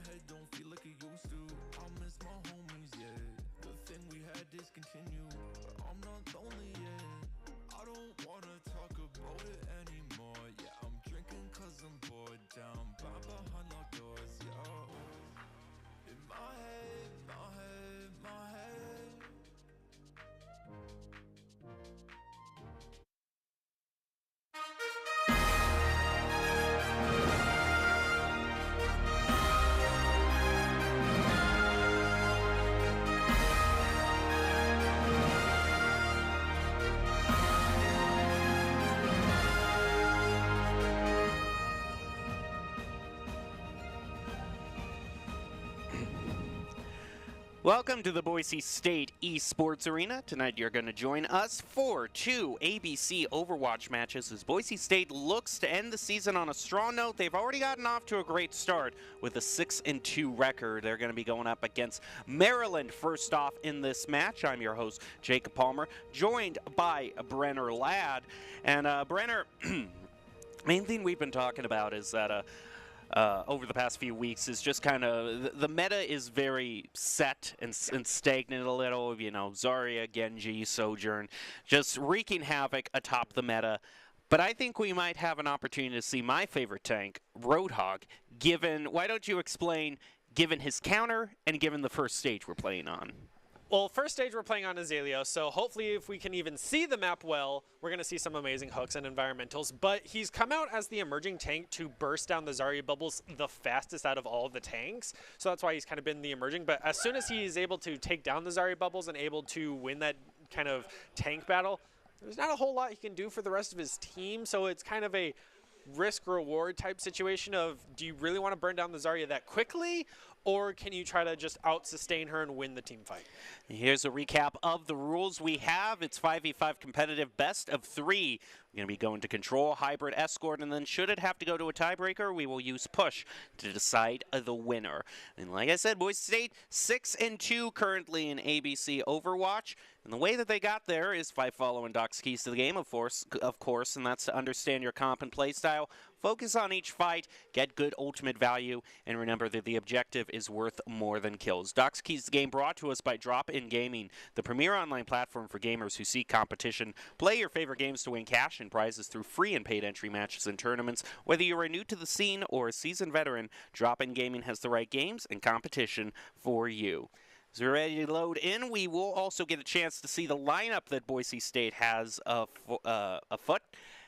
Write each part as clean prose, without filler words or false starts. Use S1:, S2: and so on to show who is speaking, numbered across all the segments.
S1: head don't feel like it used to. I miss my homies, yeah. The thing we had discontinued, but I'm not lonely yet. I don't wanna talk about it anymore. Yeah, I'm drinking cause I'm bored. Down by behind locked doors, yeah. In my head, my head, my head.
S2: Welcome to the Boise State Esports Arena. Tonight you're going to join us for two ABC Overwatch matches as Boise State looks to end the season on a strong note. They've already gotten off to a great start with a 6-2 record. They're going to be going up against Maryland first off in this match. I'm your host, Jacob Palmer, joined by Brenner Ladd. And Brenner, main thing we've been talking about is that over the past few weeks is just kind of the meta is very set and stagnant a little. You know, Zarya, Genji, Sojourn, just wreaking havoc atop the meta. But I think we might have an opportunity to see my favorite tank, Roadhog, why don't you explain, given his counter and given the first stage we're playing on?
S3: Well, first stage we're playing on Azalea, so hopefully if we can even see the map well, we're going to see some amazing hooks and environmentals. But he's come out as the emerging tank to burst down the Zarya bubbles the fastest out of all of the tanks. So that's why he's kind of been the emerging. But as soon as he is able to take down the Zarya bubbles and able to win that kind of tank battle, there's not a whole lot he can do for the rest of his team. So it's kind of a risk-reward type situation of, do you really want to burn down the Zarya that quickly, or can you try to just out-sustain her and win the team fight?
S2: Here's a recap of the rules we have. It's 5v5 competitive best of 3. We're going to be going to control, hybrid, escort, and then should it have to go to a tiebreaker, we will use push to decide the winner. And like I said, Boise State 6-2 currently in ABC Overwatch. And the way that they got there is by following Doc's keys to the game, of course, and that's to understand your comp and play style, focus on each fight, get good ultimate value, and remember that the objective is worth more than kills. Doc's keys to the game brought to us by Drop-In Gaming, the premier online platform for gamers who seek competition. Play your favorite games to win cash and prizes through free and paid entry matches and tournaments. Whether you are new to the scene or a seasoned veteran, Drop-In Gaming has the right games and competition for you. As we're ready to load in, we will also get a chance to see the lineup that Boise State has afoot.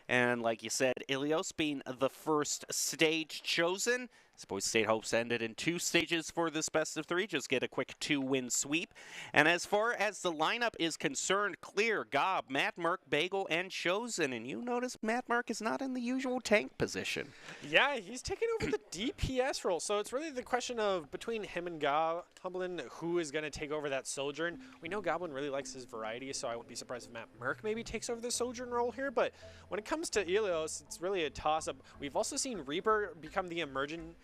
S2: And like you said, Ilios being the first stage chosen. Boise State hopes ended in 2 stages for this best of 3. Just get a quick 2-win sweep. And as far as the lineup is concerned, Clear, Gob, Matt Merck, Bagel, and Chosen. And you notice Matt Merck is not in the usual tank position.
S3: Yeah, he's taking over the DPS role. So it's really the question of between him and Goblin, who is going to take over that Sojourn. We know Goblin really likes his variety, so I wouldn't be surprised if Matt Merck maybe takes over the Sojourn role here. But when it comes to Ilios, it's really a toss-up. We've also seen Reaper become the emerging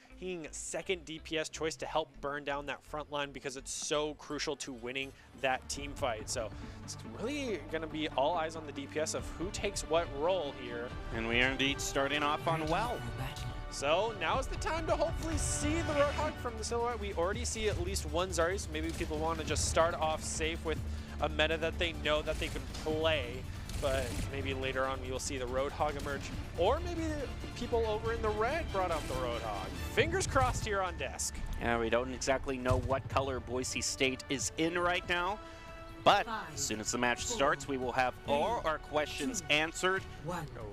S3: second DPS choice to help burn down that front line because it's so crucial to winning that team fight. So it's really going to be all eyes on the DPS of who takes what role here.
S2: And we are indeed starting off on well.
S3: So now is the time to hopefully see the Roadhog from the silhouette. We already see at least one Zarya, so maybe people want to just start off safe with a meta that they know that they can play. But maybe later on we will see the Roadhog emerge. Or maybe people over in the red brought out the Roadhog. Fingers crossed here on desk.
S2: Yeah, we don't exactly know what color Boise State is in right now. But as soon as the match starts, we will have all our questions answered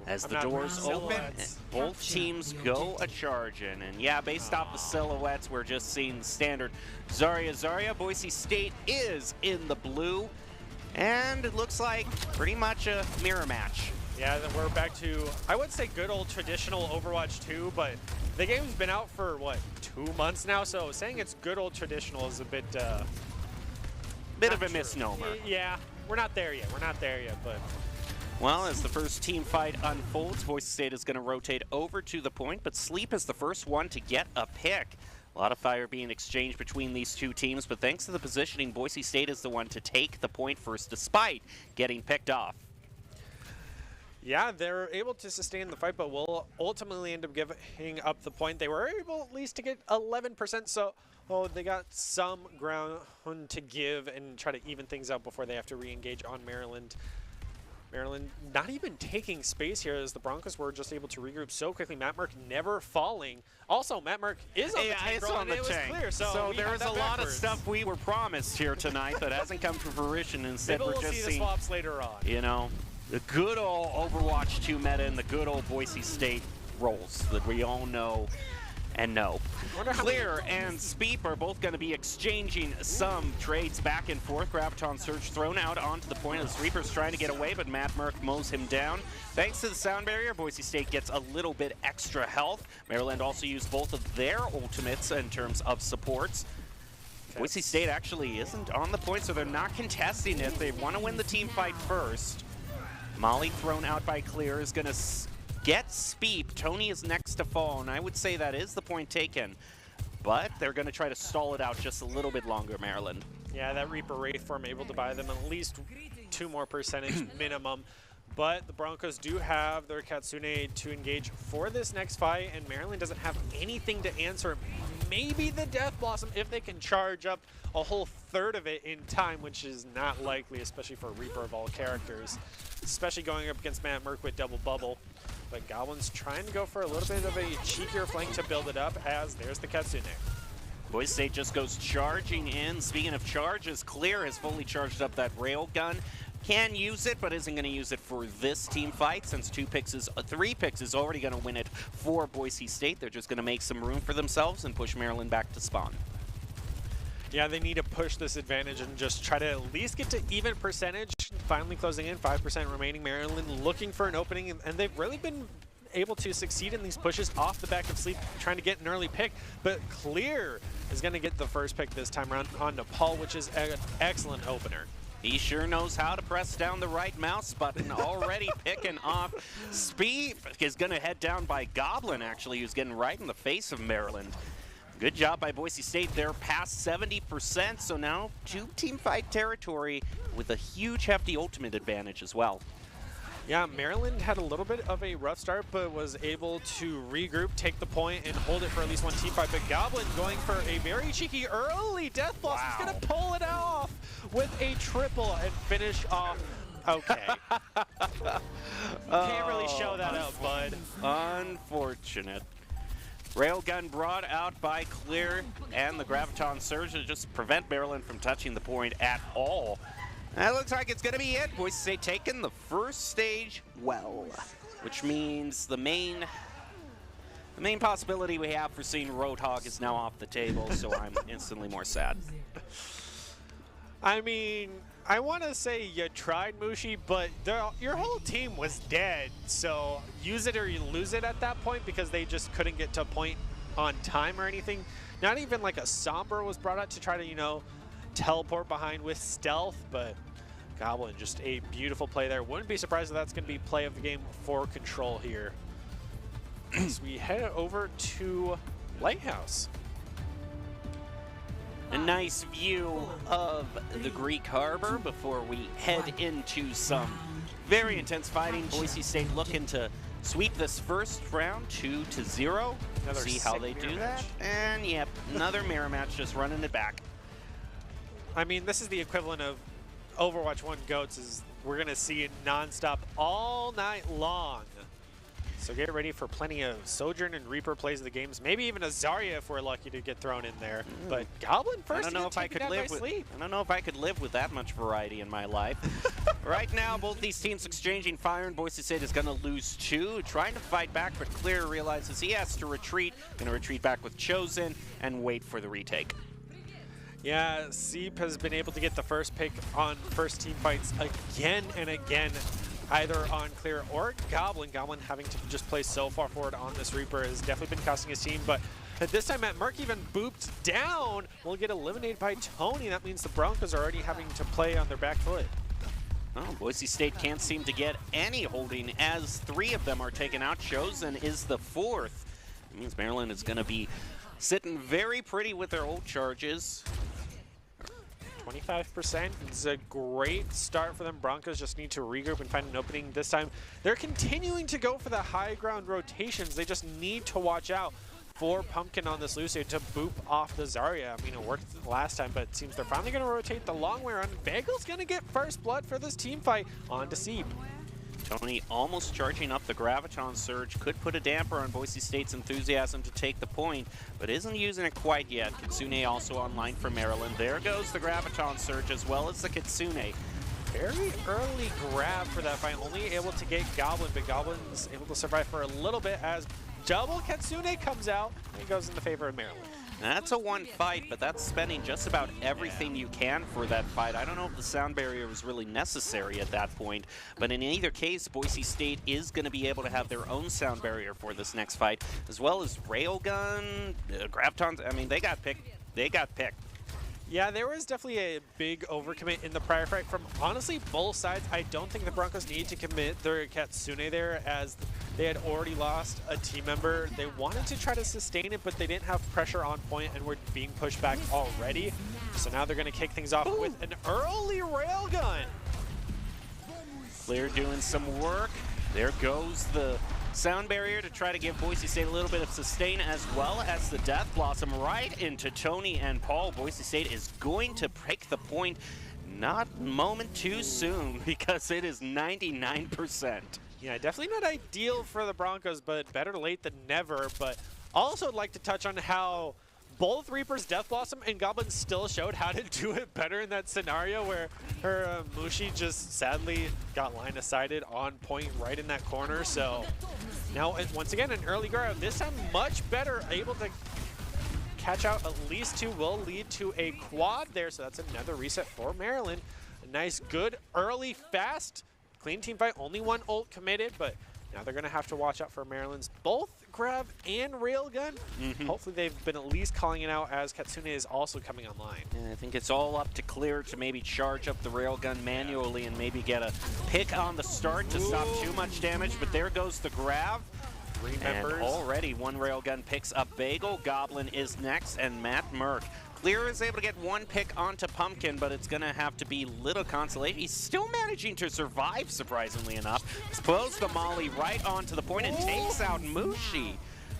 S2: as the doors open and both teams go a-charging. And yeah, based off the silhouettes, we're just seeing the standard Zarya. Boise State is in the blue. And it looks like pretty much a mirror match.
S3: Yeah, then we're back to, I would say, good old traditional Overwatch 2, but the game's been out for, what, 2 months now? So saying it's good old traditional is a bit
S2: of a misnomer.
S3: Yeah, we're not there yet. But
S2: well, as the first team fight unfolds, Boise State is going to rotate over to the point, but Sleep is the first one to get a pick. A lot of fire being exchanged between these two teams, but thanks to the positioning, Boise State is the one to take the point first, despite getting picked off.
S3: Yeah, they're able to sustain the fight, but will ultimately end up giving up the point. They were able at least to get 11%, so they got some ground to give and try to even things out before they have to re-engage on Maryland. Maryland not even taking space here as the Broncos were just able to regroup so quickly. Matt Merck never falling. Also, Matt Merck is on the tank roll, and it was clear. So
S2: there's a lot of stuff we were promised here tonight that hasn't come to fruition. Instead,
S3: maybe
S2: we're
S3: we'll
S2: just
S3: see
S2: seeing
S3: the swaps later on.
S2: You know, the good old Overwatch 2 meta and the good old Boise State roles that we all know and know. Clear and Speep are both going to be exchanging some trades back and forth. Graviton Surge thrown out onto the point as Reaper's trying to get away, but Matt Merck mows him down. Thanks to the sound barrier, Boise State gets a little bit extra health. Maryland also used both of their ultimates in terms of supports. Boise State actually isn't on the point, so they're not contesting it. They want to win the team fight first. Molly thrown out by Clear is going to get Speep. Tony is next to fall, and I would say that is the point taken. But they're going to try to stall it out just a little bit longer, Maryland.
S3: Yeah, that Reaper Wraith form able to buy them at least 2 more percentage minimum. But the Broncos do have their Katsune to engage for this next fight, and Maryland doesn't have anything to answer. Maybe the Death Blossom if they can charge up a whole third of it in time, which is not likely, especially for Reaper of all characters. Especially going up against Matt Merck with double bubble. But Goblin's trying to go for a little bit of a cheekier flank to build it up, as there's the Katsune.
S2: Boise State just goes charging in. Speaking of charges, Clear has fully charged up that rail gun. Can use it, but isn't going to use it for this team fight since 3 picks is already going to win it for Boise State. They're just going to make some room for themselves and push Maryland back to spawn.
S3: Yeah, they need to push this advantage and just try to at least get to even percentage. Finally closing in, 5% remaining. Maryland looking for an opening, and they've really been able to succeed in these pushes off the back of Sleep, trying to get an early pick. But Clear is going to get the first pick this time around on Nepal, which is an excellent opener.
S2: He sure knows how to press down the right mouse button, already picking off. Speed is going to head down by Goblin, actually, who's getting right in the face of Maryland. Good job by Boise State. They're past 70%, so now 2 team fight territory with a huge hefty ultimate advantage as well.
S3: Yeah, Maryland had a little bit of a rough start, but was able to regroup, take the point, and hold it for at least 1 team fight. But Goblin going for a very cheeky early Death Blossom. He's going to pull it off with a triple and finish off. Okay. Can't really show that out, bud.
S2: Unfortunate. Railgun brought out by Clear and the Graviton Surge to just prevent Maryland from touching the point at all. That looks like it's going to be it. Boise State taking the first stage well, which means the main possibility we have for seeing Roadhog is now off the table, so I'm instantly more sad.
S3: I mean, I want to say you tried, Mushi, but your whole team was dead. So use it or you lose it at that point because they just couldn't get to a point on time or anything. Not even like a Somber was brought out to try to, you know, teleport behind with stealth, but Goblin, just a beautiful play there. Wouldn't be surprised if that's going to be play of the game for Control here. As we head over to Lighthouse.
S2: A nice view of the Greek Harbor before we head into some very intense fighting. Boise State looking to sweep this first round 2-0. See how they do that. And yep, another mirror match, just running it back.
S3: I mean, this is the equivalent of Overwatch 1 GOATs. Is we're going to see it nonstop all night long. So get ready for plenty of Sojourn and Reaper plays of the games. Maybe even a Zarya if we're lucky to get thrown in there. But Goblin first. I don't know if I
S2: could live with that much variety in my life. Right now, both these teams exchanging fire, and Boise State is going to lose 2. Trying to fight back, but Clear realizes he has to retreat. Going to retreat back with Chosen and wait for the retake.
S3: Yeah, Seep has been able to get the first pick on first team fights again and again, either on Clear or Goblin. Goblin having to just play so far forward on this Reaper has definitely been costing his team, but at this time Matt Merck even booped down. Will get eliminated by Tony. That means the Broncos are already having to play on their back foot.
S2: Oh, Boise State can't seem to get any holding as 3 of them are taken out. Chosen is the 4th. It means Maryland is going to be sitting very pretty with their ult charges.
S3: 25% is a great start for them. Broncos just need to regroup and find an opening this time. They're continuing to go for the high ground rotations. They just need to watch out for Pumpkin on this Lucio to boop off the Zarya. I mean, it worked last time, but it seems they're finally going to rotate the long way around. Bagel's going to get first blood for this team fight on to Seep.
S2: Tony almost charging up the Graviton Surge. Could put a damper on Boise State's enthusiasm to take the point, but isn't using it quite yet. Kitsune also online for Maryland. There goes the Graviton Surge as well as the Kitsune.
S3: Very early grab for that fight. Only able to get Goblin, but Goblin's able to survive for a little bit as double Kitsune comes out and he goes in the favor of Maryland.
S2: That's a one fight, but that's spending just about everything you can for that fight. I don't know if the sound barrier was really necessary at that point, but in either case, Boise State is going to be able to have their own sound barrier for this next fight, as well as Railgun, Gravitons. I mean, they got picked. They got picked.
S3: Yeah, there was definitely a big overcommit in the prior fight from honestly both sides. I don't think the Broncos need to commit their Kitsune there as they had already lost a team member. They wanted to try to sustain it, but they didn't have pressure on point and were being pushed back already. So now they're going to kick things off with an early railgun.
S2: Clear doing some work. There goes the sound barrier to try to give Boise State a little bit of sustain, as well as the Death Blossom right into Tony and Paul. Boise State is going to break the point not a moment too soon because it is 99%.
S3: Yeah, definitely not ideal for the Broncos, but better late than never. But also I'd like to touch on how both Reapers, Death Blossom, and Goblin still showed how to do it better in that scenario where her Mushi just sadly got line-of-sighted on point right in that corner. So now, once again, an early grab. This time much better, able to catch out at least two, will lead to a quad there. So that's another reset for Maryland. A nice, good, early, fast, clean team fight. Only one ult committed, but now they're going to have to watch out for Maryland's both grab and railgun. Hopefully they've been at least calling it out as Kitsune is also coming online.
S2: And I think it's all up to Clear to maybe charge up the railgun manually and maybe get a pick on the start to stop too much damage, but there goes the grab.
S3: Three
S2: And
S3: members.
S2: already one railgun picks up Bagel. Goblin is next, and Matt Merck. Clear is able to get one pick onto Pumpkin, but it's going to have to be little consolation. He's still managing to survive, surprisingly enough. Throws the molly right onto the point and takes out Mushi.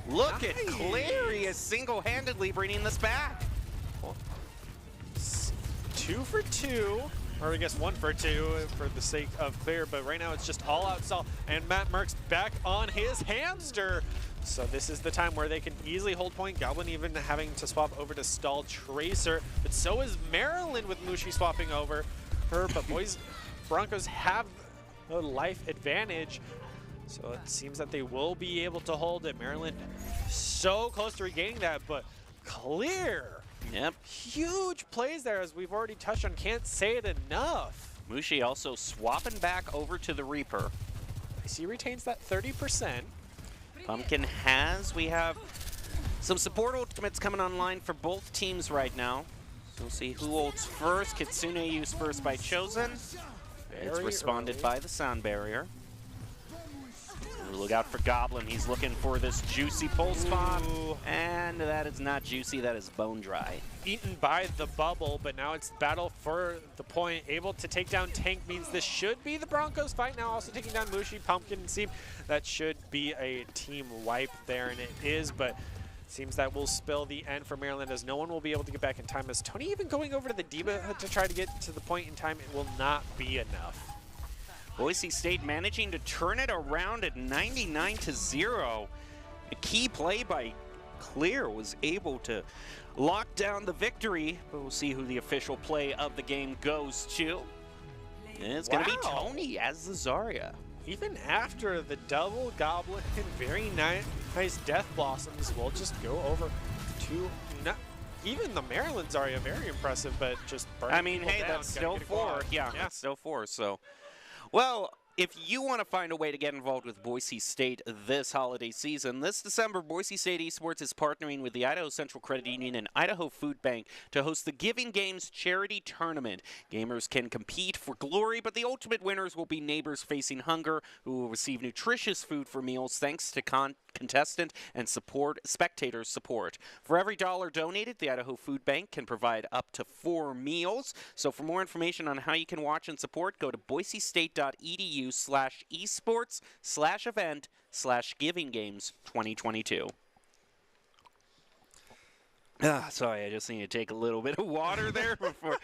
S2: Look at Clear. He is single-handedly bringing this back.
S3: 2 for 2, or I guess 1 for 2 for the sake of Clear, but right now it's just all out stall, and Matt Merck's back on his hamster. So this is the time where they can easily hold point. Goblin even having to swap over to stall Tracer, but so is Maryland with Mushi swapping over her, but Broncos have a life advantage. So it seems that they will be able to hold it. Maryland so close to regaining that, but Clear.
S2: Yep.
S3: Huge plays there, as we've already touched on. Can't say it enough.
S2: Mushi also swapping back over to the Reaper.
S3: I see retains that 30%.
S2: Pumpkin we have some support ultimates coming online for both teams right now. So we'll see who ults first. Kitsune used first by Chosen. It's responded by the sound barrier. Look out for Goblin. He's looking for this juicy pulse bomb. And that is not juicy, that is bone dry.
S3: Eaten by the bubble, but now it's battle for the point. Able to take down Tank means this should be the Broncos fight. Now also taking down Mushi, Pumpkin, and Seep. That should be a team wipe there, and it is, but it seems that will spill the end for Maryland as no one will be able to get back in time. As Tony even going over to the Diva to try to get to the point in time, it will not be enough.
S2: Boise State managing to turn it around at 99-0. A key play by Clear was able to lock down the victory, but we'll see who the official play of the game goes to. And it's going to be Tony as the Zarya.
S3: Even after the double Goblin and very nice Death Blossoms, we'll just go over to even the Maryland Zarya, very impressive, but just burning
S2: I mean, hey,
S3: down.
S2: that's still 4. Yeah, that's still 4, so. Well, if you want to find a way to get involved with Boise State this holiday season, this December, Boise State Esports is partnering with the Idaho Central Credit Union and Idaho Food Bank to host the Giving Games Charity Tournament. Gamers can compete for glory, but the ultimate winners will be neighbors facing hunger who will receive nutritious food for meals thanks to contestant and spectator support. For every $1 donated, the Idaho Food Bank can provide up to 4 meals. So for more information on how you can watch and support, go to boisestate.edu/esports/event/givinggames2022. Sorry, I just need to take a little bit of water there before,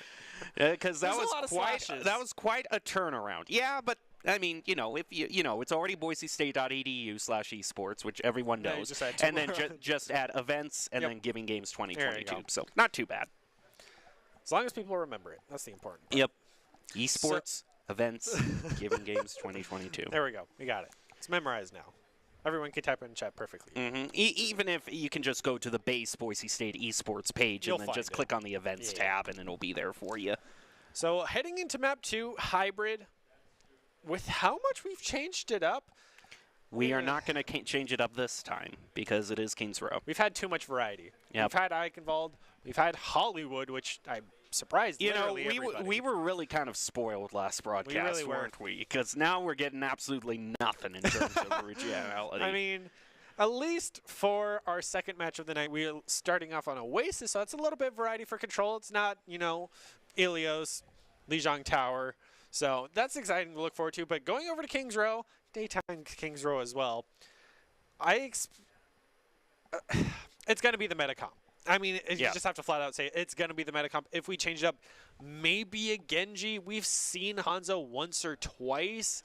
S2: because that was quite a turnaround. Yeah, but I mean, if it's already boisestate.edu/esports, which everyone knows, and then just add events and then Giving Games 2022. So not too bad.
S3: As long as people remember it, that's the important part.
S2: Yep. Esports, events, Giving Games 2022.
S3: There we go. We got it. It's memorized now. Everyone can type in chat perfectly.
S2: Even if you can just go to the base Boise State Esports page and then just click on the events tab and it'll be there for you.
S3: So heading into map 2, hybrid. With how much we've changed it up,
S2: we are not going to change it up this time because it is Kings Row.
S3: We've had too much variety.
S2: Yep.
S3: We've had Eichenwald. We've had Hollywood, which I'm surprised.
S2: We were really kind of spoiled last broadcast, weren't we? Because now we're getting absolutely nothing in terms of originality.
S3: I mean, at least for our second match of the night, we're starting off on Oasis, so it's a little bit of variety for Control. It's not, Ilios, Lijiang Tower. So that's exciting to look forward to. But going over to Kings Row, daytime Kings Row as well, it's going to be the meta comp. I mean, you just have to flat out say it's going to be the meta comp. If we change it up, maybe a Genji. We've seen Hanzo once or twice.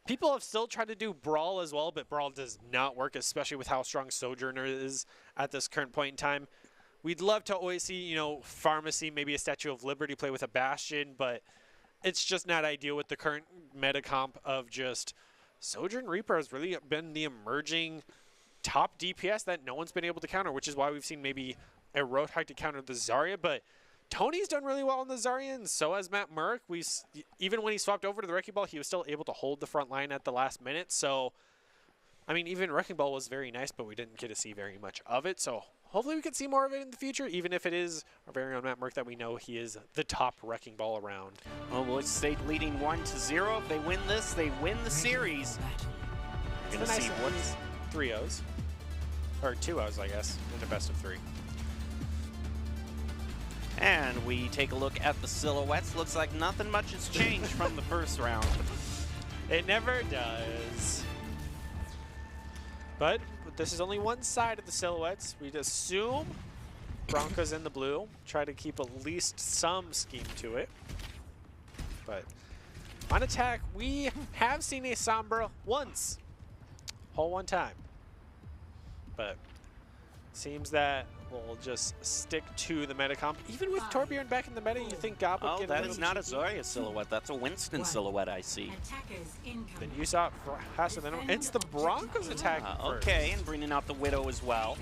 S3: People have still tried to do Brawl as well, but Brawl does not work, especially with how strong Sojourner is at this current point in time. We'd love to always see, Pharmacy, maybe a Statue of Liberty play with a Bastion, but it's just not ideal with the current meta comp of just Sojourn Reaper has really been the emerging top DPS that no one's been able to counter, which is why we've seen maybe a Roadhog to counter the Zarya. But Tony's done really well on the Zarya, and so has Matt Merck. Even when he swapped over to the Wrecking Ball, he was still able to hold the front line at the last minute. So, I mean, even Wrecking Ball was very nice, but we didn't get to see very much of it. So hopefully we can see more of it in the future, even if it is our very own Matt Merck that we know he is the top Wrecking Ball around.
S2: Well, Boise State leading 1-0. If they win this, they win the series. We're going to see what's
S3: 3-0s. Or 2-0s, I guess, in a best of 3.
S2: And we take a look at the silhouettes. Looks like nothing much has changed from the first round.
S3: It never does. But this is only one side of the silhouettes. We'd assume Broncos in the blue. Try to keep at least some scheme to it. But on attack, we have seen a Sombra once. Whole one time. But seems that we'll just stick to the meta comp. Even with Torbjorn back in the meta, you think Goblin
S2: would get that is not a Zarya silhouette. That's a Winston silhouette I see.
S3: Then you saw it faster than him. It's the Broncos attack
S2: okay, and bringing out the Widow as well.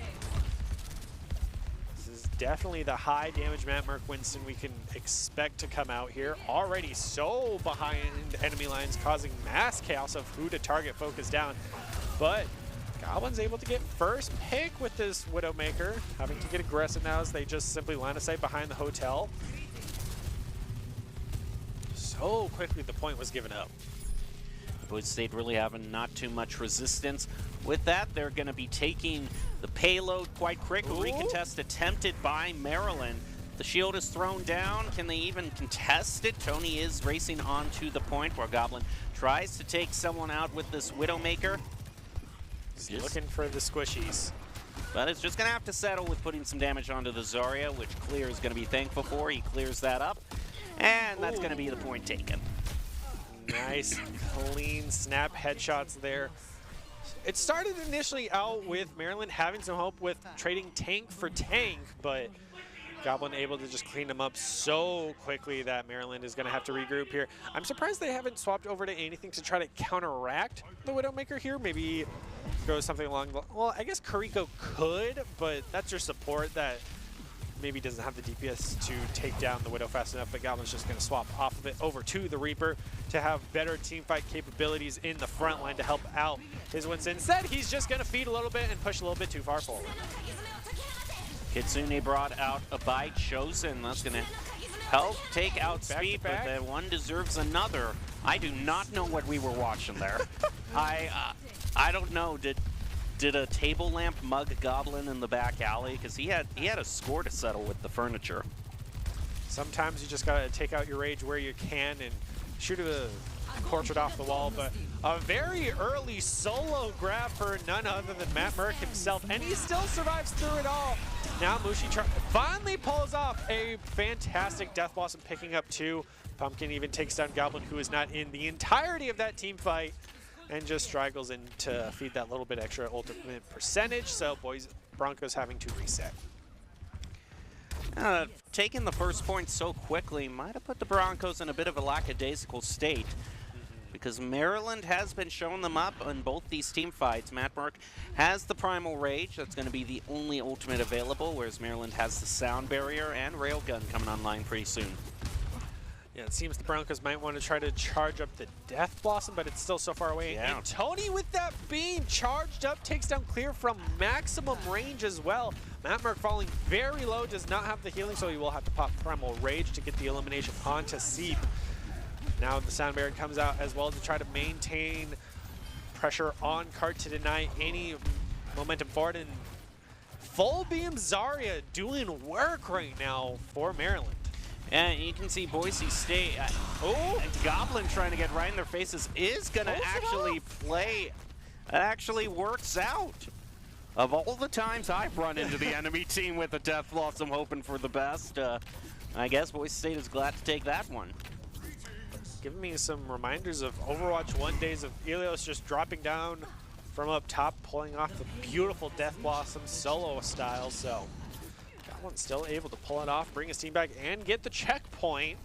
S3: This is definitely the high damage Matt Merck Winston we can expect to come out here. Already so behind enemy lines, causing mass chaos of who to target, focus down. But Goblin's able to get first pick with this Widowmaker, having to get aggressive now as they just simply line of sight behind the hotel. So quickly the point was given up.
S2: Boise State really having not too much resistance. With that, they're going to be taking the payload quite quick. A recontest attempted by Maryland. The shield is thrown down. Can they even contest it? Tony is racing on to the point where Goblin tries to take someone out with this Widowmaker.
S3: He's looking for the squishies.
S2: But it's just going to have to settle with putting some damage onto the Zarya, which Clear is going to be thankful for. He clears that up, and that's going to be the point taken.
S3: Nice, clean snap headshots there. It started initially out with Maryland having some hope with trading tank for tank, but Goblin able to just clean them up so quickly that Maryland is going to have to regroup here. I'm surprised they haven't swapped over to anything to try to counteract the Widowmaker here. Maybe go something along the... Well, I guess Kariko could, but that's your support that maybe doesn't have the DPS to take down the Widow fast enough, but Goblin's just going to swap off of it over to the Reaper to have better teamfight capabilities in the front line to help out his Winston. Instead, he's just going to feed a little bit and push a little bit too far forward.
S2: Kitsune brought out a buy Chosen. That's going to help take out speed, but that one deserves another. I do not know what we were watching there. I don't know. Did a table lamp mug Goblin in the back alley? Because he had a score to settle with the furniture.
S3: Sometimes you just gotta take out your rage where you can and shoot a portrait off the wall. But a very early solo grab for none other than Matt Merck himself, and he still survives through it all. Now Mushi finally pulls off a fantastic Death Blossom, picking up 2. Pumpkin even takes down Goblin, who is not in the entirety of that team fight, and just struggles in to feed that little bit extra ultimate percentage. So Broncos having to reset.
S2: Taking the first point so quickly might have put the Broncos in a bit of a lackadaisical state, because Maryland has been showing them up in both these team fights. Matt Merck has the Primal Rage. That's going to be the only ultimate available, whereas Maryland has the Sound Barrier and Railgun coming online pretty soon.
S3: Yeah, it seems the Broncos might want to try to charge up the Death Blossom, but it's still so far away.
S2: Yeah.
S3: And Tony, with that beam charged up, takes down Clear from maximum range as well. Matt Merck falling very low, does not have the healing, so he will have to pop Primal Rage to get the elimination onto Seep. Now the Sound Barrier comes out as well to try to maintain pressure on Cart to deny any momentum forward. And full beam Zarya doing work right now for Maryland.
S2: And you can see Boise State, and Goblin trying to get right in their faces is going to actually play. It actually works out. Of all the times I've run into the enemy team with a Death Blossom hoping for the best, I guess Boise State is glad to take that one.
S3: Giving me some reminders of Overwatch 1 days of Ilios just dropping down from up top, pulling off the beautiful Death Blossom solo style. So Goblin's still able to pull it off, bring his team back, and get the checkpoint.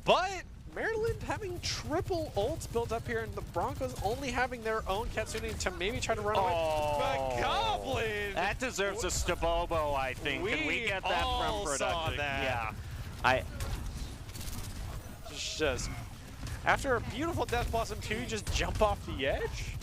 S3: But Maryland having triple ults built up here, and the Broncos only having their own Katsune to maybe try to run away. But Goblin!
S2: That deserves a Stabobo, I think. Can we get that from production?
S3: Saw that.
S2: Yeah.
S3: Just after a beautiful Death Blossom 2, just jump off the edge?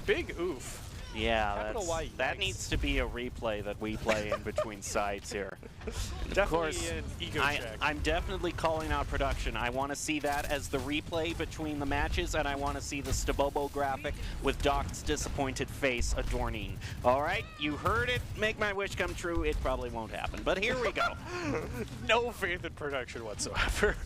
S3: Big oof.
S2: Yeah, that needs to be a replay that we play in between sides here. Of course,
S3: an ego check.
S2: I'm definitely calling out production. I want to see that as the replay between the matches, and I want to see the Stabobo graphic with Doc's disappointed face adorning. All right, you heard it. Make my wish come true. It probably won't happen, but here we go.
S3: No faith in production whatsoever.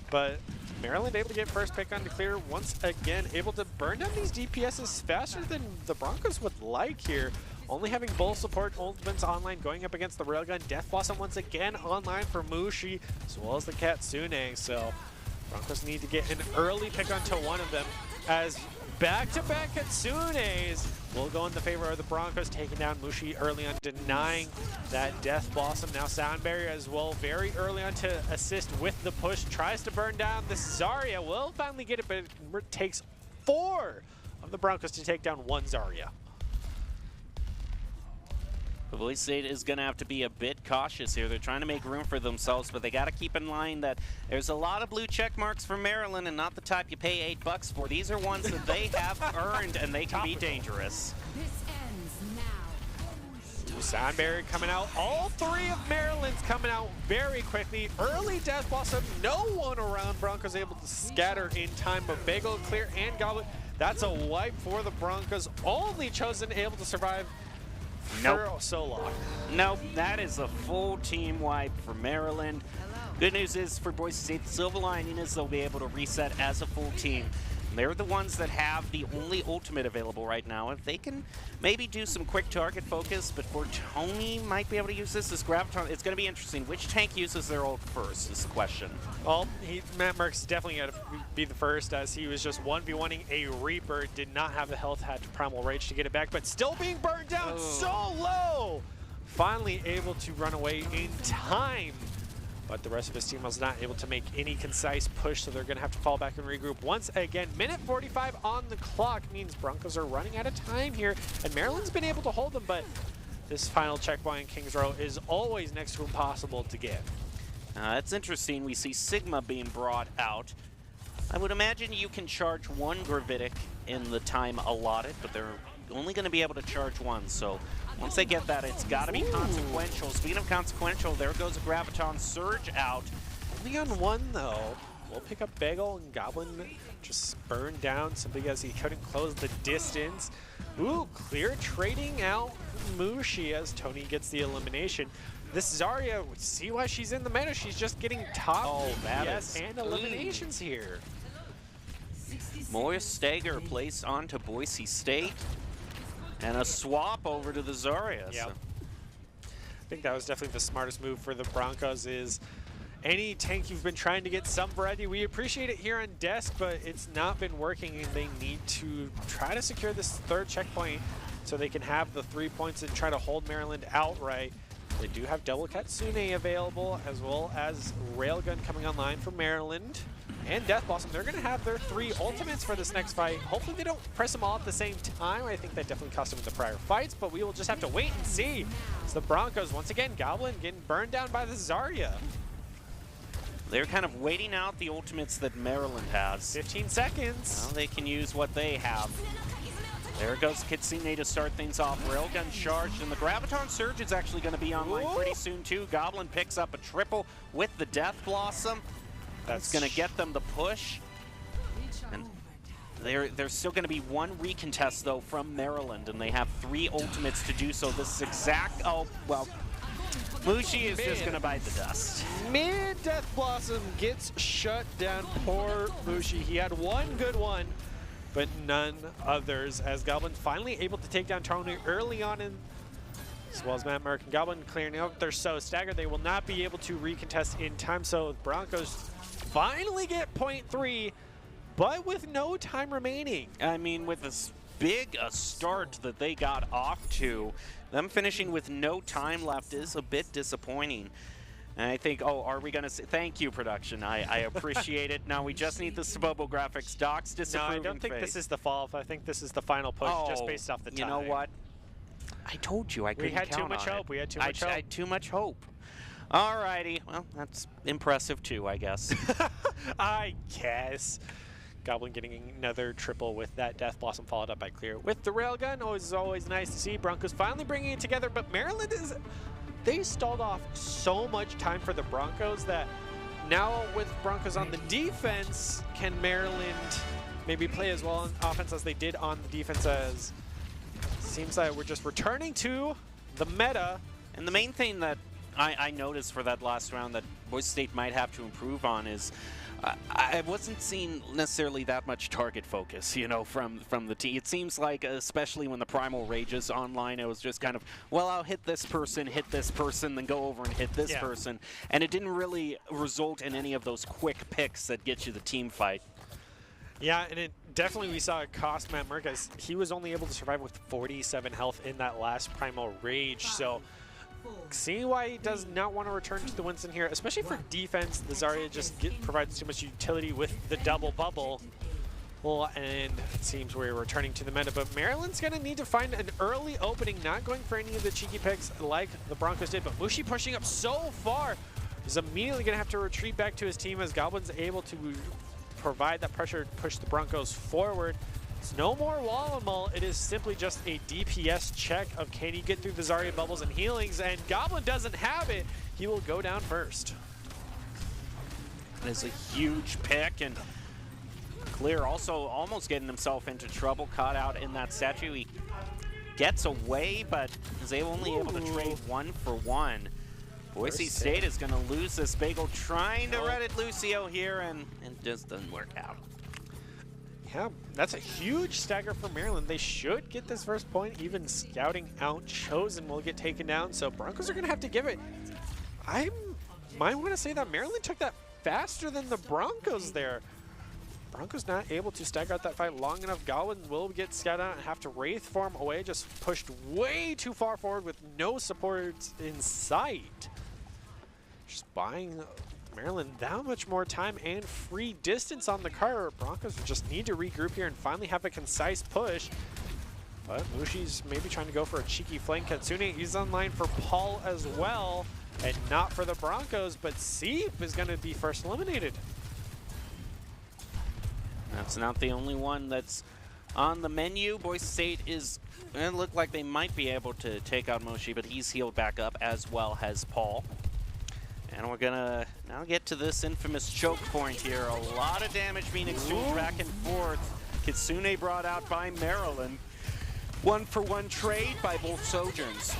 S3: But Maryland able to get first pick on to Clear, once again able to burn down these DPSs faster than the Broncos would like here. Only having both support ultimates online, going up against the Railgun. Death Blossom once again online for Mushi, as well as the Katsune. So Broncos need to get an early pick onto one of them, as back-to-back Katsunes will go in the favor of the Broncos, taking down Mushi early on, denying that Death Blossom. Now Sound Barrier as well, very early on to assist with the push. Tries to burn down the Zarya, will finally get it, but it takes 4 of the Broncos to take down 1 Zarya.
S2: The Boise State is going to have to be a bit cautious here. They're trying to make room for themselves, but they got to keep in mind that there's a lot of blue check marks for Maryland, and not the type you pay $8 for. These are ones that they have earned, and they can be dangerous.
S4: This ends now.
S3: Sound Barrier coming out. All 3 of Maryland's coming out very quickly. Early Death Blossom, no one around. Broncos able to scatter in time, but Bagel, Clear, and Goblin. That's a wipe for the Broncos. Only Chosen able to survive.
S2: Nope.
S3: So long.
S2: Nope, that is a full team wipe for Maryland. Good news is for Boise State, the silver lining is they'll be able to reset as a full team. They're the ones that have the only ultimate available right now. If they can maybe do some quick target focus, but for Tony might be able to use this as Graviton. It's going to be interesting. Which tank uses their ult first is the question.
S3: Well, Matt Merck's definitely got to be the first, as he was just 1v1ing a Reaper. Did not have the health, had to Primal Rage to get it back, but still being burned down so low. Finally able to run away in time. But the rest of his team was not able to make any concise push, so they're going to have to fall back and regroup. Once again, minute 45 on the clock means Broncos are running out of time here, and Maryland's been able to hold them, but this final checkpoint in King's Row is always next to impossible to get.
S2: It's interesting. We see Sigma being brought out. I would imagine you can charge one Gravitic in the time allotted, but they're only going to be able to charge one. So once they get that, it's got to be consequential. Speaking of consequential, there goes a Graviton Surge out.
S3: Only on one, though. We'll pick up Bagel, and Goblin just burned down simply because he couldn't close the distance. Ooh, clear trading out Mushi as Tony gets the elimination. This Zarya, see why she's in the meta. She's just getting top DPS and eliminations here.
S2: More stagger placed onto Boise State. And a swap over to the Zarya.
S3: Yep.
S2: So.
S3: I think that was definitely the smartest move for the Broncos is any tank you've been trying to get some variety. We appreciate it here on Desk, but it's not been working, and they need to try to secure this third checkpoint so they can have the 3 points and try to hold Maryland outright. They do have double Katsune available, as well as Railgun coming online for Maryland. And Death Blossom, they're going to have their 3 ultimates for this next fight. Hopefully they don't press them all at the same time. I think that definitely cost them in the prior fights, but we will just have to wait and see. It's the Broncos, once again, Goblin getting burned down by the Zarya.
S2: They're kind of waiting out the ultimates that Maryland has.
S3: 15 seconds.
S2: Well, they can use what they have. There goes Kitsune to start things off. Railgun charged, and the Graviton Surge is actually going to be online pretty soon, too. Goblin picks up a triple with the Death Blossom. That's going to get them the push. And there's still going to be one recontest, though, from Maryland, and they have 3 ultimates to do so. This is exact... Oh, well... Mushi is just going to bite the dust.
S3: Mid Death Blossom gets shut down. Poor Mushi. He had one good one, but none others, as Goblin finally able to take down Tony early on in, as well as Matt American Goblin clearing out. They're so staggered they will not be able to recontest in time, so Broncos finally get point 3, but with no time remaining.
S2: I mean, with as big a start that they got off to, them finishing with no time left is a bit disappointing. And I think, oh, are we going to say, thank you, production. I appreciate it. Now we just need the Sabobo graphics. Doc's disapproving
S3: No, I don't think this is the fall. I think this is the final push, just based off the time.
S2: You know what? I told you I couldn't count on it.
S3: We had too much hope. We had too much hope.
S2: I had too much hope. Alrighty. Well, that's impressive too, I guess.
S3: I guess. Goblin getting another triple with that Death Blossom, followed up by clear with the Railgun. Always nice to see. Broncos finally bringing it together, but Maryland is... They stalled off so much time for the Broncos that now with Broncos on the defense, can Maryland maybe play as well on offense as they did on the defense? As seems like we're just returning to the meta.
S2: And the main thing that I noticed for that last round that Boise State might have to improve on is I wasn't seeing necessarily that much target focus, you know, from the team. It seems like, especially when the Primal Rages online, it was just kind of, well, I'll hit this person, then go over and hit this person. And it didn't really result in any of those quick picks that get you the team fight.
S3: Yeah, and it definitely, we saw it cost Matt Merkes. He was only able to survive with 47 health in that last Primal Rage, so seeing why he does not want to return to the Winston here, especially for defense. The Zarya just provides too much utility with the double bubble. Well, and it seems we're returning to the meta, but Maryland's going to need to find an early opening, not going for any of the cheeky picks like the Broncos did, but Mushi pushing up so far is immediately going to have to retreat back to his team as Goblin's able to provide that pressure to push the Broncos forward. It's no more wall and mull. It is simply just a DPS check of can he get through the Zarya bubbles and healings, and Goblin doesn't have it. He will go down first.
S2: There's a huge pick, and Clear also almost getting himself into trouble, caught out in that statue. He gets away, but is only able to trade 1 for 1. Boise State is going to lose this. Bagel trying to Reddit Lucio here, and it just doesn't work out.
S3: Yeah, that's a huge stagger for Maryland. They should get this first point. Even scouting out Chosen will get taken down, so Broncos are going to have to give it. I might want to say that Maryland took that faster than the Broncos there. Broncos not able to stagger out that fight long enough. Goblin will get scouted out and have to Wraith form away, just pushed way too far forward with no support in sight. Just buying Maryland that much more time and free distance on the car. Broncos just need to regroup here and finally have a concise push. But Mushi's maybe trying to go for a cheeky flank. Katsune is online for Paul as well, and not for the Broncos, but Seep is going to be first eliminated.
S2: That's not the only one that's on the menu. Boise State is, it looked like they might be able to take out Moshi, but he's healed back up, as well as Paul. And we're gonna now get to this infamous choke point here. A lot of damage being exchanged back and forth. Kitsune brought out by Maryland. 1-for-1 trade by both Sojourns.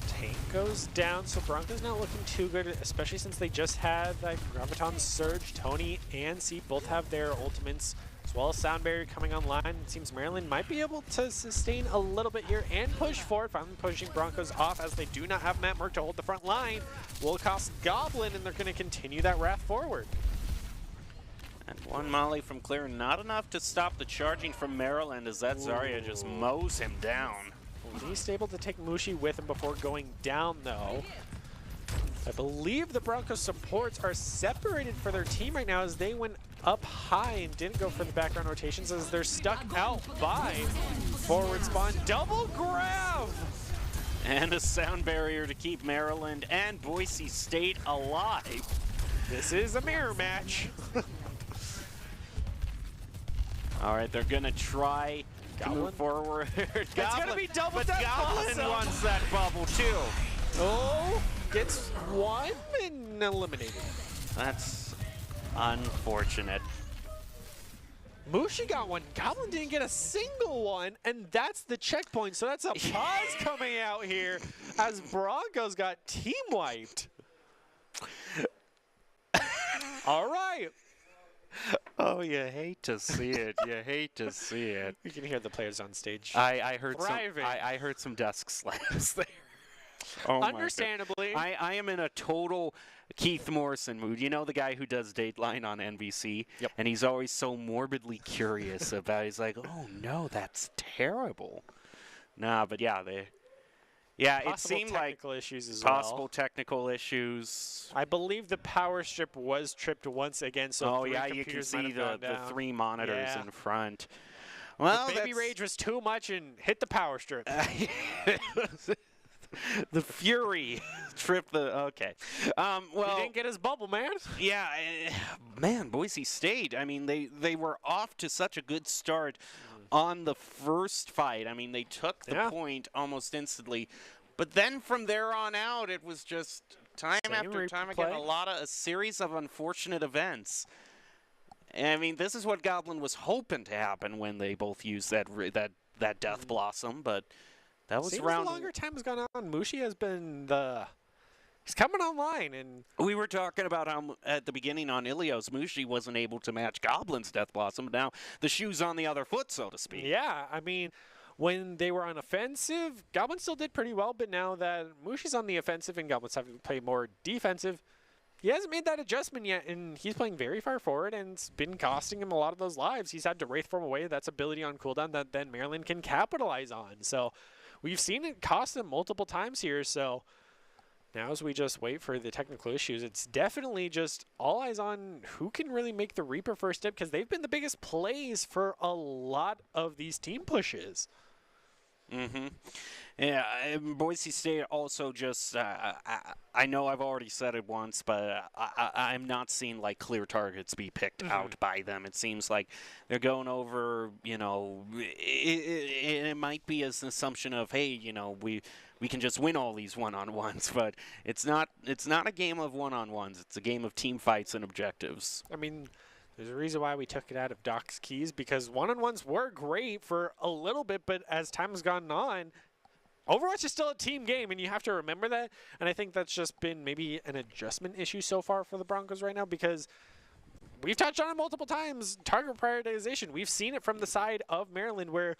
S3: Tank goes down, so Broncos not looking too good, especially since they just had that Graviton Surge. Tony and Seep both have their ultimates, as well as Sound Barrier coming online. It seems Maryland might be able to sustain a little bit here and push forward, finally pushing Broncos off as they do not have Matt Merck to hold the front line. Will cost Goblin, and they're going to continue that wrath forward.
S2: And one Molly from Clear, not enough to stop the charging from Maryland as that Zarya just mows him down.
S3: He's able to take Mushi with him before going down, though. I believe the Broncos supports are separated for their team right now as they went up high and didn't go for the background rotations as they're stuck out by forward spawn. Double grab!
S2: And a sound barrier to keep Maryland and Boise State alive.
S3: This is a mirror match.
S2: All right, they're gonna try to move forward.
S3: It's gonna be double
S2: but
S3: death
S2: Goblin
S3: blossom.
S2: wants that bubble too.
S3: Oh, gets one and eliminated.
S2: That's unfortunate.
S3: Mushi got one. Goblin didn't get a single one, and that's the checkpoint. So that's a pause coming out here as Broncos got team wiped. All right.
S2: Oh, you hate to see it. You hate to see it.
S3: You can hear the players on stage.
S2: I heard
S3: Thriving.
S2: I heard some desk slams there. Oh
S3: Understandably.
S2: I am in a total Keith Morrison mood. You know the guy who does Dateline on NBC?
S3: Yep.
S2: And he's always so morbidly curious about it. He's like, oh, no, that's terrible. Nah, but yeah, it seemed like
S3: technical issues as
S2: possible technical issues.
S3: I believe the power strip was tripped once again, so
S2: Oh, yeah, you can
S3: computers might
S2: see
S3: have
S2: the
S3: gone down.
S2: 3 monitors
S3: Yeah.
S2: in front. Well,
S3: The baby rage was too much and hit the power strip.
S2: The fury tripped the. Okay. Well,
S3: He didn't get his bubble, man.
S2: yeah, man, Boise State. I mean, they were off to such a good start on the first fight. I mean, they took the point almost instantly, but then from there on out, it was just time after time again, a series of unfortunate events. And, I mean, this is what Goblin was hoping to happen when they both used that Death Blossom, but. That was
S3: around. The longer time has gone on, Mushi has been he's coming online, and
S2: we were talking about how at the beginning on Ilios, Mushi wasn't able to match Goblin's Death Blossom. Now the shoe's on the other foot, so to speak.
S3: Yeah, I mean, when they were on offensive, Goblin still did pretty well, but now that Mushi's on the offensive and Goblin's having to play more defensive, he hasn't made that adjustment yet, and he's playing very far forward, and it's been costing him a lot of those lives. He's had to Wraith Form away. That's ability on cooldown that then Maryland can capitalize on. So. We've seen it cost them multiple times here, so now as we just wait for the technical issues, it's definitely just all eyes on who can really make the Reaper first step, because they've been the biggest plays for a lot of these team pushes.
S2: Mm-hmm. Yeah, Boise State also just, I know I've already said it once, but I'm not seeing, like, clear targets be picked out by them. It seems like they're going over, you know, it might be as an assumption of, hey, you know, we can just win all these one-on-ones, but it's not a game of one-on-ones. It's a game of team fights and objectives.
S3: I mean, there's a reason why we took it out of Doc's keys, because one-on-ones were great for a little bit, but as time has gone on, Overwatch is still a team game, and you have to remember that. And I think that's just been maybe an adjustment issue so far for the Broncos right now, because we've touched on it multiple times. Target prioritization. We've seen it from the side of Maryland where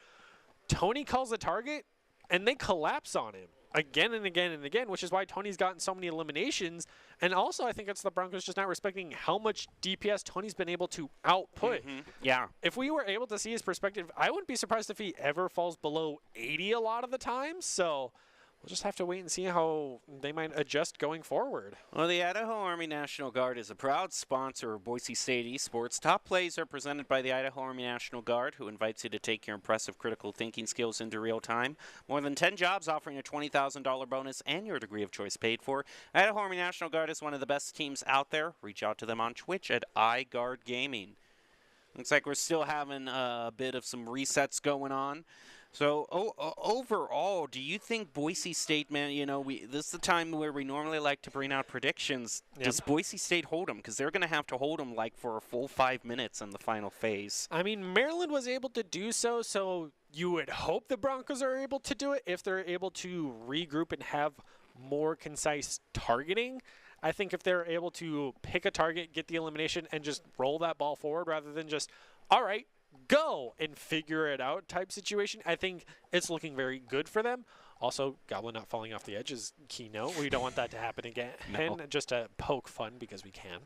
S3: Tony calls a target, and they collapse on him again and again and again, which is why Tony's gotten so many eliminations. And also, I think it's the Broncos just not respecting how much DPS Tony's been able to output.
S2: Yeah.
S3: If we were able to see his perspective, I wouldn't be surprised if he ever falls below 80 a lot of the time. So we'll just have to wait and see how they might adjust going forward.
S2: Well, the Idaho Army National Guard is a proud sponsor of Boise State Esports. Top plays are presented by the Idaho Army National Guard, who invites you to take your impressive critical thinking skills into real time. More than 10 jobs offering a $20,000 bonus and your degree of choice paid for. Idaho Army National Guard is one of the best teams out there. Reach out to them on Twitch at iGuard Gaming. Looks like we're still having a bit of some resets going on. So overall, do you think Boise State, man, this is the time where we normally like to bring out predictions. Yeah. Does Boise State hold them? Because they're going to have to hold them like for a full 5 minutes in the final phase.
S3: I mean, Maryland was able to do so, so you would hope the Broncos are able to do it if they're able to regroup and have more concise targeting. I think if they're able to pick a target, get the elimination, and just roll that ball forward rather than just, all right, go and figure it out type situation, I think it's looking very good for them. Also, Goblin not falling off the edge is key note. We don't want that to happen again.
S2: No.
S3: And just to poke fun because we can.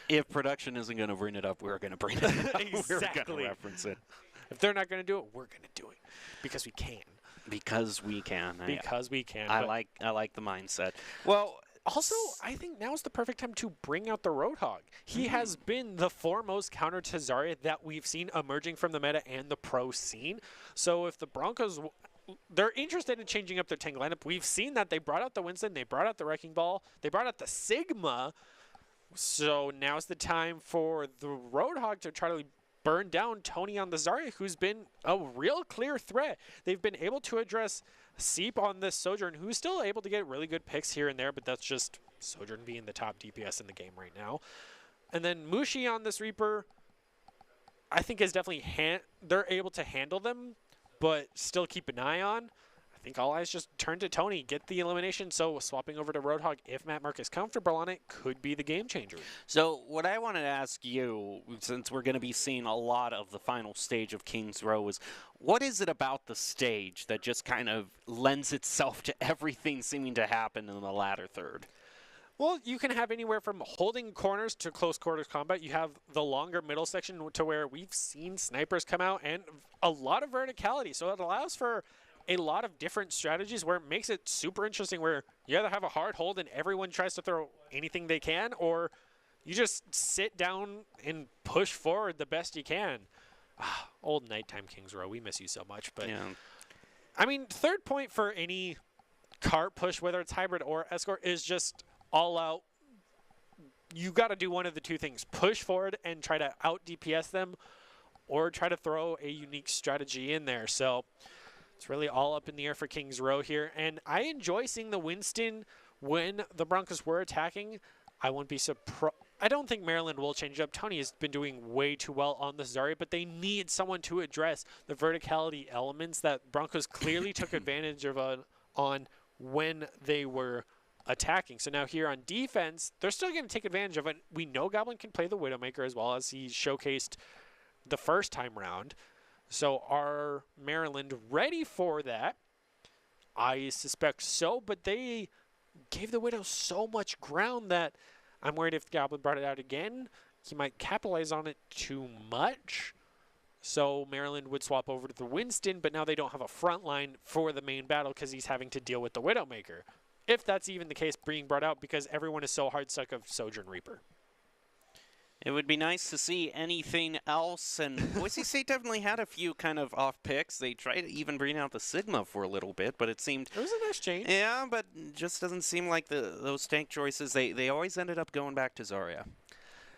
S2: If production isn't going to bring it up, we're going to bring it up.
S3: Exactly.
S2: We're going to reference it.
S3: If they're not going to do it, we're going to do it because we can.
S2: Because we can.
S3: Because we can.
S2: I like the mindset. Well,
S3: also, I think now is the perfect time to bring out the Roadhog. He has been the foremost counter to Zarya that we've seen emerging from the meta and the pro scene. So if the Broncos, they're interested in changing up their tank lineup. We've seen that they brought out the Winston, they brought out the Wrecking Ball, they brought out the Sigma. So now's the time for the Roadhog to try to burn down Tony on the Zarya, who's been a real clear threat. They've been able to address Seep on this Sojourn, who's still able to get really good picks here and there, but that's just Sojourn being the top DPS in the game right now. And then Mushi on this Reaper, I think is definitely, they're able to handle them, but still keep an eye on. I think all eyes just turn to Tony, get the elimination, so swapping over to Roadhog, if Matt Mark is comfortable on it, could be the game changer.
S2: So what I wanted to ask you, since we're going to be seeing a lot of the final stage of King's Row, is what is it about the stage that just kind of lends itself to everything seeming to happen in the latter third?
S3: Well, you can have anywhere from holding corners to close quarters combat. You have the longer middle section to where we've seen snipers come out and a lot of verticality, so it allows for a lot of different strategies where it makes it super interesting, where you either have a hard hold and everyone tries to throw anything they can, or you just sit down and push forward the best you can. Old nighttime Kings Row, we miss you so much. But
S2: yeah.
S3: I mean, third point for any cart push, whether it's hybrid or escort, is just all out. You got to do one of the two things: push forward and try to out DPS them, or try to throw a unique strategy in there. So it's really all up in the air for Kings Row here. And I enjoy seeing the Winston when the Broncos were attacking. I wouldn't be surprised. I don't think Maryland will change up. Tony has been doing way too well on the Zarya, but they need someone to address the verticality elements that Broncos clearly took advantage of on when they were attacking. So now here on defense, they're still going to take advantage of it. We know Goblin can play the Widowmaker as well, as he showcased the first time round. So are Maryland ready for that? I suspect so, but they gave the Widow so much ground that I'm worried if Goblin brought it out again, he might capitalize on it too much. So Maryland would swap over to the Winston, but now they don't have a front line for the main battle because he's having to deal with the Widowmaker. If that's even the case being brought out, because everyone is so hard stuck of Sojourn Reaper.
S2: It would be nice to see anything else, and Boise State definitely had a few kind of off picks. They tried to even bring out the Sigma for a little bit, but it seemed...
S3: It was a nice change.
S2: Yeah, but just doesn't seem like those tank choices. They always ended up going back to Zarya.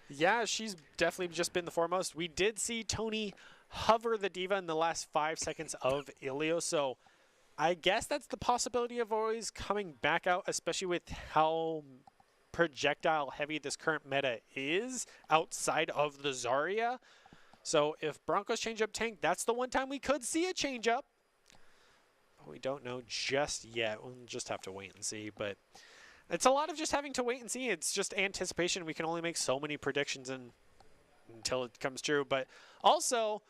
S3: Yeah, she's definitely just been the foremost. We did see Tony hover the Diva in the last 5 seconds of Ilio, so I guess that's the possibility of always coming back out, especially with how projectile heavy this current meta is outside of the Zarya. So if Broncos change up tank, that's the one time we could see a change up. But we don't know just yet. We'll just have to wait and see. But it's a lot of just having to wait and see. It's just anticipation. We can only make so many predictions until it comes true. But also,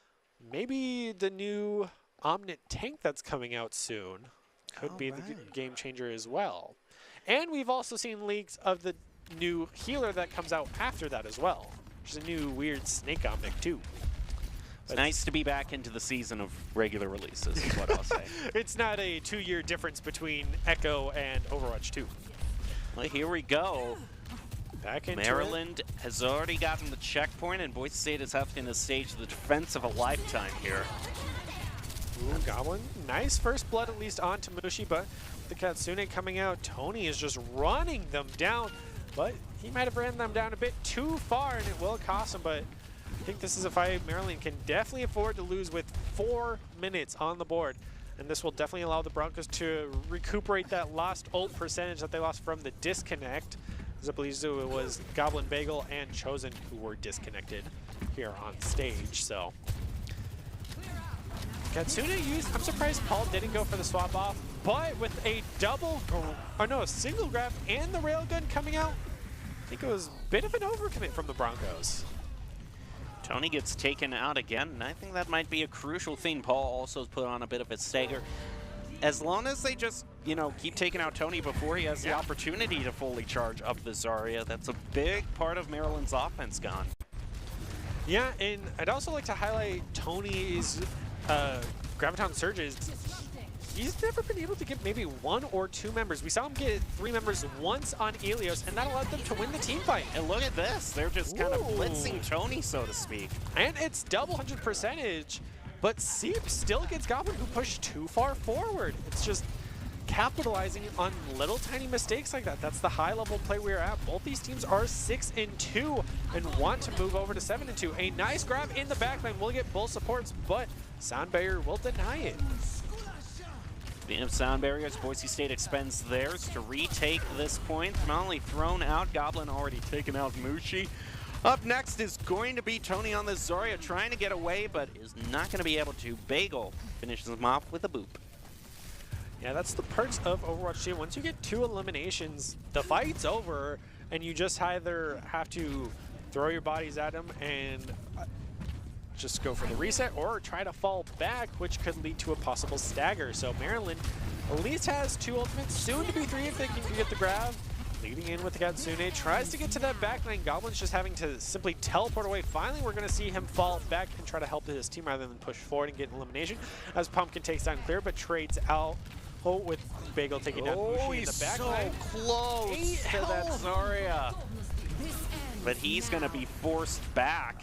S3: maybe the new Omnit tank that's coming out soon could be the game changer as well. And we've also seen leaks of the new healer that comes out after that as well, which is a new weird snake Omnic too.
S2: It's nice to be back into the season of regular releases, is what I'll say.
S3: It's not a 2-year difference between Echo and Overwatch 2.
S2: Well, here we go.
S3: Back into
S2: Maryland has already gotten the checkpoint, and Boise State is having to stage the defense of a lifetime here.
S3: Ooh, Goblin. Nice first blood, at least on Tamushi, but with the Katsune coming out, Tony is just running them down, but he might have ran them down a bit too far, and it will cost him, but I think this is a fight Maryland can definitely afford to lose with 4 minutes on the board. And this will definitely allow the Broncos to recuperate that lost ult percentage that they lost from the disconnect. As I believe it was Goblin Bagel and Chosen who were disconnected here on stage. So Katsune used, I'm surprised Paul didn't go for the swap off, but with a a single grab and the railgun coming out, I think it was a bit of an overcommit from the Broncos.
S2: Tony gets taken out again, and I think that might be a crucial thing. Paul also put on a bit of a stagger. As long as they just, you know, keep taking out Tony before he has the opportunity to fully charge up the Zarya, that's a big part of Maryland's offense gone.
S3: Yeah, and I'd also like to highlight Tony's Graviton Surges. He's never been able to get maybe 1 or 2 members. We saw him get 3 members once on Ilios, and that allowed them to win the team fight.
S2: And look at this. They're just kind of blitzing Tony, so to speak.
S3: And it's double 100%, but Seep still gets Goblin, who pushed too far forward. It's just capitalizing on little tiny mistakes like that. That's the high level play we're at. Both these teams are 6-2 and want to move over to 7-2. A nice grab in the backline will get both supports, but Sound Barrier will deny it.
S2: Speaking of sound barriers, Boise State expends theirs to retake this point. Not only thrown out, Goblin already taken out Mushi. Up next is going to be Tony on the Zarya, trying to get away, but is not going to be able to. Bagel finishes him off with a boop.
S3: Yeah, that's the perks of Overwatch 2. Once you get 2 eliminations, the fight's over, and you just either have to throw your bodies at them and just go for the reset, or try to fall back, which could lead to a possible stagger. So Maryland at least has 2 ultimates, soon to be 3 if they can get the grab. Leading in with the Katsune, tries to get to that backline. Goblin's just having to simply teleport away. Finally, we're going to see him fall back and try to help his team rather than push forward and get an elimination. As Pumpkin takes down Clear, but trades out with Bagel taking down Mushi in the backline.
S2: So close to that Zarya. But he's going to be forced back.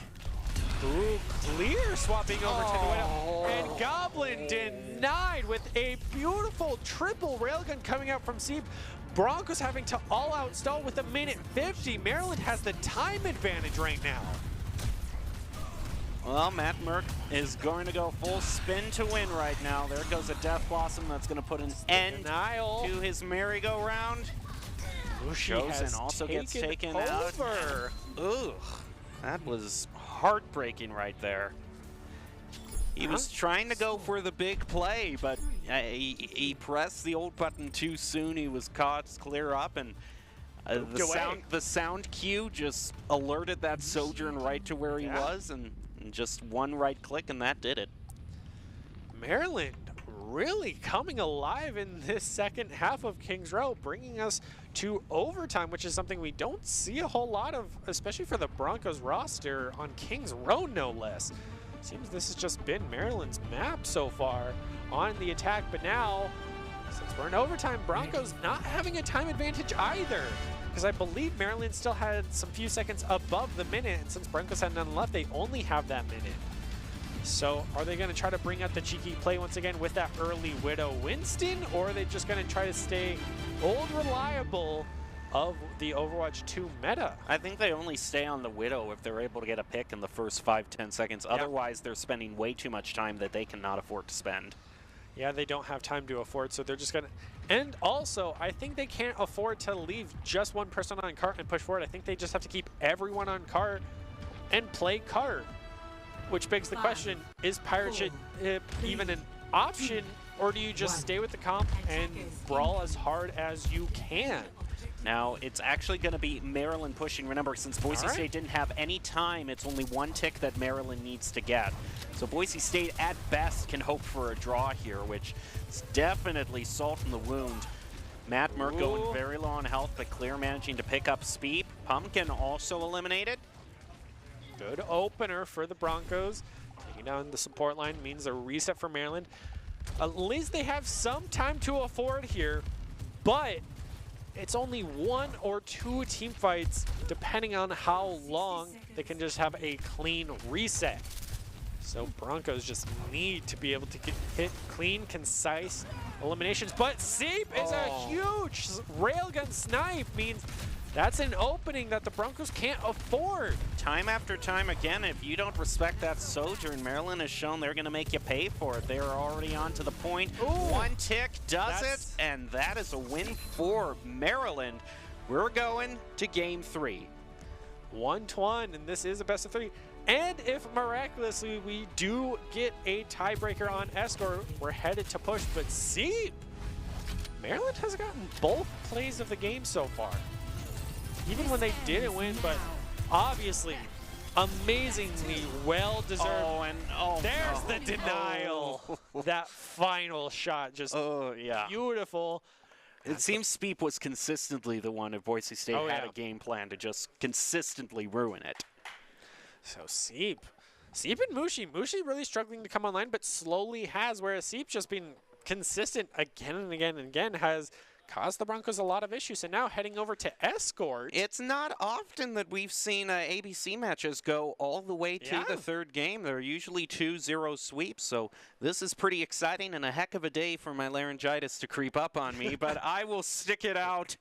S3: Ooh, Clear swapping over to the window. And Goblin denied with a beautiful triple railgun coming out from Seep. Broncos having to all-out stall with 1:50. Maryland has the time advantage right now.
S2: Well, Matt Merck is going to go full spin to win right now. There goes a Death Blossom that's going to put an end to his merry-go-round. Chosen also gets taken out. Ugh, that was heartbreaking right there. He was trying to go for the big play, but he pressed the old button too soon. He was caught clear up, and the sound cue just alerted that Sojourn right to where he was, and just one right click, and that did it.
S3: Maryland really coming alive in this second half of Kings Row, bringing us to overtime, which is something we don't see a whole lot of, especially for the Broncos roster on Kings Row, no less. Seems this has just been Maryland's map so far on the attack, but now, since we're in overtime, Broncos not having a time advantage either, because I believe Maryland still had some few seconds above the minute, and since Broncos had none left, they only have that minute. So are they going to try to bring out the cheeky play once again with that early Widow Winston, or are they just going to try to stay old reliable of the Overwatch 2 meta?
S2: I think they only stay on the Widow if they're able to get a pick in the first 5-10 seconds. Otherwise, they're spending way too much time that they cannot afford to spend.
S3: Yeah, they don't have time to afford, so they're just going to... And also, I think they can't afford to leave just one person on cart and push forward. I think they just have to keep everyone on cart and play cart. Which begs the question, is Pirate Ship even an option, or do you just stay with the comp and brawl as hard as you can?
S2: Now, it's actually going to be Maryland pushing. Remember, since Boise State didn't have any time, it's only 1 tick that Maryland needs to get. So Boise State, at best, can hope for a draw here, which is definitely salt in the wound. Matt Merck going very low on health, but Clear managing to pick up speed. Pumpkin also eliminated.
S3: Good opener for the Broncos. Taking down the support line means a reset for Maryland. At least they have some time to afford here, but it's only 1 or 2 team fights depending on how long they can just have a clean reset. So Broncos just need to be able to hit clean, concise eliminations. But Seep is a huge railgun snipe, means that's an opening that the Broncos can't afford.
S2: Time after time again, if you don't respect that Sojourn, Maryland has shown they're going to make you pay for it. They're already on to the point.
S3: Ooh.
S2: 1 tick does it, and that is a win for Maryland. We're going to game 3.
S3: 1-1, and this is a best of 3. And if miraculously we do get a tiebreaker on Escort, we're headed to push. But see, Maryland has gotten both plays of the game so far. Even when they didn't win, but obviously, amazingly well-deserved. There's the denial. That final shot, just beautiful.
S2: It seems Speep was consistently the one if Boise State had a game plan to just consistently ruin it.
S3: So Seep and Mushi really struggling to come online, but slowly has, whereas Seep just been consistent again and again and again has caused the Broncos a lot of issues. And now heading over to Escort.
S2: It's not often that we've seen ABC matches go all the way to the 3rd game. They're usually 2-0 sweeps, so this is pretty exciting and a heck of a day for my laryngitis to creep up on me, but I will stick it out.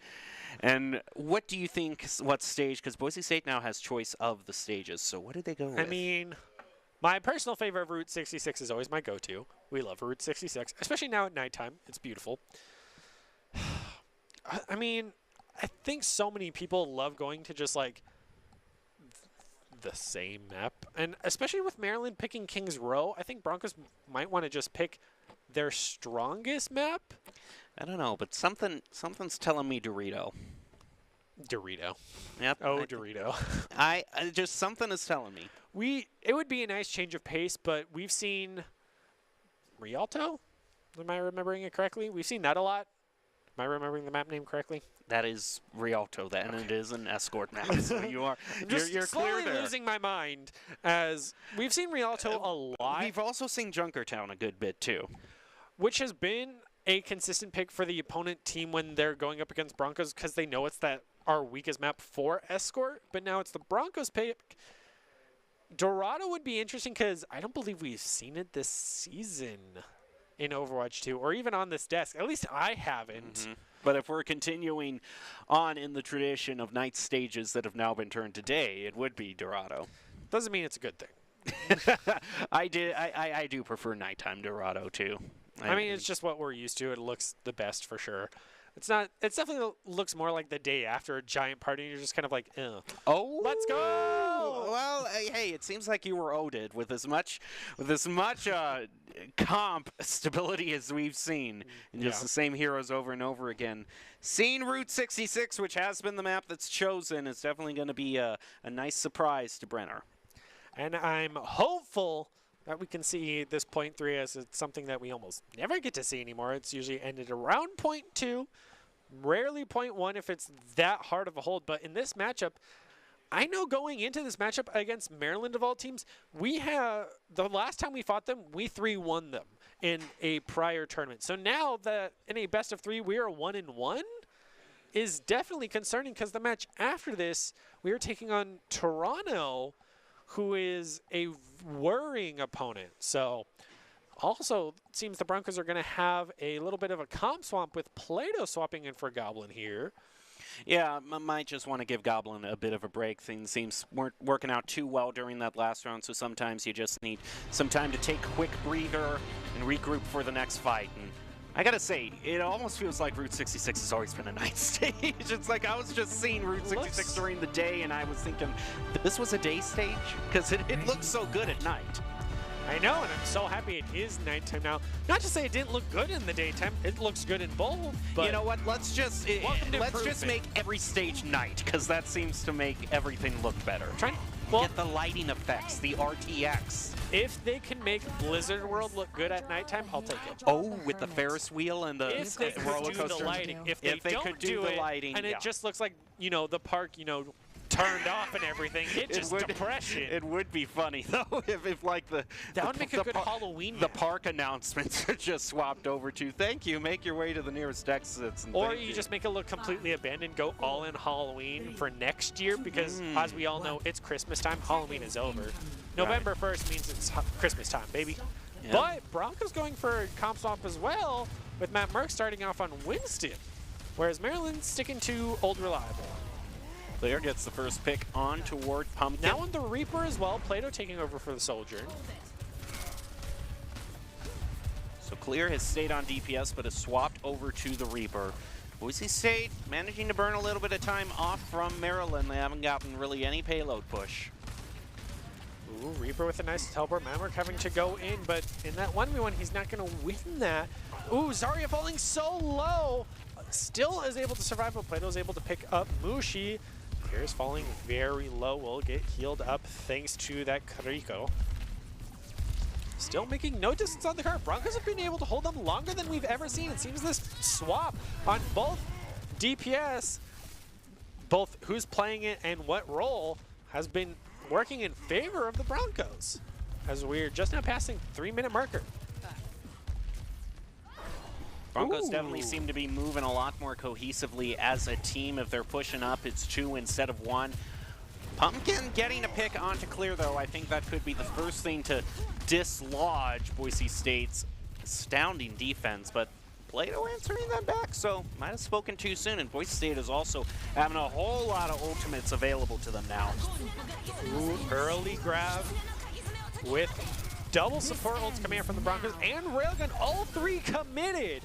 S2: And what do you think, what stage? Because Boise State now has choice of the stages, so what did they go with?
S3: I mean, my personal favorite of Route 66 is always my go-to. We love Route 66, especially now at nighttime. It's beautiful. I mean, I think so many people love going to just like the same map. And especially with Maryland picking Kings Row, I think Broncos might want to just pick their strongest map.
S2: I don't know, but something's telling me Dorito.
S3: Dorito.
S2: Yep.
S3: Oh, Dorito.
S2: I just something is telling me.
S3: It would be a nice change of pace, but we've seen Rialto. Am I remembering it correctly? We've seen that a lot. Am I remembering the map name correctly?
S2: That is Rialto, and it is an Escort map, so you are you're
S3: slowly
S2: clear there.
S3: losing my mind, as we've seen Rialto a lot.
S2: We've also seen Junkertown a good bit too,
S3: which has been a consistent pick for the opponent team when they're going up against Broncos, because they know it's our weakest map for Escort. But now it's the Broncos pick. Dorado would be interesting because I don't believe we've seen it this season in Overwatch 2, or even on this desk. At least I haven't.
S2: Mm-hmm. But if we're continuing on in the tradition of night stages that have now been turned to day, it would be Dorado.
S3: Doesn't mean it's a good thing.
S2: I do prefer nighttime Dorado too.
S3: I mean, it's just what we're used to. It looks the best for sure. It's not. It definitely looks more like the day after a giant party. And you're just kind of like,
S2: oh,
S3: let's go.
S2: Well, hey, it seems like you were owed with as much comp stability as we've seen, and just the same heroes over and over again. Seeing Route 66, which has been the map that's chosen, is definitely going to be a nice surprise to Brenner.
S3: And I'm hopeful that we can see this point 3 as it's something that we almost never get to see anymore. It's usually ended around point 2, rarely point 1 if it's that hard of a hold. But in this matchup, I know going into this matchup against Maryland of all teams, the last time we fought them, we 3-1 them in a prior tournament. So now that in a best of 3 we are 1-1 is definitely concerning, because the match after this we are taking on Toronto, who is a worrying opponent. So also it seems the Broncos are going to have a little bit of a comp swamp with Plato swapping in for Goblin here.
S2: Yeah, I might just want to give Goblin a bit of a break. Things weren't working out too well during that last round, so sometimes you just need some time to take a quick breather and regroup for the next fight. And I gotta say, it almost feels like Route 66 has always been a night stage. It's like I was just seeing Route 66 during the day, and I was thinking, this was a day stage? Because it looks so good at night.
S3: I know, and I'm so happy it is nighttime now. Not to say it didn't look good in the daytime. It looks good in both. But
S2: you know what? Let's just make every stage night, because that seems to make everything look better. Get the lighting effects, the RTX.
S3: If they can make Blizzard World look good at nighttime, I'll take it.
S2: Oh, with the Ferris wheel and the
S3: if they
S2: roller
S3: could do
S2: coaster.
S3: the lighting. If they
S2: could do the lighting,
S3: and it just looks like, the park, turned off and everything. It's just depression.
S2: It would be funny though if like
S3: that would make a good Halloween
S2: the
S3: map.
S2: park announcements are just swapped over to "Thank you, make your way to the nearest exits." And
S3: or you just make it look completely abandoned, go all in Halloween for next year, because as we all know, it's Christmas time. Halloween is over. November 1st means it's Christmas time, baby.
S2: Yep.
S3: But Bronco's going for comp swap as well, with Matt Merck starting off on Winston, whereas Maryland's sticking to Old Reliable.
S2: Clear gets the first pick on toward Pumpkin.
S3: Now on the Reaper as well, Plato taking over for the Soldier.
S2: So Clear has stayed on DPS, but has swapped over to the Reaper. Boise State managing to burn a little bit of time off from Maryland. They haven't gotten really any payload push.
S3: Ooh, Reaper with a nice teleport. Mammoth having to go in, but in that 1v1, he's not going to win that. Ooh, Zarya falling so low. Still is able to survive, but Plato is able to pick up Mushi. Clear's falling very low. Will get healed up thanks to that Kariko. Still making no distance on the curve. Broncos have been able to hold them longer than we've ever seen. It seems this swap on both DPS, both who's playing it and what role, has been working in favor of the Broncos, as we're just now passing 3-minute marker.
S2: Broncos definitely seem to be moving a lot more cohesively as a team. If they're pushing up, it's 2 instead of 1. Pumpkin getting a pick onto Clear, though. I think that could be the first thing to dislodge Boise State's astounding defense, but Plato answering that back, so might have spoken too soon, and Boise State is also having a whole lot of ultimates available to them now.
S3: Ooh, early grab with double support ults coming out from the Broncos and Railgun, all 3 committed.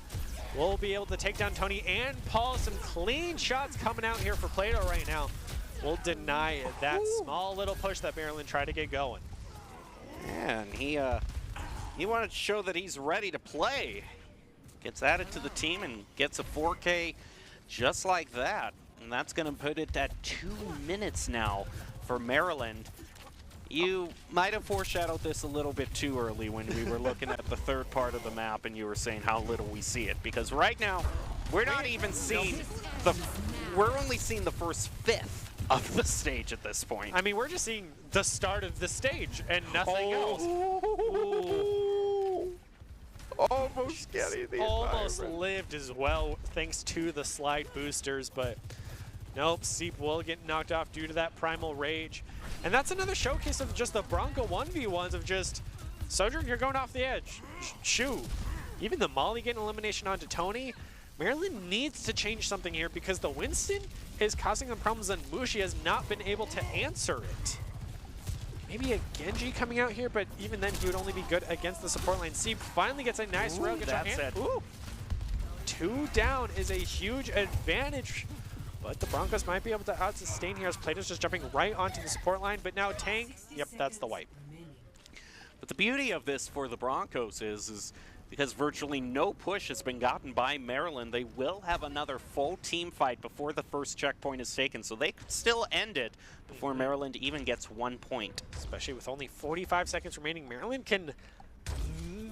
S3: We'll be able to take down Tony and Paul. Some clean shots coming out here for Plato right now. We'll deny that small little push that Maryland tried to get going.
S2: Man, he wanted to show that he's ready to play. Gets added to the team and gets a 4K just like that. And that's going to put it at 2 minutes now for Maryland. You might have foreshadowed this a little bit too early when we were looking at the third part of the map and you were saying how little we see it. Because right now, we're not even seeing we're only seeing the first fifth of the stage at this point.
S3: I mean, we're just seeing the start of the stage and nothing else. Ooh.
S2: Almost getting the
S3: almost lived as well thanks to the slide boosters, but nope, Seep will get knocked off due to that primal rage. And that's another showcase of just the Bronco 1v1s of just, Sojourn, you're going off the edge. Shoo. Even the Molly getting elimination onto Tony. Maryland needs to change something here because the Winston is causing them problems and Mushi has not been able to answer it. Maybe a Genji coming out here, but even then he would only be good against the support line. Seep finally gets a nice rail.
S2: That's it.
S3: Ooh. 2 down is a huge advantage, but the Broncos might be able to out-sustain here as Plato's just jumping right onto the support line, but now Tang, yep, that's the wipe.
S2: But the beauty of this for the Broncos is because virtually no push has been gotten by Maryland, they will have another full team fight before the first checkpoint is taken, so they could still end it before Maryland even gets 1 point.
S3: Especially with only 45 seconds remaining, Maryland can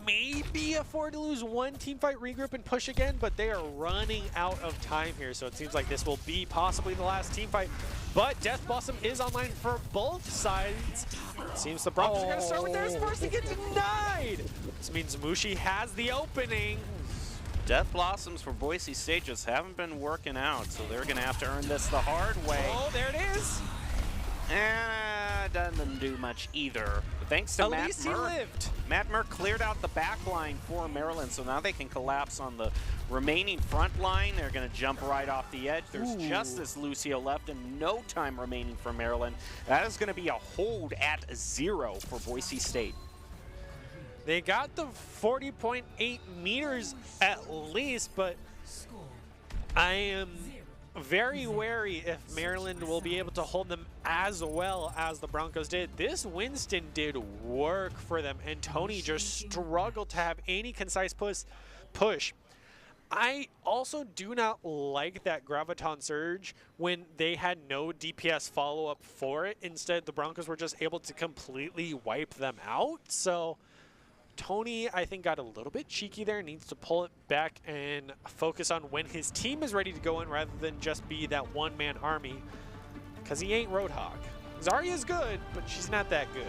S3: maybe afford to lose 1 team fight, regroup, and push again, but they are running out of time here, so it seems like this will be possibly the last team fight. But Death Blossom is online for both sides. It seems the Broncos are going to start with theirs first and get denied. This means Mushi has the opening.
S2: Death Blossoms for Boise State just haven't been working out, so they're going to have to earn this the hard way.
S3: Oh, there it is.
S2: Doesn't do much either. But thanks to
S3: At
S2: Matt
S3: least he
S2: Merck.
S3: lived.
S2: Matt Merck cleared out the back line for Maryland, so now they can collapse on the remaining front line. They're going to jump right off the edge. There's just this Lucio left and no time remaining for Maryland. That is going to be a hold at 0 for Boise State.
S3: They got the 40.8 meters at least, but I am very wary if Maryland will be able to hold them as well as the Broncos did. This Winston did work for them, and Tony just struggled to have any concise push. I also do not like that Graviton Surge when they had no DPS follow-up for it. Instead, the Broncos were just able to completely wipe them out. So Tony, I think, got a little bit cheeky there, needs to pull it back and focus on when his team is ready to go in rather than just be that one-man army. because he ain't Roadhog. Zarya's good, but she's not that good.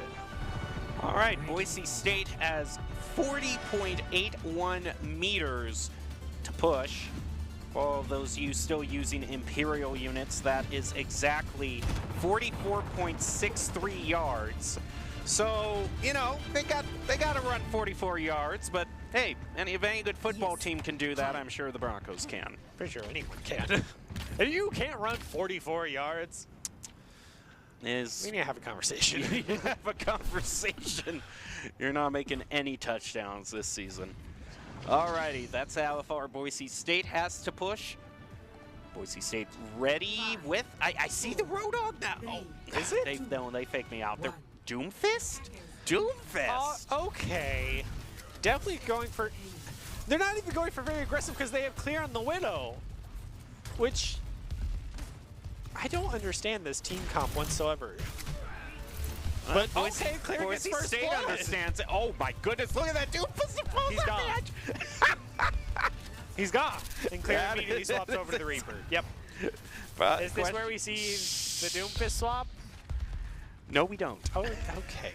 S2: All right, Boise State has 40.81 meters to push. All of those still using Imperial units, that is exactly 44.63 yards. So, you know, they got to run 44 yards, but hey, if any good football team can do that, I'm sure the Broncos can.
S3: Pretty sure anyone can. And you can't run 44 yards. We need to have a conversation.
S2: You have a conversation. You're not making any touchdowns this season. Alrighty, that's how far Boise State has to push. Boise State ready with... I see the Roadhog now. Oh,
S3: is it?
S2: They fake me out. They're Doomfist? Doomfist!
S3: Okay. Definitely going for... They're not even going for very aggressive because they have clear on the Widow. Which... I don't understand this team comp whatsoever. But okay, clear gets first
S2: State
S3: blood.
S2: understands it. Oh my goodness, look at that Doomfist!
S3: He's gone. He's gone. And Clear immediately swaps over to the Reaper. Yep. Is this where we see the Doomfist swap?
S2: No, we don't.
S3: Oh, okay.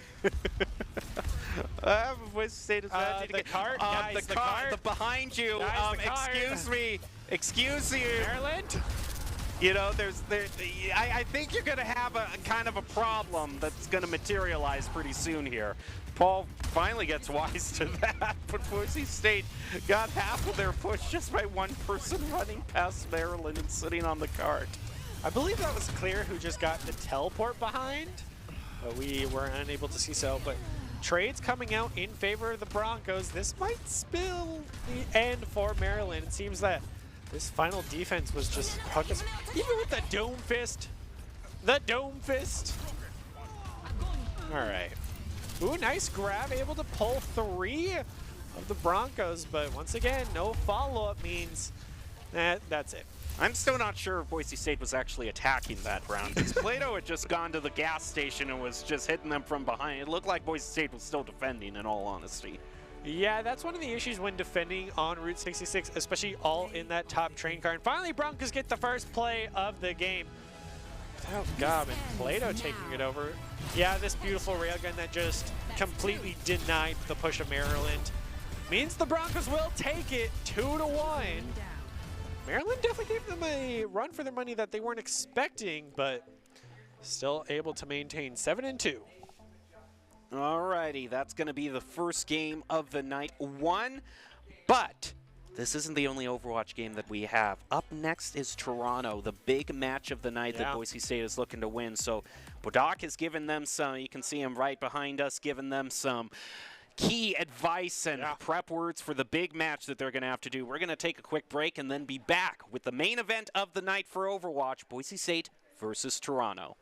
S2: Boise State is
S3: the cart, guys, the cart.
S2: The behind you.
S3: Guys, the cart.
S2: Excuse me. Excuse you.
S3: Maryland?
S2: You know, I think you're going to have a kind of a problem that's going to materialize pretty soon here. Paul finally gets wise to that, but Boise State got half of their push just by one person running past Maryland and sitting on the cart.
S3: I believe that was Clear who just got the teleport behind, but we were unable to see so. But trades coming out in favor of the Broncos. This might spill the end for Maryland. It seems that this final defense was just even with the Dome Fist. The Dome Fist. All right. Ooh, nice grab. Able to pull 3 of the Broncos. But once again, no follow-up means that's it.
S2: I'm still not sure if Boise State was actually attacking that round, because Plato had just gone to the gas station and was just hitting them from behind. It looked like Boise State was still defending, in all honesty.
S3: Yeah, that's one of the issues when defending on Route 66, especially all in that top train car. And finally, Broncos get the first play of the game. Oh, God, and Plato taking it over. Yeah, this beautiful railgun that just completely denied the push of Maryland means the Broncos will take it 2-1. Maryland definitely gave them a run for their money that they weren't expecting, but still able to maintain 7-2.
S2: Alrighty, that's going to be the first game of the night won, but this isn't the only Overwatch game that we have. Up next is Toronto, the big match of the night that Boise State is looking to win. So Bodak has given them some, you can see him right behind us, giving them some key advice and prep words for the big match that they're going to have to do. We're going to take a quick break and then be back with the main event of the night for Overwatch, Boise State versus Toronto.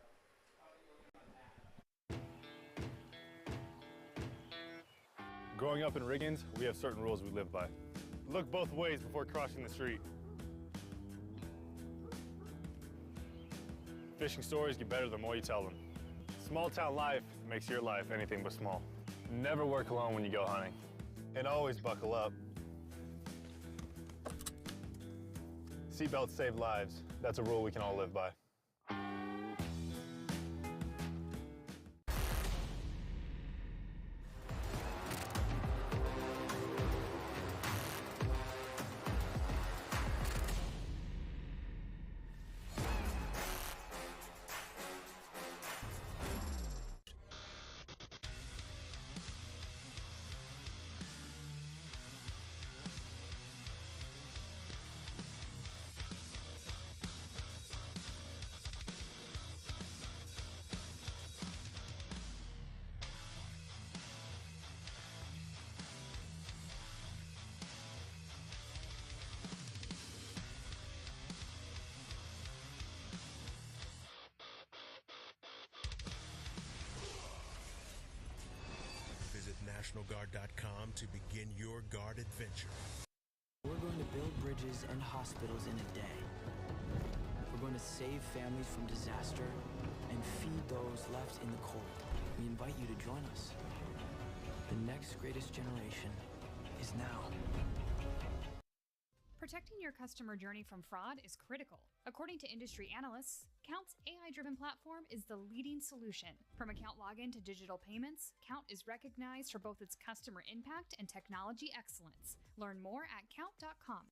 S5: Growing up in Riggins, we have certain rules we live by. Look both ways before crossing the street. Fishing stories get better the more you tell them. Small town life makes your life anything but small. Never work alone when you go hunting. And always buckle up. Seatbelts save lives. That's a rule we can all live by.
S6: NationalGuard.com to begin your guard adventure.
S7: We're going to build bridges and hospitals in a day. We're going to save families from disaster and feed those left in the cold. We invite you to join us. The next greatest generation is now.
S8: Protecting your customer journey from fraud is critical. According to industry analysts, Count's AI-driven platform is the leading solution. From account login to digital payments, Count is recognized for both its customer impact and technology excellence. Learn more at count.com.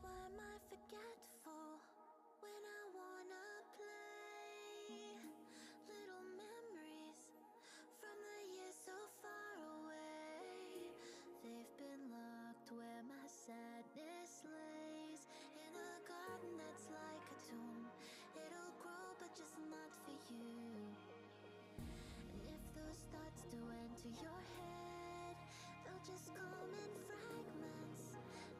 S9: Why am I forgetful when I wanna play? Little memories from the years so far away. They've been locked where my sadness lays, in a garden that's like a tomb. It'll grow but just not for you. And if those thoughts do enter your head, they'll just come in fragments,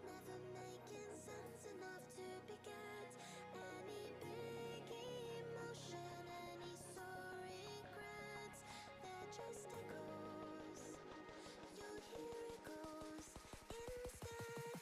S9: never making sense enough to beget any big emotion, any sore regrets. They're just echoes. You'll hear echoes instead.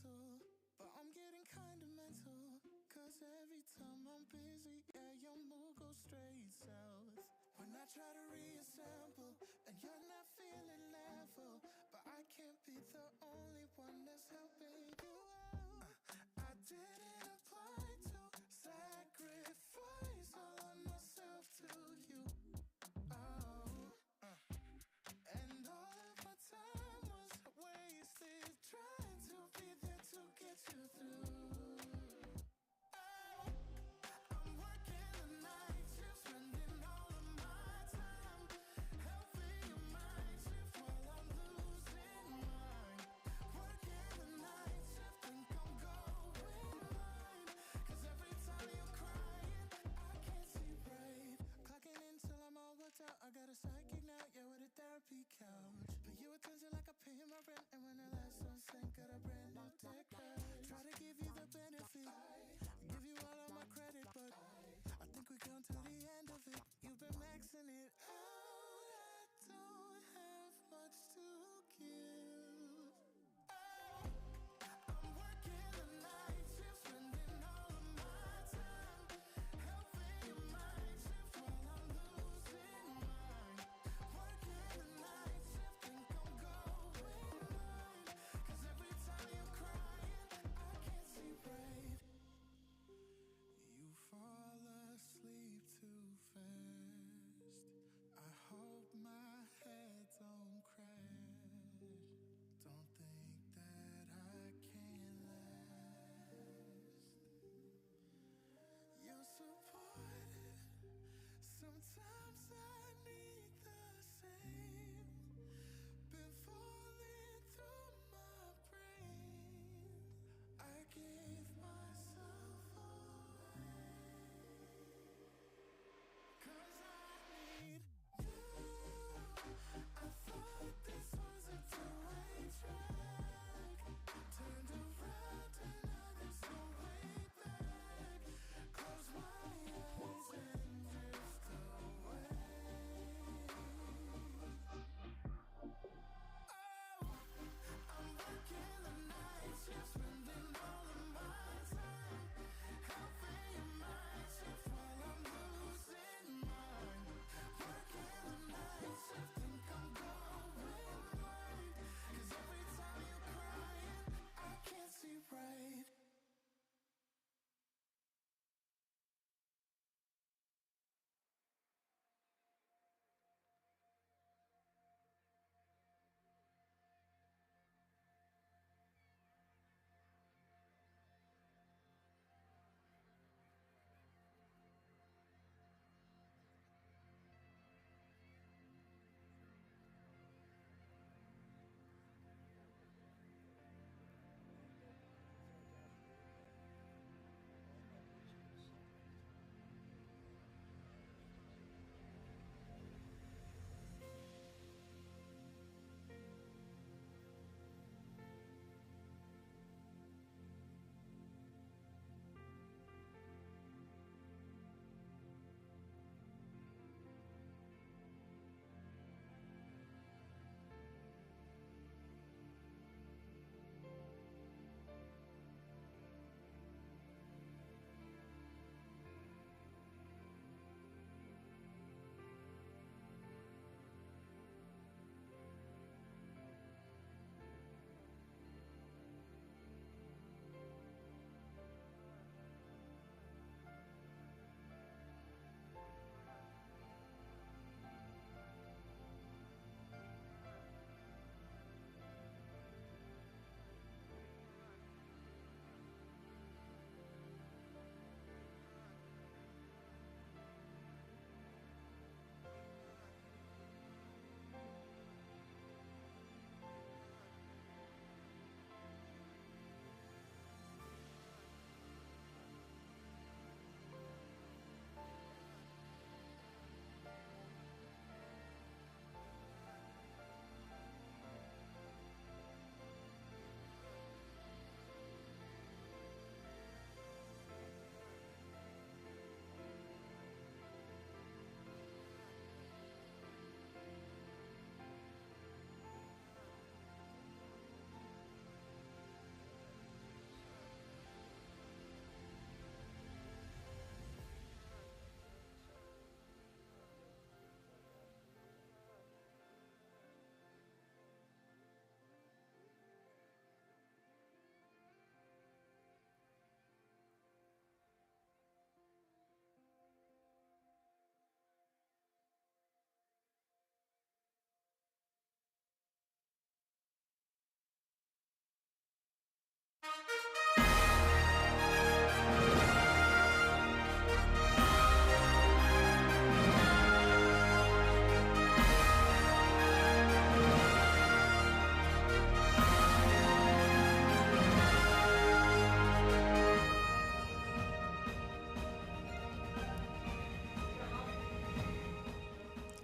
S1: gentle, but I'm getting kinda mental. Cause every time I'm busy, yeah, your mood goes straight south. When I try to reassemble, and you're not feeling level, but I can't be the only one that's helping you out. I didn't apply to sacrifice all of myself to you. Oh, and all of my time was wasted trying to be there to get you through. Oh, I'm working the night shift, spending all of my time helping your mind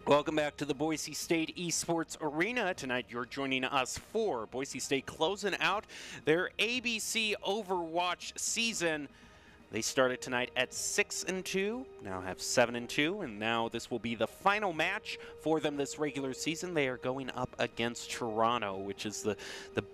S2: Welcome back to the Boise State Esports Arena. Tonight you're joining us for Boise State closing out their ABC Overwatch season. They started tonight at 6-2, now have 7-2, and now this will be the final match for them this regular season. They are going up against Toronto, which is the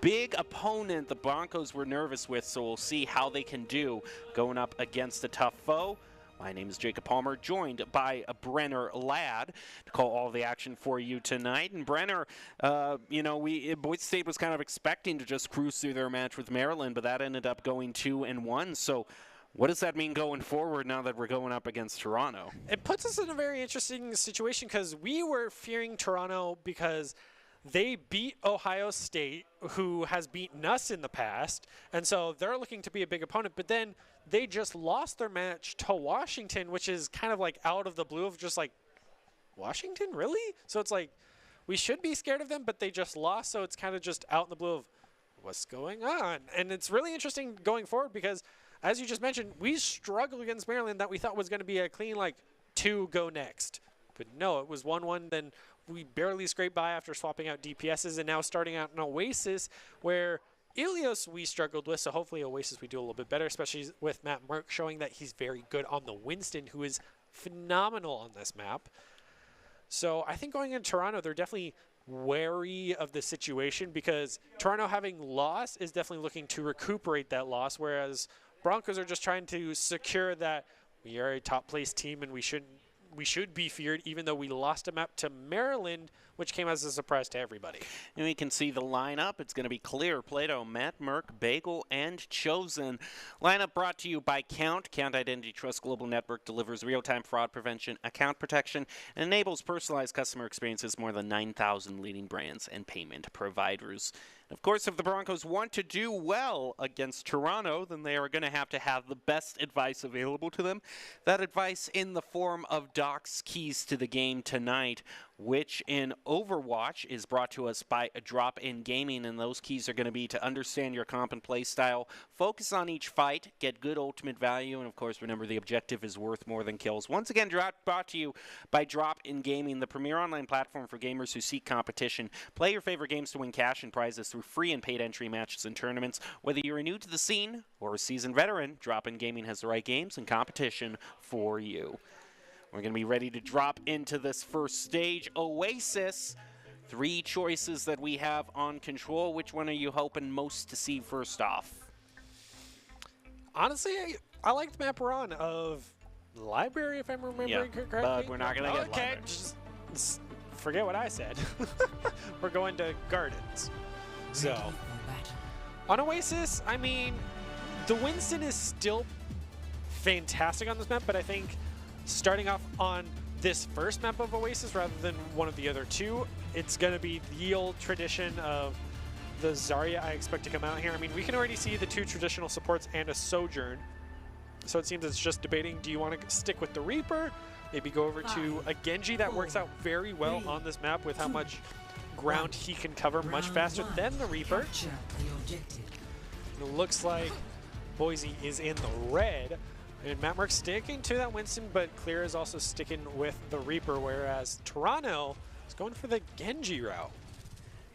S2: big opponent the Broncos were nervous with, so we'll see how they can do going up against a tough foe. My name is Jacob Palmer, joined by Brenner Ladd to call all the action for you tonight. And Brenner, Boise State was kind of expecting to just cruise through their match with Maryland, but that ended up going 2-1. So what does that mean going forward now that we're going up against Toronto?
S3: It puts us in a very interesting situation because we were fearing Toronto because they beat Ohio State, who has beaten us in the past, and so they're looking to be a big opponent. But then they just lost their match to Washington, which is kind of like out of the blue of just like, Washington, really? So it's like, we should be scared of them, but they just lost, so it's kind of just out in the blue of what's going on. And it's really interesting going forward because, as you just mentioned, we struggled against Maryland that we thought was going to be a clean, like, 2 go next. But no, it was 1-1, then we barely scraped by after swapping out DPSs, and now starting out in Oasis, where Ilios we struggled with, so hopefully Oasis we do a little bit better, especially with Matt Merck showing that he's very good on the Winston, who is phenomenal on this map. So I think going into Toronto, they're definitely wary of the situation because Toronto having lost is definitely looking to recuperate that loss, whereas Broncos are just trying to secure that we are a top-place team and we should be feared, even though we lost a map to Maryland, which came as a surprise to everybody.
S2: And we can see the lineup. It's going to be Clear, Plato, Matt, Merck, Bagel, and Chosen. Lineup brought to you by Count. Count Identity Trust Global Network delivers real-time fraud prevention, account protection, and enables personalized customer experiences more than 9,000 leading brands and payment providers. Of course, if the Broncos want to do well against Toronto, then they are going to have the best advice available to them. That advice in the form of Doc's keys to the game tonight, which in Overwatch is brought to us by a Drop in Gaming, and those keys are going to be to understand your comp and play style, focus on each fight, get good ultimate value, and of course remember the objective is worth more than kills. Once again, brought to you by Drop in Gaming, the premier online platform for gamers who seek competition. Play your favorite games to win cash and prizes through free and paid entry matches and tournaments. Whether you're new to the scene or a seasoned veteran, Drop in Gaming has the right games and competition for you. We're going to be ready to drop into this first stage. Oasis, 3 choices that we have on control. Which one are you hoping most to see first off?
S3: Honestly, I like the map we're on of Library, if I'm remembering correctly.
S2: But we're not going to get
S3: Okay,
S2: Library.
S3: just forget what I said. We're going to Gardens. So, on Oasis, I mean, the Winston is still fantastic on this map, but I think starting off on this first map of Oasis rather than one of the other 2, it's going to be the old tradition of the Zarya I expect to come out here. I mean, we can already see the 2 traditional supports and a Sojourn. So it seems it's just debating, do you want to stick with the Reaper? Maybe go over to a Genji that works out very well on this map with how much ground he can cover much faster than the Reaper. It looks like Boise is in the red. And Matt Merck sticking to that Winston, but Clear is also sticking with the Reaper, whereas Toronto is going for the Genji route.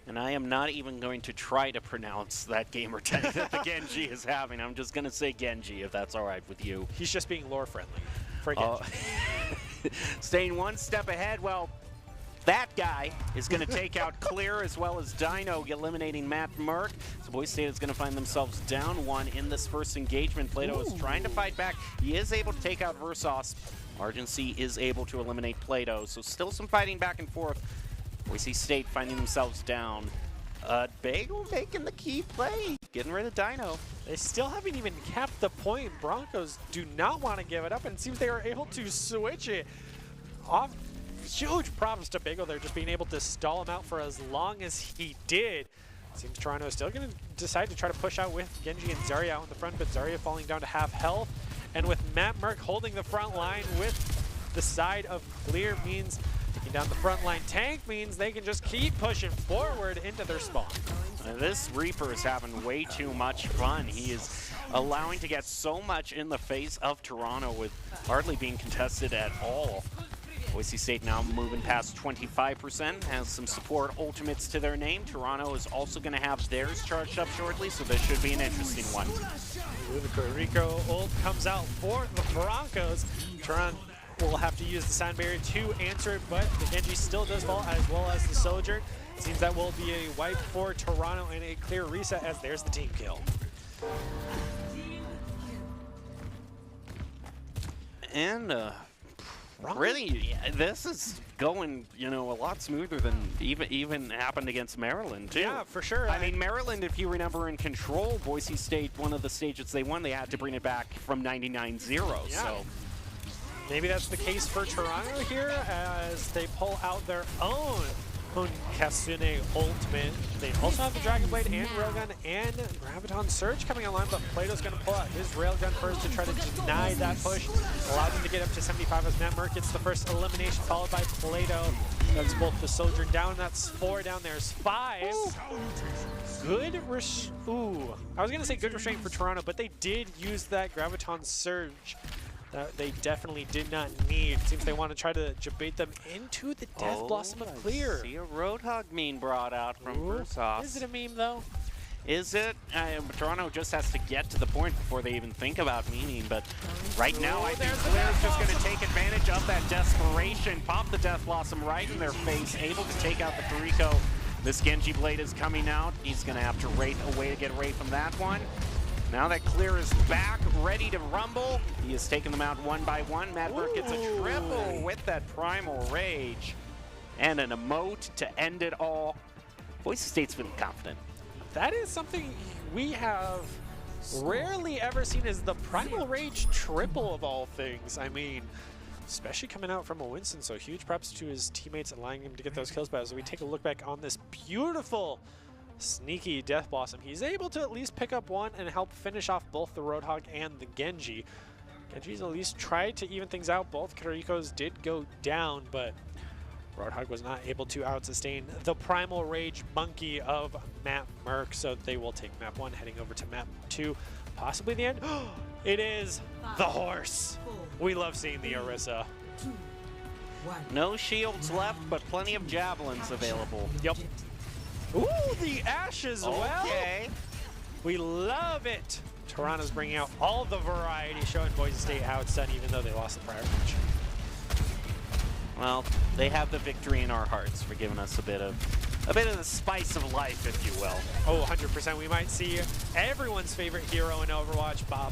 S2: And I am not even going to try to pronounce that gamer tag that the Genji is having. I'm just going to say Genji, if that's all right with you.
S3: He's just being lore-friendly for Genji.
S2: Staying one step ahead, well, that guy is going to take out Clear as well as Dino, eliminating Matt Merck. So Boise State is going to find themselves down 1 in this first engagement. Plato is trying to fight back. He is able to take out Versos. Argency is able to eliminate Plato. So still some fighting back and forth. Boise State finding themselves down. Bagel making the key play, getting rid of Dino.
S3: They still haven't even capped the point. Broncos do not want to give it up, and it seems they are able to switch it off. Huge props to Bagel there, just being able to stall him out for as long as he did. Seems Toronto is still going to decide to try to push out with Genji and Zarya out in the front, but Zarya falling down to half health. And with Matt Merck holding the front line with the side of Clear means taking down the front line tank means they can just keep pushing forward into their spawn.
S2: And this Reaper is having way too much fun. He is allowing to get so much in the face of Toronto with hardly being contested at all. Boise State now moving past 25%, has some support ultimates to their name. Toronto is also going to have theirs charged up shortly, so this should be an interesting one.
S3: Ooh, the Rico ult comes out for the Broncos. Toronto will have to use the sound barrier to answer it, but the Genji still does fall, as well as the Sojourn. Seems that will be a wipe for Toronto and a clear reset, as there's the team kill.
S2: And really, yeah, this is going, you know, a lot smoother than even happened against Maryland, too.
S3: Yeah, for sure.
S2: I mean, Maryland, if you remember in Control, Boise State, one of the stages they won, they had to bring it back from 99-0.
S3: Yeah.
S2: So
S3: Maybe that's the case for Toronto here, as they pull out their own Kasune ultimate. They also have the Dragon Blade and Railgun and Graviton Surge coming online, but Plato's going to pull out his Railgun first to try to deny that push, allow them to get up to 75 as Matt Merck gets the first elimination, followed by Plato. That's both the Sojourn down. That's 4 down. There's 5. Good Ooh. I was going to say good restraint for Toronto, but they did use that Graviton Surge that they definitely did not need. Seems they want to try to debate them into the Death Blossom of Clear.
S2: I see a Roadhog meme brought out from Versos.
S3: Is it a meme, though?
S2: Is it? Toronto just has to get to the point before they even think about memeing, but right now I think Clear's just going to take advantage of that desperation, pop the Death Blossom right in their face, able to take out the Kariko. This Genji Blade is coming out. He's going to have to wait a way to get away from that one. Now that Clear is back, ready to rumble. He has taken them out one by one. Madberg gets a triple with that Primal Rage. And an emote to end it all. Boise State's been confident.
S3: That is something we have rarely ever seen, is the Primal Rage triple of all things. I mean, especially coming out from a Winston, so huge props to his teammates allowing him to get those kills. But as we take a look back on this beautiful sneaky Death Blossom, he's able to at least pick up one and help finish off both the Roadhog and the Genji. Genji's at least tried to even things out. Both Karikos did go down, but Roadhog was not able to out-sustain the Primal Rage Monkey of Map Merc, so they will take map 1, heading over to map 2, possibly the end. It is the horse. We love seeing the Orisa.
S2: No shields left, but plenty of javelins available.
S3: Yep. Ooh, the Ash as well.
S2: Okay.
S3: We love it. Toronto's bringing out all the variety, showing Boise State how it's done, even though they lost the prior match.
S2: Well, they have the victory in our hearts for giving us a bit of the spice of life, if you will.
S3: Oh, 100%. We might see everyone's favorite hero in Overwatch, Bob.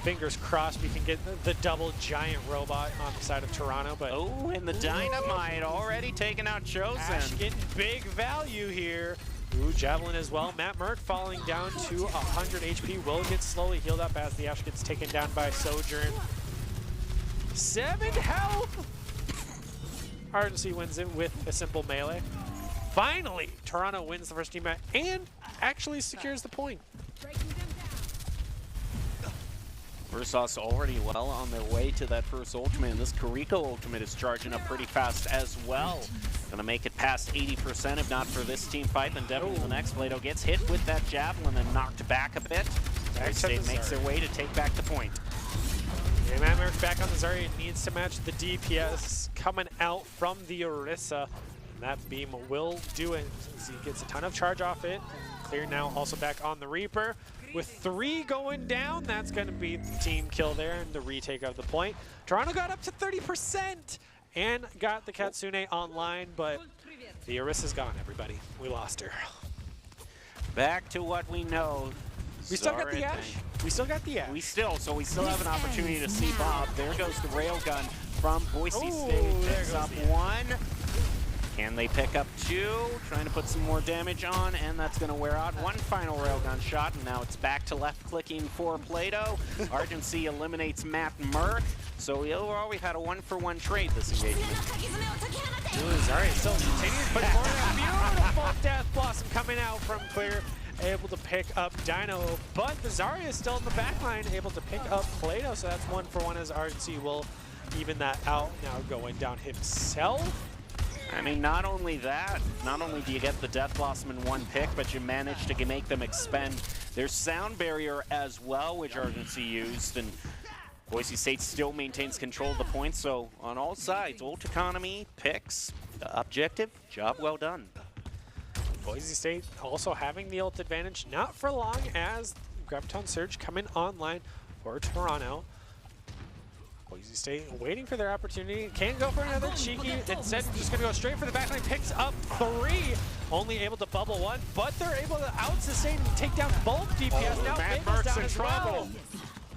S3: Fingers crossed we can get the double giant robot on the side of Toronto. But
S2: oh, and the Dynamite already taking out Chosen.
S3: Ash getting big value here. Ooh, Javelin as well. Matt Merck falling down to 100 HP. Will get slowly healed up as the Ash gets taken down by Sojourn. 7 health! Ardency wins it with a simple melee. Finally, Toronto wins the first team match and actually secures the point.
S2: Versos already well on their way to that first ultimate, and this Kariko ultimate is charging up pretty fast as well. Gonna make it past 80%, if not for this team fight, then definitely the next. Plato gets hit with that Javelin and knocked back a bit. Boise State makes their way to take back the point.
S3: Yeah, Matt Merck back on the Zarya, needs to match the DPS coming out from the Orisa. And that beam will do it, as he gets a ton of charge off it. Clear now also back on the Reaper. With 3 going down, that's going to be the team kill there and the retake of the point. Toronto got up to 30% and got the Katsune online, but the Orisa's gone, everybody. We lost her.
S2: Back to what we know.
S3: We still got the Ash. We still got the Ash.
S2: We still have an opportunity to see Bob. There goes the Railgun from Boise State. Picks up 1. Can they pick up 2? Trying to put some more damage on, and that's going to wear out. 1 final Railgun shot, and now it's back to left-clicking for Plato. Argency eliminates Matt Merck. So overall, we've had a 1-for-1 trade this engagement.
S3: Zarya still continues, but more beautiful Death Blossom coming out from Clear. Able to pick up Dino, but the Zarya is still in the back line, able to pick up Plato, so that's 1-for-1 as Argency will even that out. Now going down himself.
S2: I mean, not only that, not only do you get the Death Blossom in 1 pick, but you manage to make them expend their sound barrier as well, which Argency used. And Boise State still maintains control of the points, so on all sides, ult economy, picks, objective, job well done.
S3: Boise State also having the ult advantage, not for long, as Graviton Surge coming online for Toronto. Boise State waiting for their opportunity. Can't go for another cheeky. Instead, just going to go straight for the backline. Picks up 3. Only able to bubble 1, but they're able to out-sustain and take down both DPS. Now
S2: Matt
S3: Baker's
S2: Merck's
S3: down
S2: in
S3: as
S2: trouble.
S3: well.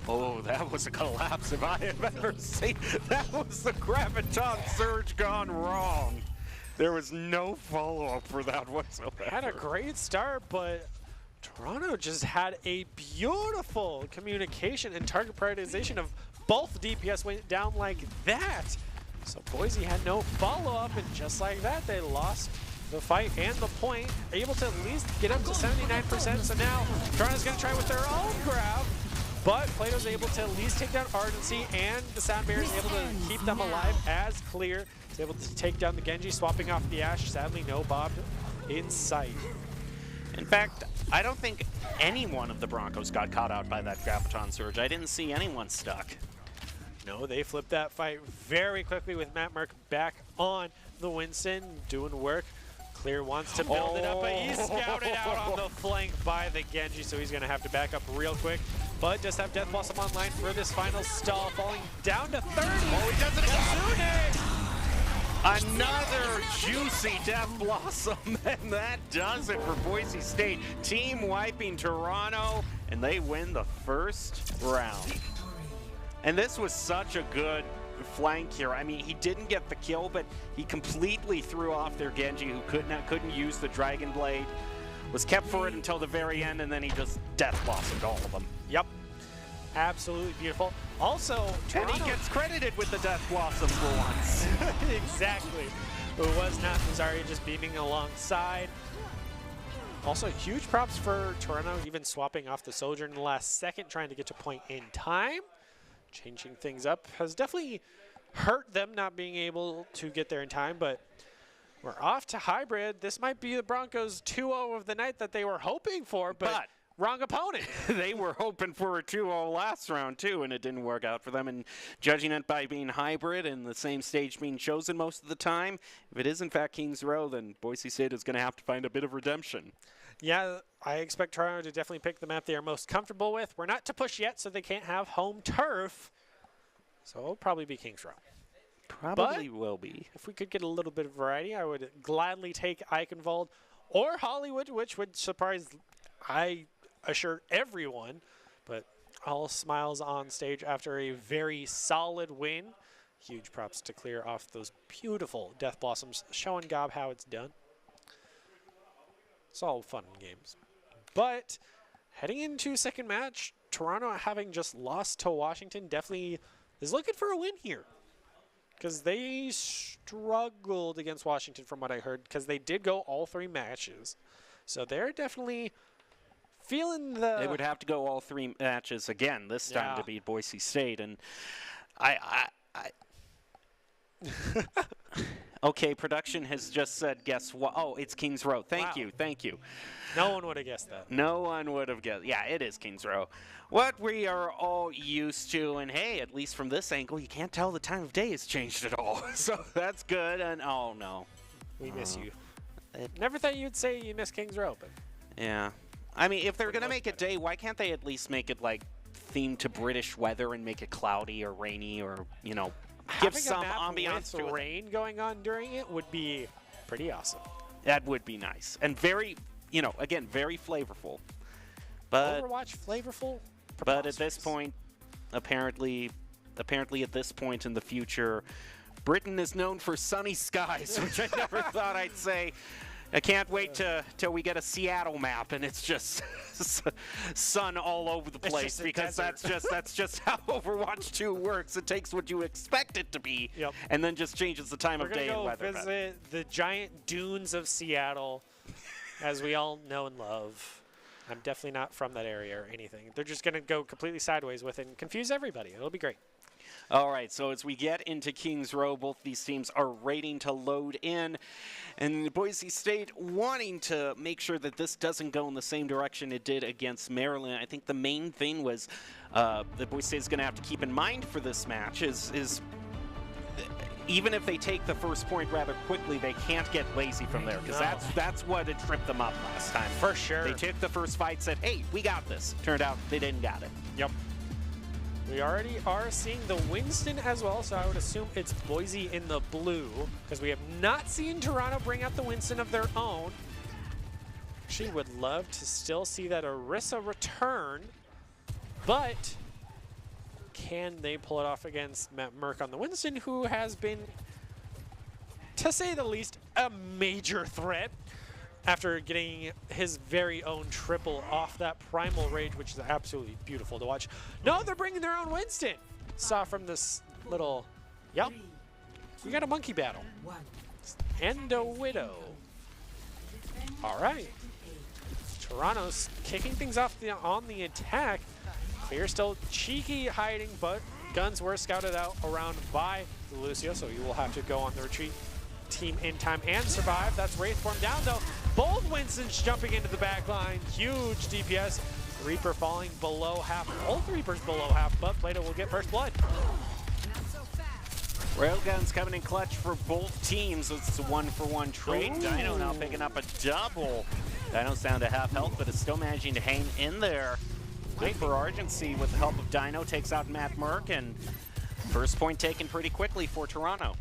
S2: Oh, that was a collapse if I have ever seen. That was the Graviton Surge gone wrong. There was no follow-up for that whatsoever.
S3: Had a great start, but Toronto just had a beautiful communication and target prioritization of both DPS went down like that. So Boise had no follow-up, and just like that, they lost the fight and the point, able to at least get up to 79%. So now Toronto's going to try with their own grab, but Plato's able to at least take down Ardency, and the Sound Bear is able to keep them alive as Clear is able to take down the Genji, swapping off the Ashe. Sadly, no Bob in sight.
S2: In fact, I don't think any one of the Broncos got caught out by that Graviton Surge. I didn't see anyone stuck.
S3: No, they flipped that fight very quickly with Matt Merck back on the Winston, doing work. Clear wants to build it up, but he's scouted out on the flank by the Genji, so he's going to have to back up real quick. But does have Death Blossom online for this final stall, falling down to 30.
S2: Oh, he does it again.
S3: Kazune!
S2: Another juicy Death Blossom, and that does it for Boise State. Team wiping Toronto, and they win the first round. And this was such a good flank here. I mean, he didn't get the kill, but he completely threw off their Genji, who couldn't use the Dragon Blade. Was kept for it until the very end, and then he just Death Blossomed all of them.
S3: Yep. Absolutely beautiful. Also, Toronto,
S2: and he gets credited with the Death Blossom for once.
S3: Exactly. It was not Zarya just beaming alongside. Also, huge props for Toronto, even swapping off the Soldier in the last second, trying to get to point in time. Changing things up has definitely hurt them not being able to get there in time, but we're off to hybrid. This might be the Broncos 2-0 of the night that they were hoping for, but wrong opponent.
S2: They were hoping for a 2-0 last round, too, and it didn't work out for them. And judging it by being hybrid and the same stage being chosen most of the time, if it is, in fact, Kings Row, then Boise State is going to have to find a bit of redemption.
S3: Yeah, I expect Toronto to definitely pick the map they are most comfortable with. We're not to push yet, so they can't have home turf. So it'll probably be Kings Row.
S2: Probably will be.
S3: If we could get a little bit of variety, I would gladly take Eichenwald or Hollywood, which would surprise, I assure everyone. But all smiles on stage after a very solid win. Huge props to clear off those beautiful Death Blossoms, showing Gob how it's done. It's all fun and games. But heading into second match, Toronto, having just lost to Washington, definitely is looking for a win here. Because they struggled against Washington from what I heard, because they did go all 3 matches. So they're definitely feeling the...
S2: They would have to go all 3 matches again this time to beat Boise State. And Okay, production has just said, guess what? Oh, it's Kings Row. Thank you.
S3: No one would have guessed that.
S2: No one would have guessed. Yeah, it is Kings Row. What we are all used to, and hey, at least from this angle, you can't tell the time of day has changed at all. So that's good, and oh no.
S3: We miss you. Never thought you'd say you miss Kings Row, but...
S2: Yeah. I mean, if they're going to make a day, why can't they at least make it, like, themed to British weather and make it cloudy or rainy or, you know, give some ambiance to it?
S3: Rain going on during it would be pretty awesome.
S2: That would be nice. And very, you know, again, very flavorful. But
S3: Overwatch flavorful?
S2: But at this point, apparently at this point in the future, Britain is known for sunny skies, which I never thought I'd say. I can't wait till we get a Seattle map and it's just sun all over the place, because that's just how Overwatch 2 works. It takes what you expect it to be and then just changes the time of day and weather.
S3: We're going to go visit the giant dunes of Seattle, as we all know and love. I'm definitely not from that area or anything. They're just going to go completely sideways with it and confuse everybody. It'll be great.
S2: All right, so as we get into Kings Row, both these teams are waiting to load in. And Boise State wanting to make sure that this doesn't go in the same direction it did against Maryland. I think the main thing was that Boise State is going to have to keep in mind for this match is even if they take the first point rather quickly, they can't get lazy from there, because that's what had tripped them up last time.
S3: For sure.
S2: They took the first fight, said, hey, we got this. Turned out they didn't got it.
S3: Yep. We already are seeing the Winston as well, so I would assume it's Boise in the blue, because we have not seen Toronto bring out the Winston of their own. She would love to still see that Orisa return, but can they pull it off against Matt Merck on the Winston, who has been, to say the least, a major threat after getting his very own triple off that Primal Rage, which is absolutely beautiful to watch. No, they're bringing their own Winston. Saw from this little, yep, we got a monkey battle. And a Widow. All right. Toronto's kicking things off on the attack. Clear still cheeky hiding, but guns were scouted out around by Lucio, so you will have to go on the retreat team in time and survive. That's Wraithform down though. Both Winstons jumping into the back line. Huge DPS. Reaper falling below half. Both Reapers below half, but Plato will get first blood.
S2: Railguns coming in clutch for both teams. It's a 1-for-1 trade.
S3: Ooh.
S2: Dino now picking up a double. Dino's down to half health, but is still managing to hang in there. Good for Argency with the help of Dino, takes out Matt Merck, and first point taken pretty quickly for Toronto.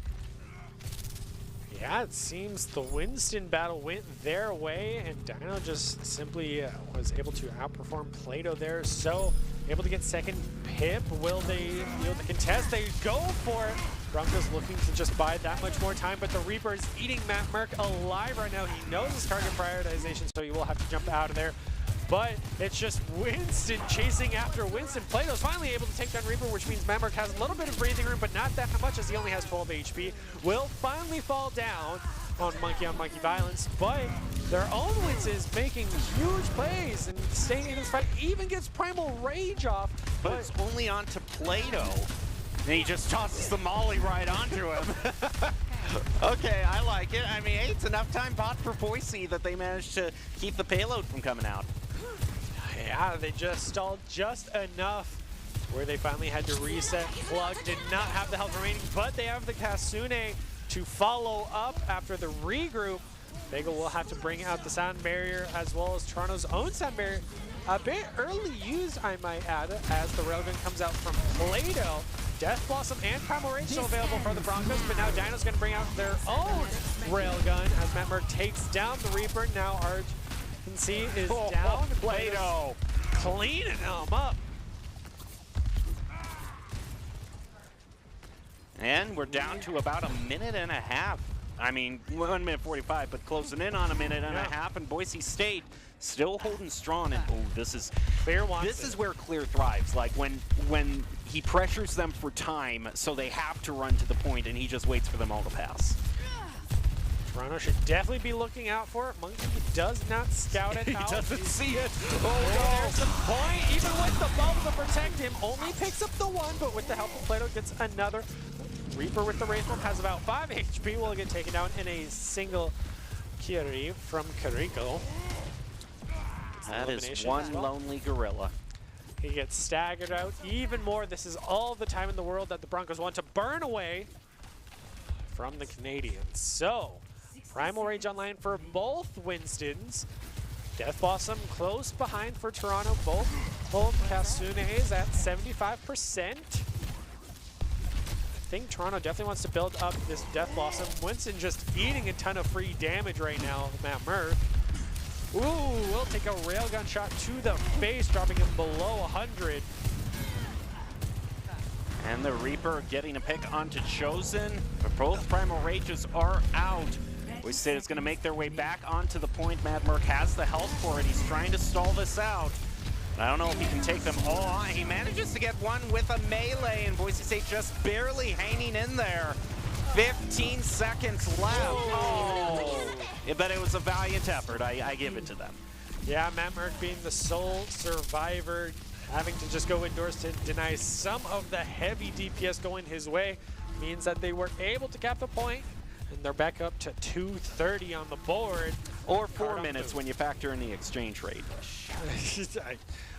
S3: Yeah, it seems the Winston battle went their way, and Dino just simply was able to outperform Plato there. So, able to get second pip. Will they be able to contest? They go for it. Broncos looking to just buy that much more time, but the Reaper is eating Matt Merck alive right now. He knows his target prioritization, so he will have to jump out of there. But it's just Winston chasing after Winston. Plato's finally able to take down Reaper, which means Matt Merck has a little bit of breathing room, but not that much, as he only has 12 HP. Will finally fall down on monkey violence, but their own Winston is making huge plays and staying in this fight. Even gets Primal Rage off.
S2: But it's only onto Plato. And he just tosses the molly right onto him. Okay, I like it. I mean, hey, it's enough time bought for Boise that they managed to keep the payload from coming out.
S3: Yeah, they just stalled just enough where they finally had to reset. Plug did not have the health remaining, but they have the Kasune to follow up after the regroup. Vega will have to bring out the sound barrier as well as Toronto's own sound barrier. A bit early used, I might add, as the railgun comes out from Plato. Death Blossom and Primal Rage still available for the Broncos, but now Dino's going to bring out their own railgun as Matt Merck takes down the Reaper. Now Argency is down.
S2: Plato
S3: cleaning them up.
S2: And we're down to about a minute and a half. I mean, 1 minute 45, but closing in on a minute and a half, and Boise State still holding strong. And this is
S3: Clear
S2: this is where Clear thrives. Like when he pressures them for time, so they have to run to the point, and he just waits for them all to pass.
S3: Toronto should definitely be looking out for it. Monkey does not scout it out.
S2: He doesn't see it.
S3: Oh, there's some point. Even with the bubble to protect him, only picks up the one, but with the help of Plato gets another. Reaper with the Wraithform has about 5 HP. Will get taken down in a single Kiri from Kariko.
S2: That is one lonely gorilla.
S3: He gets staggered out even more. This is all the time in the world that the Broncos want to burn away from the Canadians. So, Primal Rage online for both Winstons. Death Blossom close behind for Toronto. Both Kasunes at 75%. I think Toronto definitely wants to build up this Death Blossom. Winston just eating a ton of free damage right now, Matt Merck. Ooh, will take a railgun shot to the face, dropping him below 100.
S2: And the Reaper getting a pick onto Chosen, but both Primal Rages are out. We said it's going to make their way back onto the point. Mad Merc has the health for it. He's trying to stall this out. I don't know if he can take them all on. He manages to get one with a melee, and Boise State just barely hanging in there. 15 seconds left. Oh. Yeah, but it was a valiant effort. I give it to them.
S3: Yeah, Matt Merck being the sole survivor, having to just go indoors to deny some of the heavy DPS going his way, means that they were able to cap the point And they're back up to 2:30 on the board.
S2: Or 4 minutes when you factor in the exchange rate.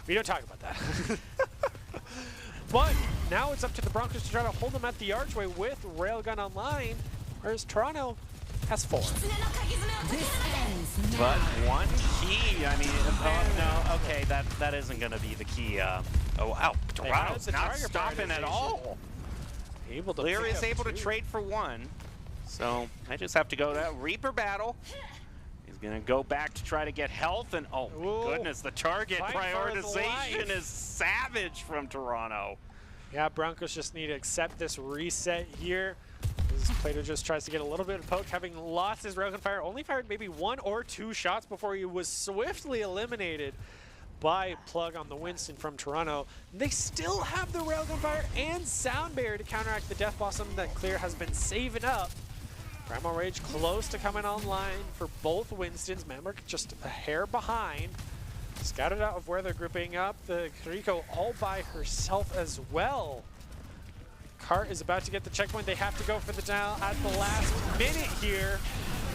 S3: We don't talk about that. But now it's up to the Broncos to try to hold them at the archway with Railgun online, whereas Toronto has 4.
S2: But one key, I mean, no, okay, that isn't going to be the key. Oh, wow, Toronto's not stopping at all. Clear is able to trade for 1. So I just have to go that Reaper battle. He's going to go back to try to get health, and oh my goodness, the target prioritization is savage from Toronto.
S3: Yeah, Broncos just need to accept this reset here. As Plato just tries to get a little bit of poke, having lost his railgun fire, only fired maybe 1 or 2 shots before he was swiftly eliminated by Plug on the Winston from Toronto. They still have the railgun fire and sound barrier to counteract the Death Blossom that Clear has been saving up. Primal Rage close to coming online for both Winstons. Mamluk just a hair behind. Scouted out of where they're grouping up. The Kiriko all by herself as well. Cart is about to get the checkpoint. They have to go for the down at the last minute here.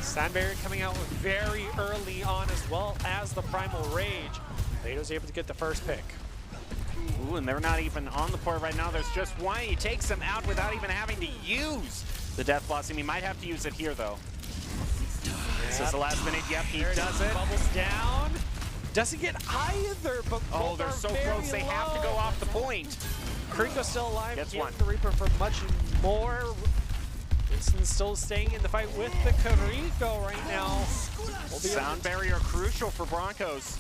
S3: Sandberry coming out very early on, as well as the Primal Rage. Plato's able to get the first pick.
S2: Ooh, and they're not even on the court right now. There's just one. He takes them out without even having to use the Death Blossom. He might have to use it here, though. This is the last minute. Yep, he does it.
S3: Bubbles down. Doesn't get either, but
S2: oh, they're so close. They have to go off the point.
S3: Kiriko's still alive.
S2: Gets
S3: Getting
S2: one.
S3: the Reaper for much more. Winston's still staying in the fight with the Kiriko right now.
S2: Sound barrier crucial for Broncos.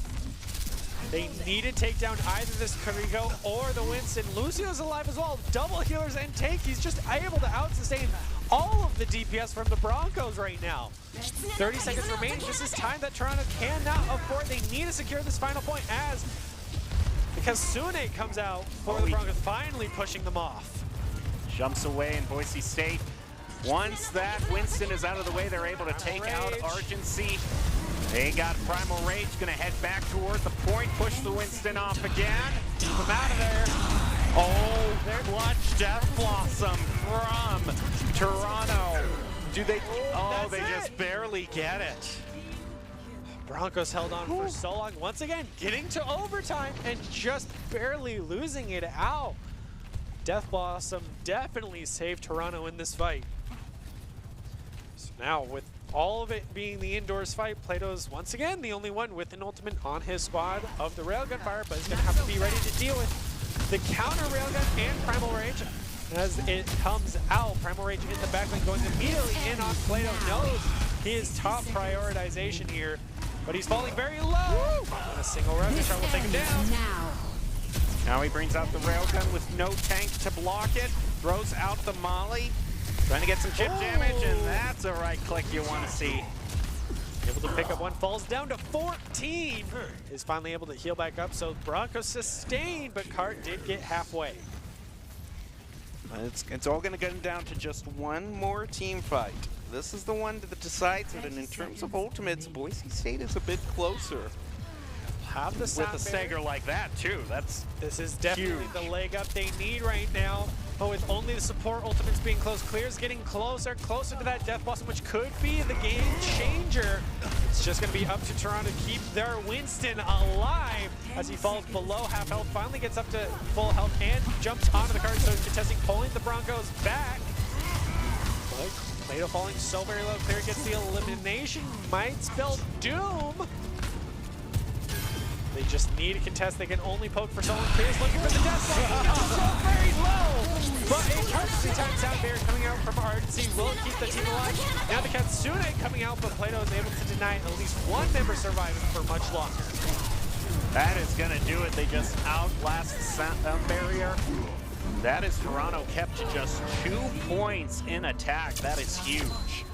S3: They need to take down either this Kiriko or the Winston. Lucio's alive as well. Double healers and tank. He's just able to out-sustain all of the DPS from the Broncos right now. 30 seconds remaining. This is time that Toronto cannot afford. They need to secure this final point because Sune comes out for the Broncos, finally pushing them off.
S2: Jumps away in Boise State. Once that Winston is out of the way, they're able to take out Argency. They got Primal Rage, gonna head back toward the point, push the Winston off again.
S3: Keep him out of there.
S2: Oh, clutch Death Blossom from Toronto. Do they? Oh, they just barely get it.
S3: Broncos held on for so long. Once again, getting to overtime and just barely losing it out. Death Blossom definitely saved Toronto in this fight. So now, with all of it being the indoors fight, Plato's once again the only one with an ultimate on his squad of the Railgun Fire, but he's going to have to be ready to deal with the counter Railgun and Primal Rage as it comes out. Primal Rage in the backline going immediately in on Plato. Knows his top prioritization here, but he's falling very low. And a single Railgun shot will take him down.
S2: Now he brings out the Railgun with no tank to block it. Throws out the Molly. Trying to get some chip damage, and that's a right click you want to see.
S3: Able to pick up one, falls down to 14. Is finally able to heal back up, so Broncos sustained, but Cart did get halfway.
S2: It's all going to come down to just one more team fight. This is the one that decides it, and in terms of ultimates, Boise State is a bit closer.
S3: Have the
S2: with a stagger like that too.
S3: This is definitely
S2: huge.
S3: The leg up they need right now. But with only the support ultimates being close, Clear's getting closer to that Death Blossom, which could be the game changer. It's just going to be up to Toronto to keep their Winston alive as he falls below half health, finally gets up to full health and jumps onto the card, so he's contesting, pulling the Broncos back. But Plato falling so very low. Clear gets the elimination, might spell doom. They just need a contest. They can only poke for someone. Clear's looking for the death block. It's so very low. But a emergency time sound barrier coming out from Argency will keep the team alive. Now the Katsune coming out, but Plato is able to deny at least one member surviving for much longer.
S2: That is going to do it. They just outlast sound barrier. That is Toronto kept to just 2 points in attack. That is huge.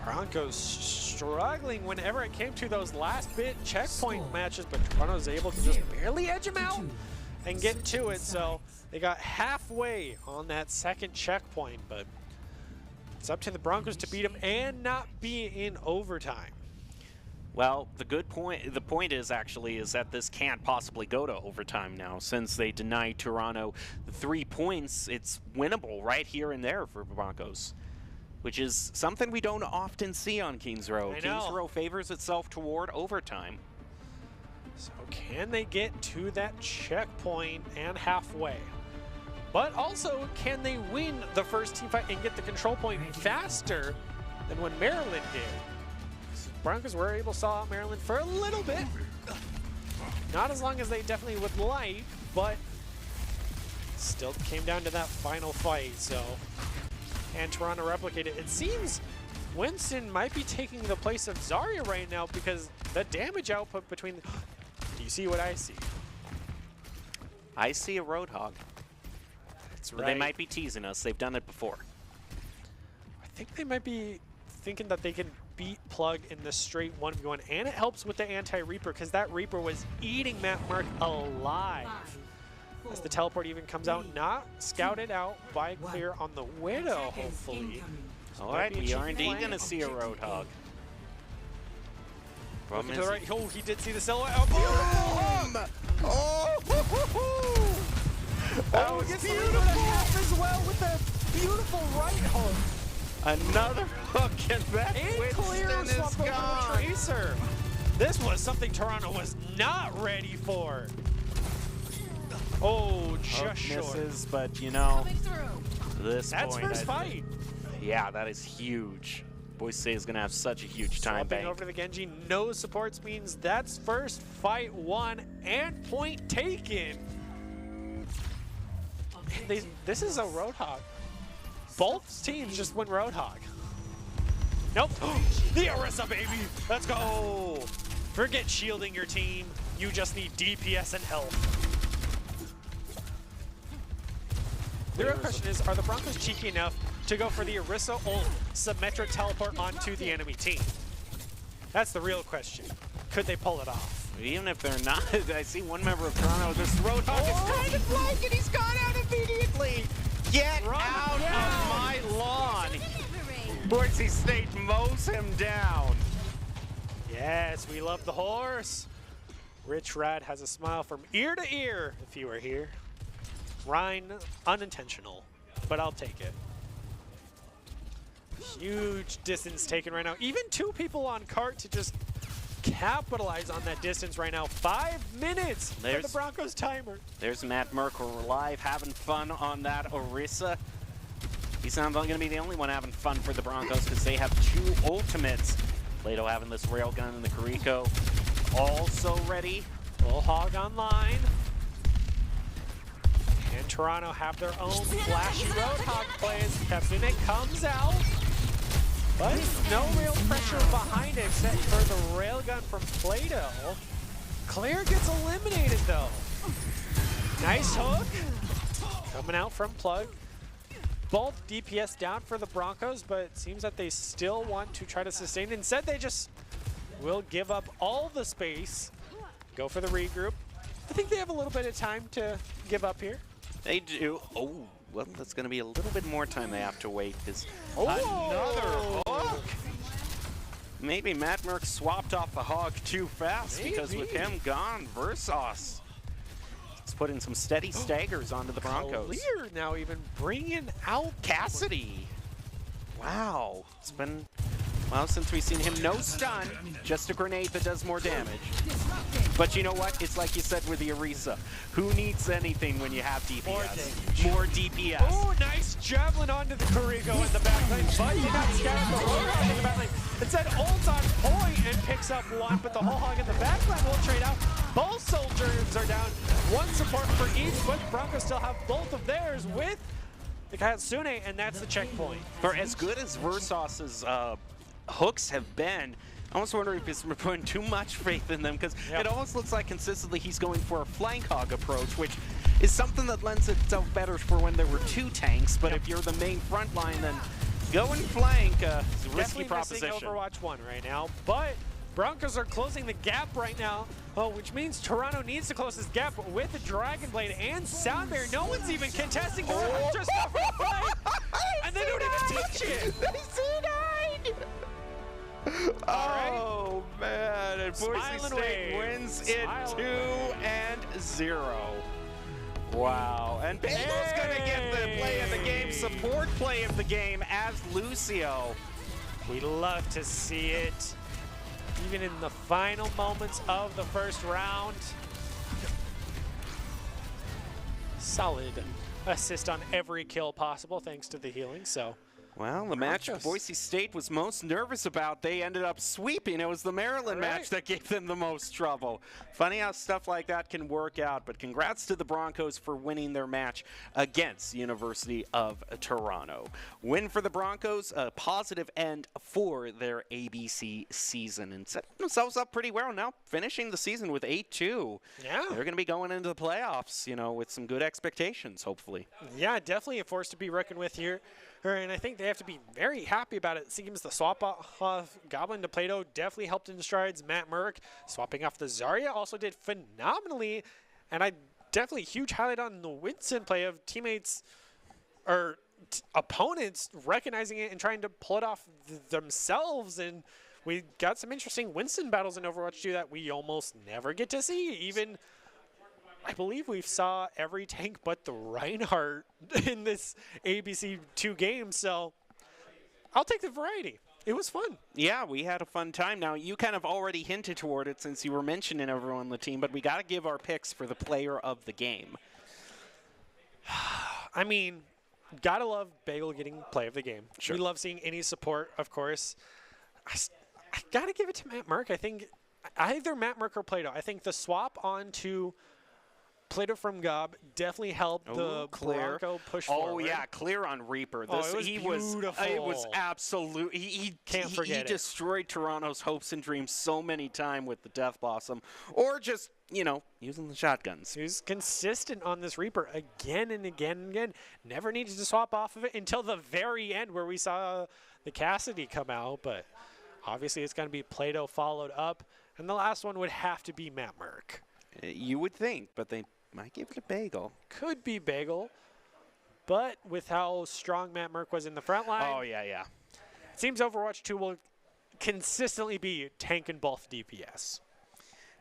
S3: Broncos struggling whenever it came to those last bit checkpoint matches, but Toronto's able to just barely edge him out and get to it. So they got halfway on that second checkpoint, but it's up to the Broncos to beat him and not be in overtime.
S2: Well, the point is that this can't possibly go to overtime now, since they denied Toronto the 3 points. It's winnable right here and there for Broncos. which is something we don't often see on Kings Row.
S3: I know.
S2: Kings Row favors itself toward overtime.
S3: So can they get to that checkpoint and halfway? But also, can they win the first team fight and get the control point faster than when Maryland did? Broncos were able to saw out Maryland for a little bit. Not as long as they definitely would like, but still came down to that final fight. So, and Toronto replicated. It seems Winston might be taking the place of Zarya right now because the damage output between the, do you see what I see?
S2: I see a Roadhog.
S3: That's
S2: But
S3: right.
S2: they might be teasing us. They've done it before.
S3: I think they might be thinking that they can beat Plug in the straight 1v1, and it helps with the anti-Reaper because that Reaper was eating Matt Mark alive. As the teleport even comes out, not scouted out by Clear on the Widow, hopefully.
S2: All
S3: Might
S2: right,
S3: be a
S2: we
S3: cheeky
S2: are indeed
S3: flank.
S2: going to see a Roadhog. Problem
S3: Looking to
S2: is,
S3: the right. Oh, he did see the silhouette. Oh, beautiful!
S2: that was
S3: gets beautiful half as well with a beautiful right hook.
S2: another hook, and that
S3: And Clear
S2: Winston is
S3: swapped over to
S2: gone.
S3: Tracer. This was something Toronto was not ready for. Oh, just
S2: Hook
S3: short.
S2: misses, but you know, this
S3: That's
S2: point,
S3: first fight.
S2: yeah, that is huge. Boise State is going to have such a huge time
S3: Swapping
S2: bank.
S3: over to the Genji, no supports means that's first fight won and point taken. This is a Roadhog. Both teams just went Roadhog. Nope. The Orisa, baby. Let's go. Forget shielding your team. You just need DPS and health. The real question is, are the Broncos cheeky enough to go for the Orisa ult symmetric teleport onto the enemy team? That's the real question. Could they pull it off?
S2: Even if they're not, I see one member of Toronto, this Roadhog is trying to flank, and he's gone out immediately. Get out of my lawn. Boise State mows him down.
S3: Yes, we love the horse. Rich Rad has a smile from ear to ear, if you were here. Ryan, unintentional, but I'll take it. Huge distance taken right now. Even two people on cart to just capitalize on that distance right now. 5 minutes for
S2: There's-
S3: the Broncos timer.
S2: There's Matt Merkel live having fun on that Orisa. He's not going to be the only one having fun for the Broncos because they have 2 ultimates. Plato having this railgun and the Kariko also ready.
S3: Full hog online. And Toronto have their own flashy Roadhog plays. Kafune comes out. But no real pressure behind it except for the railgun from Plato. Clear gets eliminated though. Nice hook. Coming out from Plug. Both DPS down for the Broncos, but it seems that they still want to try to sustain. Instead, they just will give up all the space. Go for the regroup. I think they have a little bit of time to give up here.
S2: They do. Oh, well, that's going to be a little bit more time they have to wait. Because
S3: Oh!
S2: another hook. Maybe Matt Merck swapped off the hog too fast because with
S3: Maybe.
S2: him gone, Versos is putting some steady staggers onto the Broncos.
S3: Clear now even bringing out
S2: Cassidy. Wow. It's been a while since we've seen him. No stun, just a grenade that does more damage. But you know what? It's like you said with the Orisa. Who needs anything when you have DPS? More DPS.
S3: Oh, nice javelin onto the Karigo in the backline, but did not scatter the Roadhog in the backline. Instead, ults on point and picks up one, but the whole hog in the backline will trade out. Both soldiers are down. One support for each, but Broncos still have both of theirs with the Katsune, and that's the checkpoint.
S2: For as good as Versos's hooks have been, I almost wonder if he's putting too much faith in them because
S3: Yep.
S2: it almost looks like consistently he's going for a flank hog approach, which is something that lends itself better for when there were 2 tanks. But if you're the main front line, then going flank is a risky
S3: Definitely
S2: proposition.
S3: missing Overwatch 1 right now, but Broncos are closing the gap right now, which means Toronto needs to close this gap with the Dragon Blade and Sound Barrier. No one's even contesting. Just go for the fight, and they don't even touch it.
S2: Oh man, and Boise
S3: Smile and
S2: State
S3: wave.
S2: wins it
S3: Smile and
S2: 2-0. Wow, and Bagel's gonna get the play of the game, support play of the game as Lucio.
S3: We love to see it, even in the final moments of the first round. Solid assist on every kill possible thanks to the healing, so.
S2: Well, the match Boise State was most nervous about, they ended up sweeping. It was the Maryland match that gave them the most trouble. Funny how stuff like that can work out, but congrats to the Broncos for winning their match against University of Toronto. Win for the Broncos, a positive end for their ABC season, and set themselves up pretty well now, finishing the season with 8-2.
S3: Yeah.
S2: They're going to be going into the playoffs, you know, with some good expectations, hopefully.
S3: Yeah, definitely a force to be reckoned with here. And I think they have to be very happy about it. It seems the swap off Goblin to Plato definitely helped in strides. Matt Merck swapping off the Zarya also did phenomenally. And I definitely huge highlight on the Winston play of teammates or opponents recognizing it and trying to pull it off themselves. And we got some interesting Winston battles in Overwatch 2 that we almost never get to see. Even I believe we saw every tank but the Reinhardt in this ABC 2 game, so I'll take the variety. It was fun.
S2: Yeah, we had a fun time. Now, you kind of already hinted toward it since you were mentioning everyone on the team, but we got to give our picks for the player of the game.
S3: I mean, gotta love Bagel getting play of the game.
S2: Sure.
S3: We love seeing any support, of course. I gotta give it to Matt Merck. I think either Matt Merck or Plato. I think the swap onto Plato from Gob definitely helped the Bronco push forward.
S2: Oh yeah, clear on Reaper.
S3: This, it was beautiful.
S2: It was absolute. He destroyed Toronto's hopes and dreams so many times with the Death Blossom, or just using the shotguns.
S3: He was consistent on this Reaper again and again and again. Never needed to swap off of it until the very end where we saw the Cassidy come out. But obviously, it's going to be Plato followed up, and the last one would have to be Matt Merck.
S2: You would think, but they might give it a Bagel.
S3: Could be Bagel, but with how strong Matt Merck was in the front line.
S2: Oh, yeah.
S3: It seems Overwatch 2 will consistently be tank and buff DPS.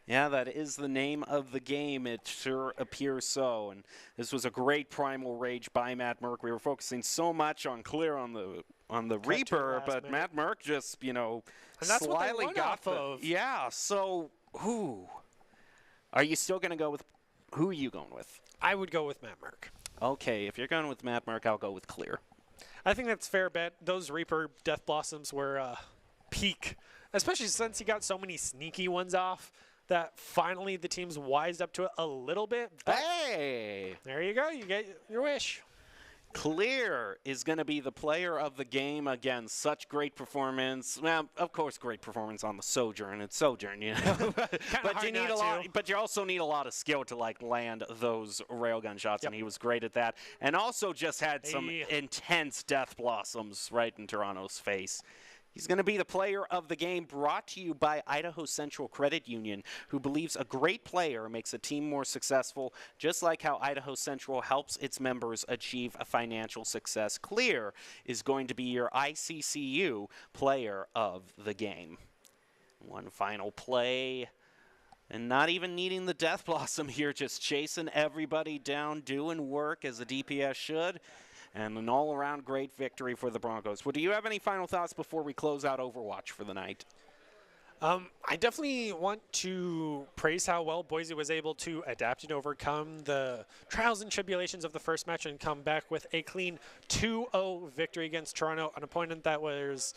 S2: Yeah, that is the name of the game. It sure appears so. And this was a great primal rage by Matt Merck. We were focusing so much on clear on the Reaper, but Matt Merck just,
S3: and that's
S2: slyly
S3: what they
S2: got
S3: of.
S2: Yeah, so who? Are you still going to go with? Who are you going with?
S3: I would go with Matt Merck.
S2: Okay, if you're going with Matt Merck, I'll go with Clear.
S3: I think that's a fair bet. Those Reaper Death Blossoms were peak, especially since he got so many sneaky ones off that finally the team's wised up to it a little bit.
S2: Hey!
S3: There you go. You get your wish.
S2: Clear is going to be the player of the game. Again, such great performance. Well, of course, great performance on the Sojourn. It's Sojourn, but you need a lot. But you also need a lot of skill to land those railgun shots, and he was great at that. And also just had some intense Death Blossoms right in Toronto's face. He's going to be the player of the game, brought to you by Idaho Central Credit Union, who believes a great player makes a team more successful, just like how Idaho Central helps its members achieve a financial success. Clear is going to be your ICCU player of the game. One final play, and not even needing the Death Blossom here, just chasing everybody down, doing work as a DPS should. And an all-around great victory for the Broncos. Well, do you have any final thoughts before we close out Overwatch for the night?
S3: I definitely want to praise how well Boise was able to adapt and overcome the trials and tribulations of the first match and come back with a clean 2-0 victory against Toronto, an opponent that was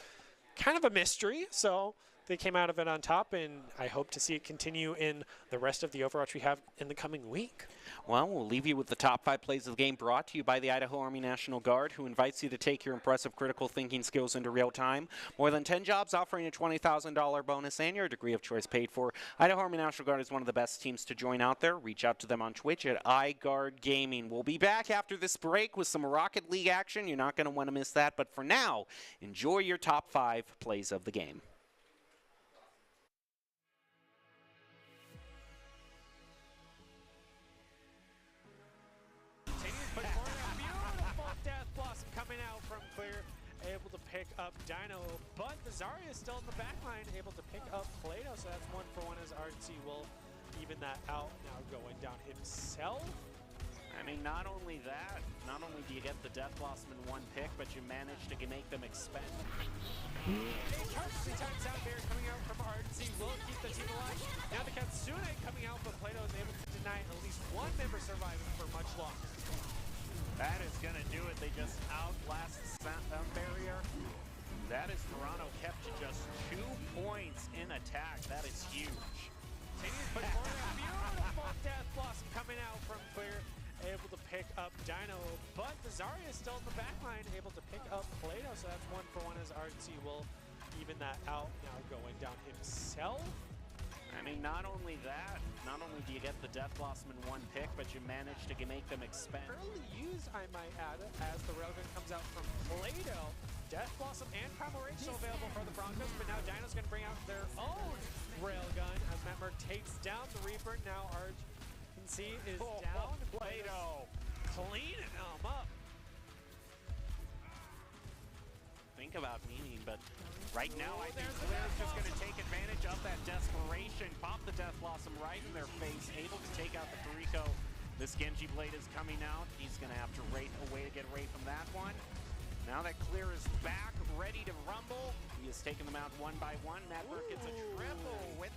S3: kind of a mystery. So they came out of it on top, and I hope to see it continue in the rest of the Overwatch we have in the coming week.
S2: Well, we'll leave you with the top 5 plays of the game, brought to you by the Idaho Army National Guard, who invites you to take your impressive critical thinking skills into real time. More than 10 jobs offering a $20,000 bonus and your degree of choice paid for. Idaho Army National Guard is one of the best teams to join out there. Reach out to them on Twitch at iGuard Gaming. We'll be back after this break with some Rocket League action. You're not going to want to miss that. But for now, enjoy your top 5 plays of the game.
S3: Able to pick up Dino, but the Zarya is still in the back line, able to pick up Plato, so that's 1-for-1 as RC will even that out. Now going down himself.
S2: I I mean, not only that, not only do you get the Death Blossom in one pick, but you manage to make them expend.
S3: A perfectly timed sound barrier coming out from RNC will keep the team alive. Now the Katsune coming out, but Plato is able to deny at least one member surviving for much longer.
S2: That is going to do it. They just outlast sound barrier. That is Toronto kept to just 2 points in attack. That is huge.
S3: Continues push forward. A beautiful Death Blossom coming out from Clear. Able to pick up Dino, but the Zarya is still in the back line, able to pick up Plato, so that's 1-for-1 as RNC will even that out. Now going down himself.
S2: I mean, not only that, not only do you get the Death Blossom in one pick, but you manage to make them expend.
S3: Early use, I might add, as the Railgun comes out from Plato. Death Blossom and Primal Rage still available for the Broncos, but now Dino's going to bring out their own Railgun as Matt takes down the Reaper. Now RNC is down.
S2: Plato
S3: cleaning him up.
S2: Think about meaning, but right now I think Claire's just going to take advantage of that desperation, pop the Death Blossom right in their face, able to take out the Fariko. This Genji Blade is coming out. He's going to have to rate a way to get away from that one. Now that Clear is back, ready to rumble, he has taken them out one by one. Madberg gets a triple with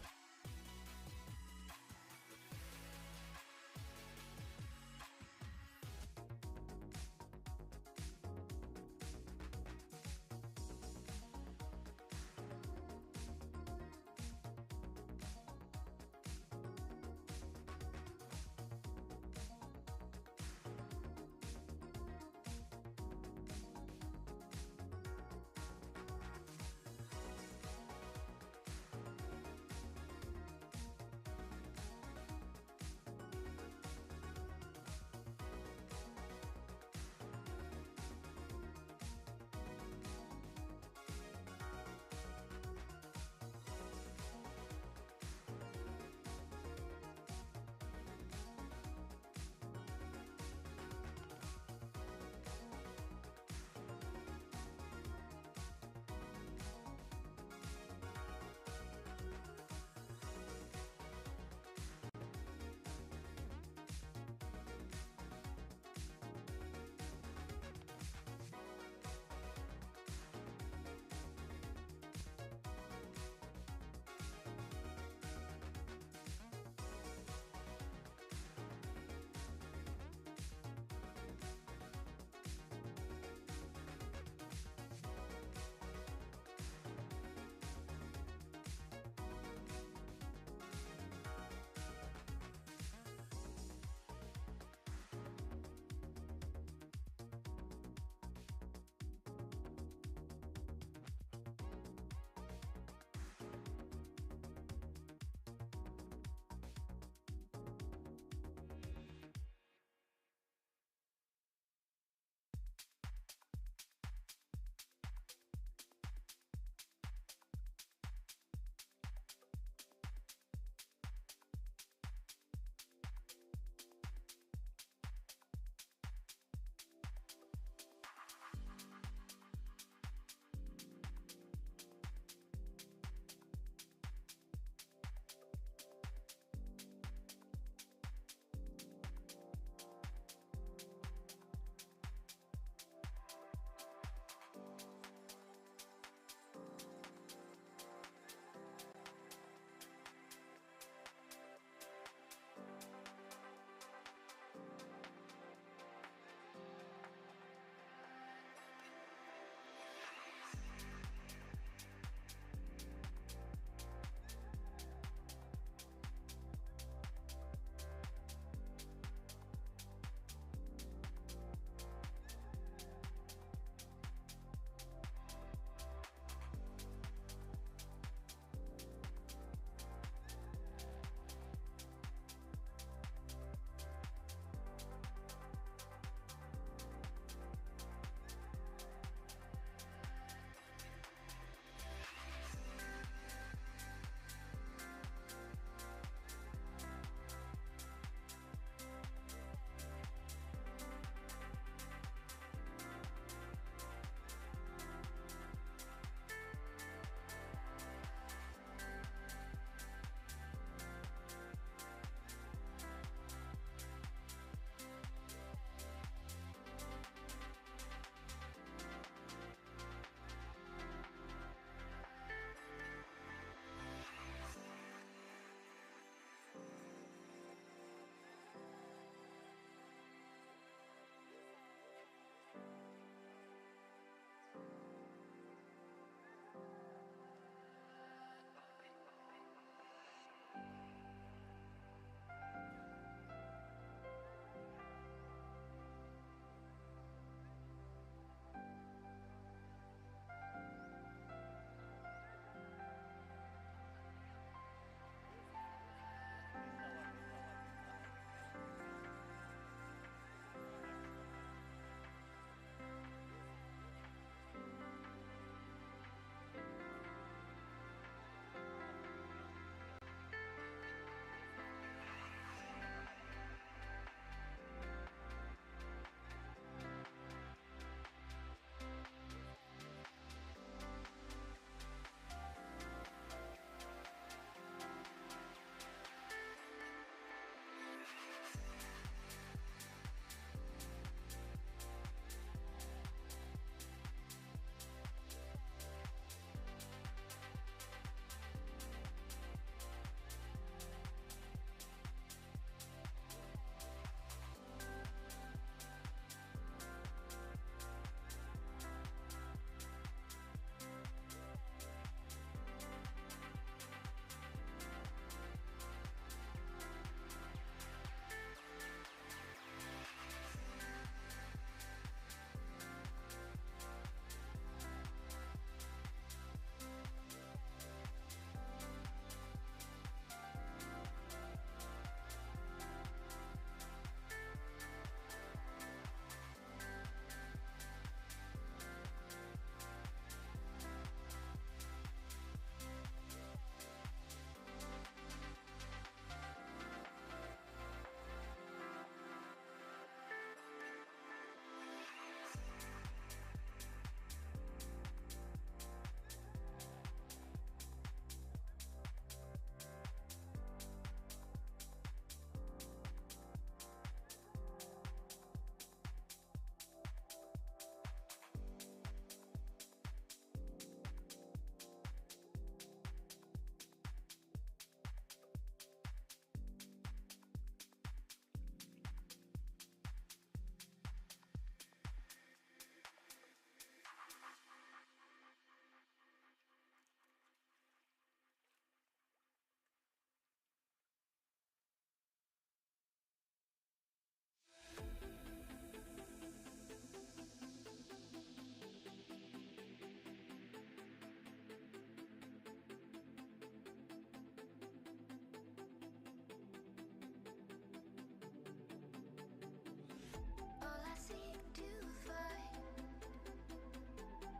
S9: to fight?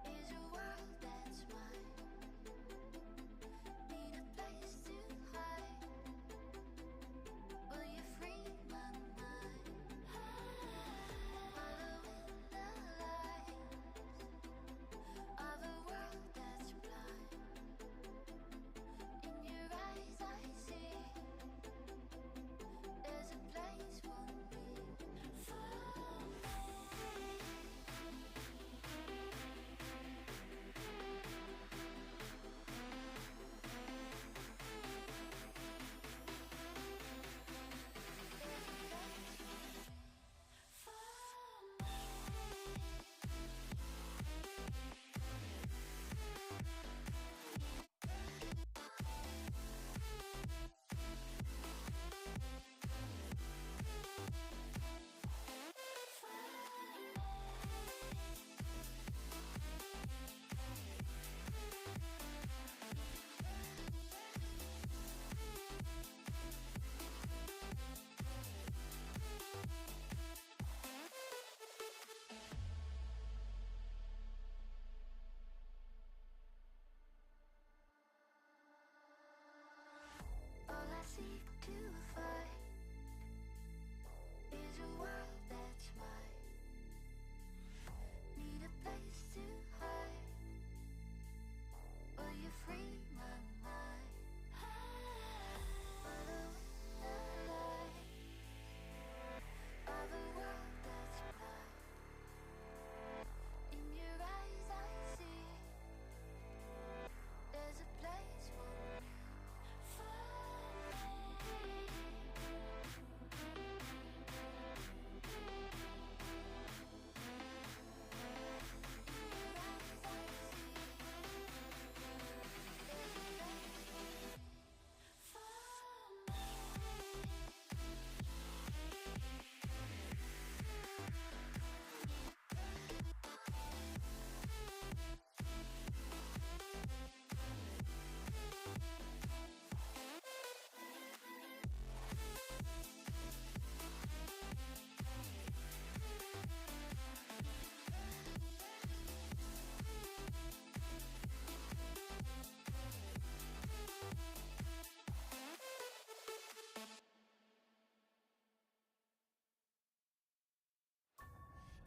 S9: Is a world that's mine. Need a place to hide. Will you free my mind? Following the light of a world that's blind. In your eyes I see there's a place for me. All I seek to fight is a world that's mine. Need a place to hide. Will you free my mind? Following the light of a world that's blind. In your eyes I see there's a place for me.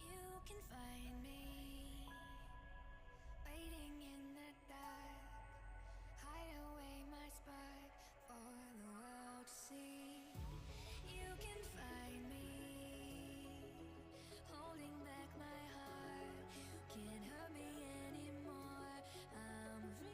S9: You can find me waiting in the dark. Hide away my spark for the world to see. You can find me holding back my heart. You can't hurt me anymore. I'm free.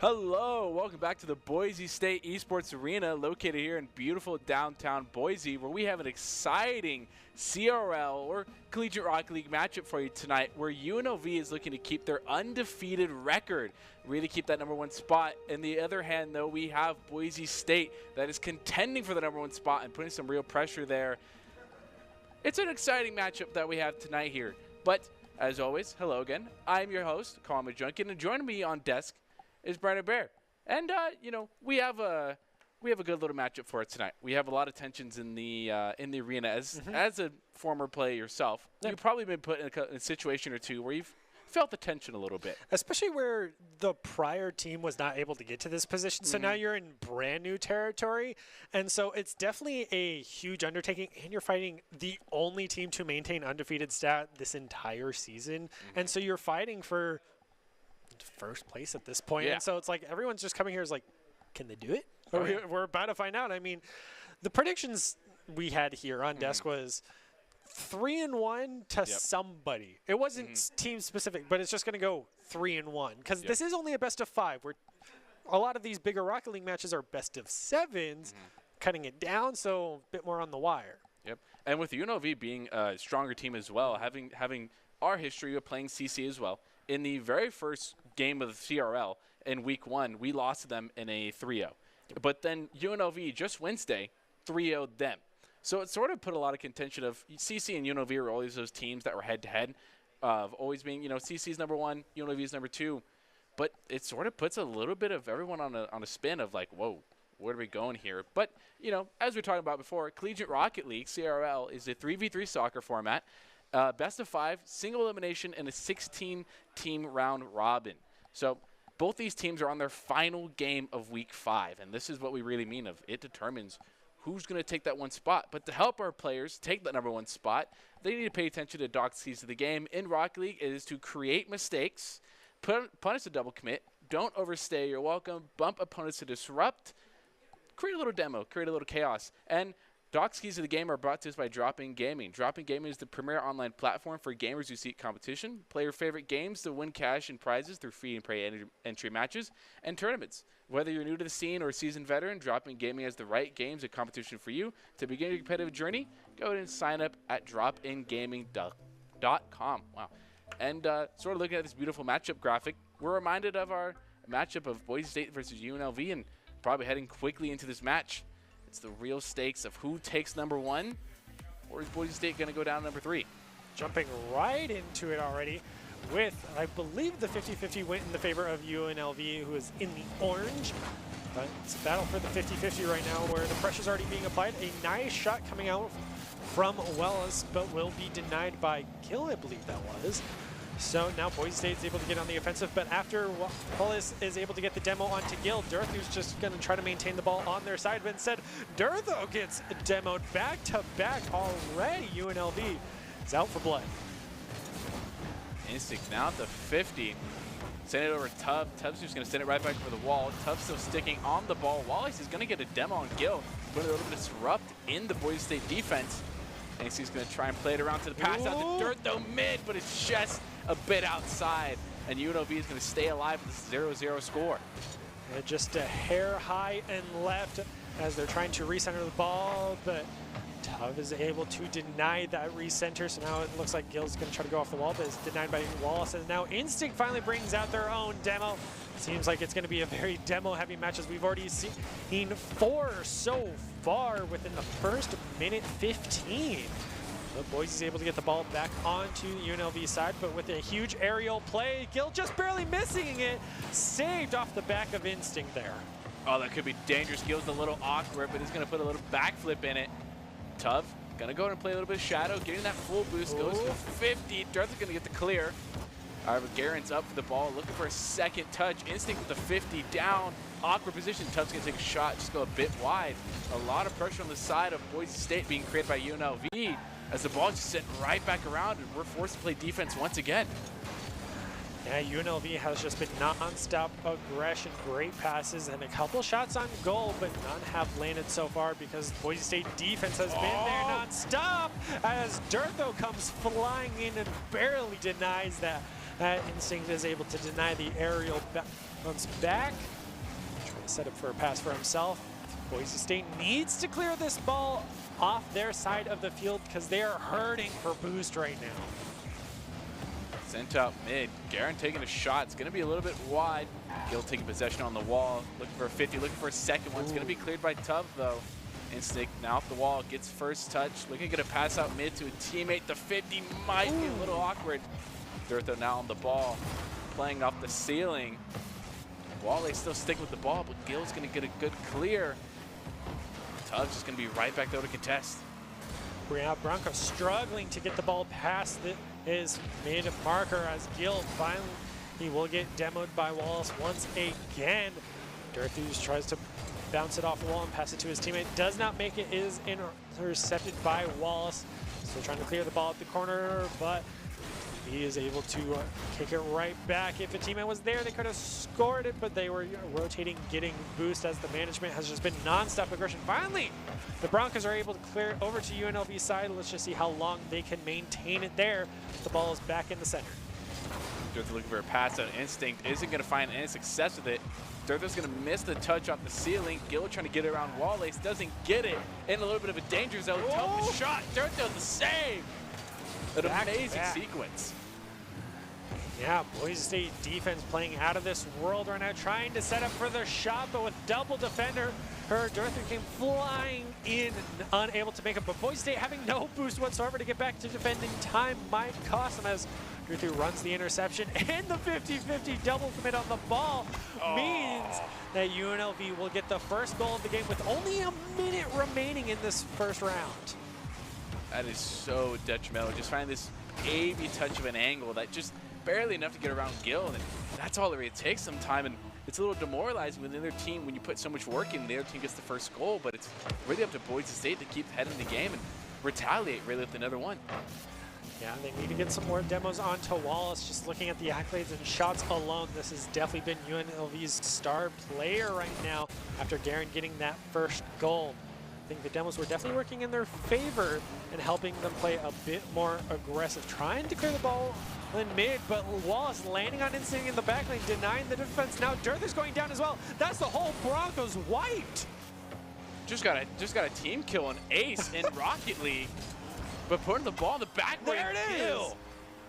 S10: Hello, welcome back to the Boise State Esports Arena, located here in beautiful downtown Boise, where we have an exciting CRL or Collegiate Rocket League matchup for you tonight, where UNLV is looking to keep their undefeated record, really keep that #1 spot. On the other hand, though, we have Boise State that is contending for the #1 spot and putting some real pressure there. It's an exciting matchup that we have tonight here. But as always, hello again. I'm your host, Colin Junkin, and joining me on desk is Brandon Bear. And we have a good little matchup for it tonight. We have a lot of tensions in the arena. As a former player yourself, you've probably been put in a situation or two where you've felt the tension a little bit.
S3: Especially where the prior team was not able to get to this position. So now you're in brand new territory. And so it's definitely a huge undertaking. And you're fighting the only team to maintain undefeated stat this entire season. And so you're fighting for first place at this point. And so it's like everyone's just coming here is like, can they do it? We're about to find out. I mean, the predictions we had here on desk was 3-1 to somebody. It wasn't team specific, but it's just going to go 3-1 because this is only a best of 5. Where a lot of these bigger Rocket League matches are best of 7s, cutting it down, so a bit more on the wire.
S10: Yep. And with UNLV being a stronger team as well, having our history of playing CC as well, in the very first game of the CRL in week 1, we lost to them in a 3-0. But then UNLV just Wednesday 3-0'd them. So it sort of put a lot of contention of CC and UNLV are always those teams that were head-to-head of always being, CC's #1, UNLV's #2. But it sort of puts a little bit of everyone on a spin of like, whoa, where are we going here? But, as we were talking about before, Collegiate Rocket League, CRL, is a 3v3 soccer format. Best of 5, single elimination, and a 16-team round robin. So both these teams are on their final game of week 5, and this is what we really mean of it determines who's going to take that 1 spot. But to help our players take that #1 spot, they need to pay attention to Doc's keys to the game. In Rocket League, it is to create mistakes, punish a double commit, don't overstay your welcome, bump opponents to disrupt, create a little demo, create a little chaos. And Doc's keys to the game are brought to us by Drop-In Gaming. Drop-In Gaming is the premier online platform for gamers who seek competition, play your favorite games to win cash and prizes through free and pay entry matches and tournaments. Whether you're new to the scene or a seasoned veteran, Drop-In Gaming has the right games and competition for you. To begin your competitive journey, go ahead and sign up at dropingaming.com. Wow. And sort of looking at this beautiful matchup graphic, we're reminded of our matchup of Boise State versus UNLV, and probably heading quickly into this match. It's the real stakes of who takes #1, or is Boise State going to go down #3?
S3: Jumping right into it already with, I believe, the 50-50 went in the favor of UNLV, who is in the orange. But it's a battle for the 50-50 right now, where the pressure's already being applied. A nice shot coming out from Wells, but will be denied by Gill, I believe that was. So now Boise State's able to get on the offensive, but after Wallace is able to get the demo onto Gill, Dirthu's just going to try to maintain the ball on their side, but instead Dirthu gets demoed back-to-back already. UNLV is out for blood.
S10: Instinct now at the 50. Send it over to Tubb. Tubb's just going to send it right back over the wall. Tubb's still sticking on the ball. Wallace is going to get a demo on Gill, but a little bit of disrupt in the Boise State defense. And he's going to try and play it around to the pass out to Dirthu mid, but it's just a bit outside, and UNLV is going to stay alive with this 0-0 score.
S3: And just a hair high and left as they're trying to recenter the ball, but Tubb is able to deny that recenter, so now it looks like Gill's going to try to go off the wall, but it's denied by Wallace, and now Instinct finally brings out their own demo. Seems like it's going to be a very demo-heavy match, as we've already seen 4 so far within the first minute 15. But Boise's able to get the ball back onto UNLV's side, but with a huge aerial play, Gill just barely missing it, saved off the back of Instinct there.
S10: Oh, that could be dangerous. Gill's a little awkward, but he's going to put a little backflip in it. Tubb going to go and play a little bit of shadow, getting that full boost, goes to 50. Dirthu's going to get the clear. All right, but Garen's up for the ball, looking for a second touch. Instinct with the 50 down. Awkward position. Tubb's going to take a shot, just go a bit wide. A lot of pressure on the side of Boise State being created by UNLV as the ball just sent right back around, and we're forced to play defense once again.
S3: Yeah, UNLV has just been non-stop aggression, great passes, and a couple shots on goal, but none have landed so far because Boise State defense has been there non-stop as Dirthu comes flying in and barely denies that Instinct is able to deny the aerial bounce back. Trying to set up for a pass for himself. Boise State needs to clear this ball off their side of the field because they are hurting for boost right now.
S10: Sent out mid. Garen taking a shot. It's going to be a little bit wide. Gil taking possession on the wall. Looking for a 50, looking for a second one. It's going to be cleared by Tuv, though. Instinct now off the wall. Gets first touch. Looking to get a pass out mid to a teammate. The 50 might be a little awkward. Durtho now on the ball. Playing off the ceiling. Wale still sticking with the ball, but Gil's going to get a good clear. Tuv's just going to be right back there to contest.
S3: Bronco struggling to get the ball past his mid marker as Gil finally he will get demoed by Wallace once again. Durthus tries to bounce it off the wall and pass it to his teammate. Does not make it, is intercepted by Wallace. Still trying to clear the ball at the corner, but he is able to kick it right back. If a teammate was there, they could have scored it, but they were rotating, getting boost as the management has just been non-stop aggression. Finally, the Broncos are able to clear it over to UNLV side. Let's just see how long they can maintain it there. The ball is back in the center.
S10: Durtho looking for a pass out. Instinct isn't going to find any success with it. Durtho's going to miss the touch off the ceiling. Gil trying to get it around Wallace, doesn't get it. In a little bit of a danger zone. Tough shot. Durtho the save. An amazing sequence.
S3: Yeah, Boise State defense playing out of this world right now, trying to set up for the shot, but with double defender, Durtho came flying in, unable to make it. But Boise State having no boost whatsoever to get back to defending time might cost them as Durtho runs the interception, and the 50-50 double commit on the ball means that UNLV will get the first goal of the game with only a minute remaining in this first round.
S10: That is so detrimental. Just finding this A-B touch of an angle that just barely enough to get around Gil, and that's all it really takes some time, and it's a little demoralizing when the other team, when you put so much work in, the other team gets the first goal, but it's really up to Boise State to keep heading the game and retaliate really with another one.
S3: Yeah, they need to get some more demos onto Wallace. Just looking at the accolades and shots alone, this has definitely been UNLV's star player right now after Garen getting that first goal. I think the demos were definitely working in their favor and helping them play a bit more aggressive, trying to clear the ball in mid, but Wallace landing on Instinct in the back lane, denying the defense. Now Durtho's going down as well. That's the whole Broncos wiped.
S10: Just got a team kill on Ace in Rocket League, but putting the ball in the backboard.
S3: There it is.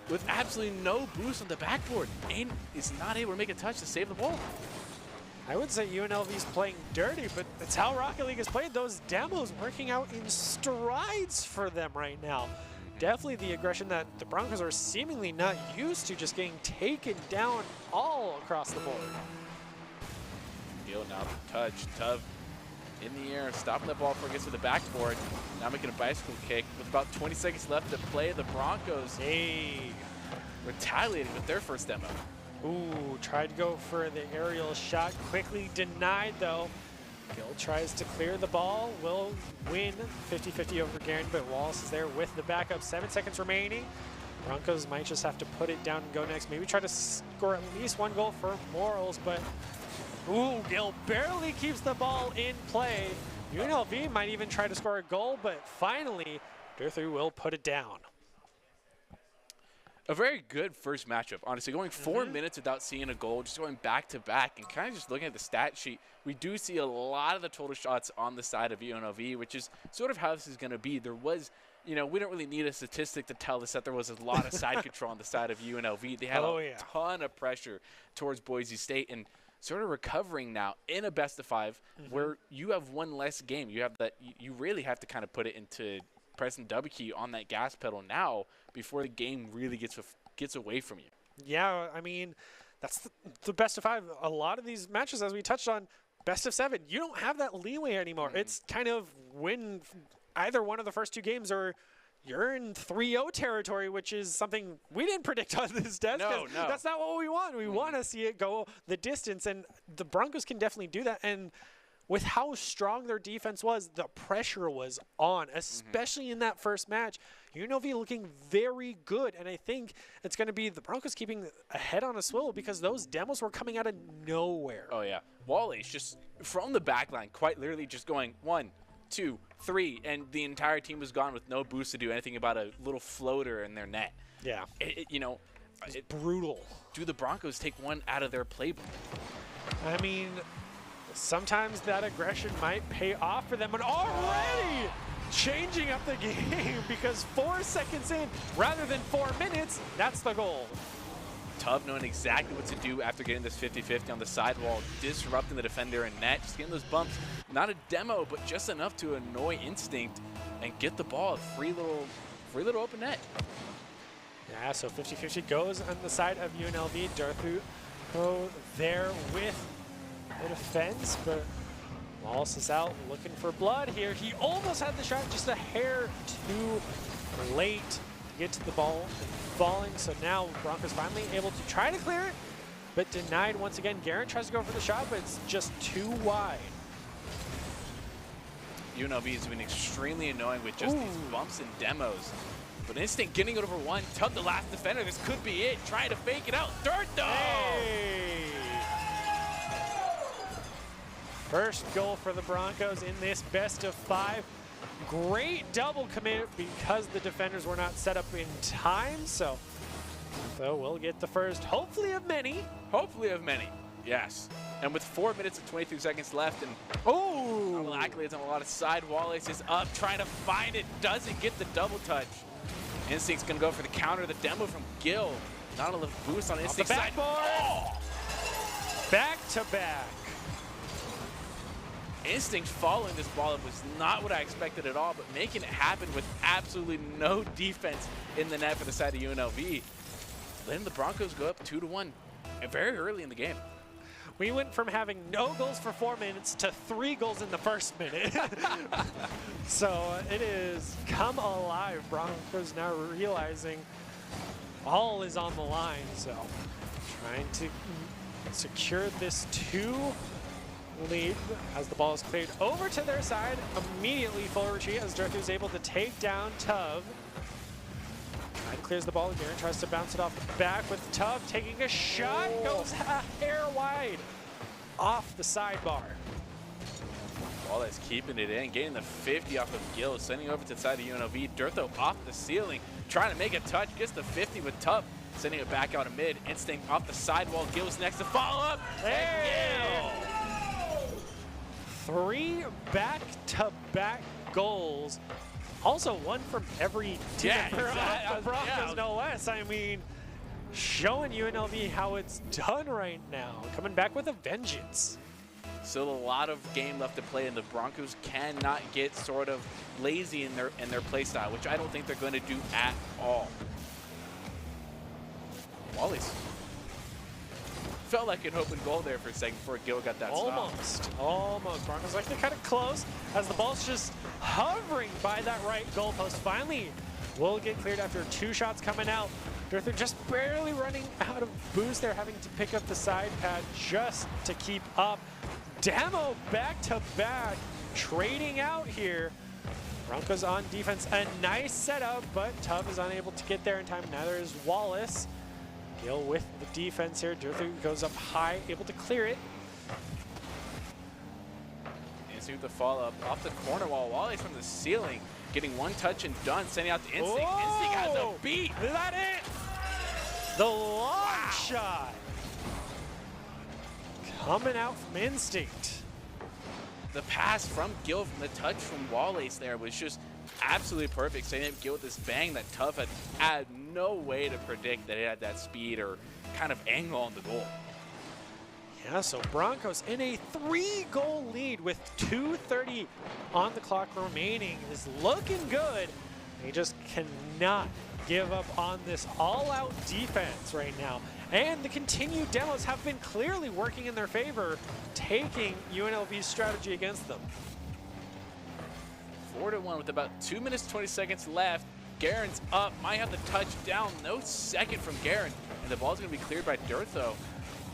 S10: With absolutely no boost on the backboard. Ain is not able to make a touch to save the ball.
S3: I would say UNLV's playing dirty, but it's how Rocket League is played. Those demos working out in strides for them right now. Definitely the aggression that the Broncos are seemingly not used to, just getting taken down all across the board.
S10: Gil now the touch. Tuv in the air, stopping the ball before it gets to the backboard. Now making a bicycle kick with about 20 seconds left to play. The Broncos retaliating with their first demo.
S3: Ooh, tried to go for the aerial shot, quickly denied though. Gil tries to clear the ball, will win 50-50 over Garen, but Wallace is there with the backup. 7 seconds remaining. Broncos might just have to put it down and go next. Maybe try to score at least one goal for Morals, but ooh, Gil barely keeps the ball in play. UNLV might even try to score a goal, but finally, Durthu will put it down.
S10: A very good first matchup, honestly. Going 4 minutes without seeing a goal, just going back to back, and kind of just looking at the stat sheet, we do see a lot of the total shots on the side of UNLV, which is sort of how this is going to be. There was, you know, we don't really need a statistic to tell us that there was a lot of side control on the side of UNLV. They had a ton of pressure towards Boise State, and sort of recovering now in a best of five where you have one less game. You have that. You really have to kind of put it into pressing W key on that gas pedal now before the game really gets away from you.
S3: Yeah, I mean, that's the best of five. A lot of these matches, as we touched on, best of seven, you don't have that leeway anymore. It's kind of win either one of the first two games or you're in 3-0 territory, which is something we didn't predict on this desk.
S10: No.
S3: That's not what we want. We want to see it go the distance, and the Broncos can definitely do that. And with how strong their defense was, the pressure was on, especially in that first match. UNLV looking very good, and I think it's going to be the Broncos keeping a head on a swivel because those demos were coming out of nowhere.
S10: Oh, yeah. Wally's just from the back line, quite literally just going 1, 2, 3, and the entire team was gone with no boost to do anything about a little floater in their net.
S3: Yeah.
S10: You know,
S3: It's brutal.
S10: Do the Broncos take one out of their playbook?
S3: I mean, sometimes that aggression might pay off for them, and already changing up the game because 4 seconds in, rather than 4 minutes, that's the goal.
S10: Tuv knowing exactly what to do after getting this 50-50 on the sidewall, disrupting the defender and net, just getting those bumps. Not a demo, but just enough to annoy Instinct and get the ball. Free little open net.
S3: Yeah, so 50-50 goes on the side of UNLV. Darthu there with the defense, but Wallace is out looking for blood here. He almost had the shot, just a hair too late to get to the ball and falling. So now Broncos finally able to try to clear it, but denied once again. Garrett tries to go for the shot, but it's just too wide.
S10: UNLV has been extremely annoying with just these bumps and demos. But Instinct getting it over one. Tuv, the last defender. This could be it. Trying to fake it out. Dirt though!
S3: Hey. First goal for the Broncos in this best of 5. Great double commit because the defenders were not set up in time. So we'll get the first, hopefully of many.
S10: Hopefully of many, yes. And with 4 minutes and 23 seconds left, and normal accolades on a lot of side. Wallace is up, trying to find it, doesn't get the double touch. Instinct's gonna go for the counter, the demo from Gil. Not a little boost on Instinct side.
S3: Back to back.
S10: Instinct following this ball up was not what I expected at all, but making it happen with absolutely no defense in the net for the side of UNLV. Letting the Broncos go up 2-1 very early in the game.
S3: We went from having no goals for 4 minutes to 3 goals in the first minute. So it is come alive. Broncos now realizing all is on the line. So trying to secure this 2 lead as the ball is cleared over to their side. Immediately full retreat as Darthu is able to take down Tuv. Clears the ball again, tries to bounce it off the back with Tuv taking a shot, goes a hair wide off the sidebar.
S10: Wallace keeping it in, getting the 50 off of Gil, sending over to the side of UNLV. Darthu off the ceiling, trying to make a touch, gets the 50 with Tuv, sending it back out of mid. Instinct off the sidewall, Gil's next to follow up.
S3: Hey! 3 back-to-back goals. Also, one from every team the Broncos, no less. I mean, showing UNLV how it's done right now. Coming back with a vengeance.
S10: Still a lot of game left to play, and the Broncos cannot get sort of lazy in their play style, which I don't think they're going to do at all. Wallace felt like an open goal there for a second before Gil got that
S3: stop. Almost. Broncos like to cut it close as the ball's just hovering by that right goalpost. Finally will get cleared after 2 shots coming out. Darthu just barely running out of boost there, having to pick up the side pad just to keep up. Demo back to back, trading out here. Broncos on defense, a nice setup, but Tuv is unable to get there in time. Neither is Wallace. Gil with the defense here. Darthu goes up high, able to clear it.
S10: Instinct the follow-up off the corner while Wallace from the ceiling, getting 1 touch and done, sending out the Instinct.
S3: Whoa!
S10: Instinct has a beat.
S3: Is that it? The long shot. Coming out from Instinct.
S10: The pass from Gil from the touch from Wallace there was just absolutely perfect. Setting up Gil with this bang that Tuv had no way to predict that it had that speed or kind of angle on the goal.
S3: Yeah, so Broncos in a 3-goal lead with 2:30 on the clock remaining is looking good. They just cannot give up on this all-out defense right now. And the continued demos have been clearly working in their favor, taking UNLV's strategy against them.
S10: 4-1 with about 2 minutes, 20 seconds left. Garen's up, might have the touchdown. No second from Garen, and the ball's gonna be cleared by Darthu.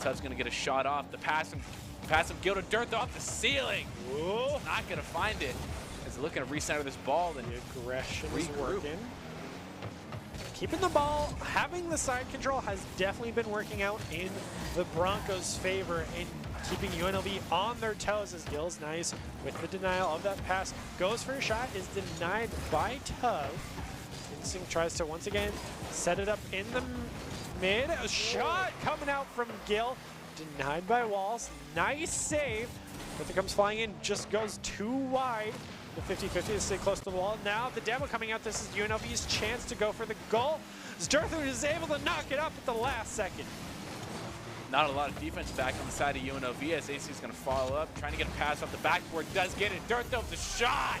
S10: Tuv's gonna get a shot off. The pass from Gil to Darthu off the ceiling. Whoa. Not gonna find it. As they're looking to recenter this ball, then
S3: the aggression is working. Keeping the ball, having the side control has definitely been working out in the Broncos' favor in keeping UNLV on their toes as Gil's nice with the denial of that pass. Goes for a shot, is denied by Tuv. Instinct tries to once again set it up in the mid. A shot coming out from Gil. Denied by Walls. Nice save. But it comes flying in, just goes too wide. The 50-50 to stay close to the wall. Now the demo coming out. This is UNLV's chance to go for the goal. Zdurthu is able to knock it up at the last second.
S10: Not a lot of defense back on the side of UNLV as AC is going to follow up, trying to get a pass off the backboard. Does get it. Zdurthu, the shot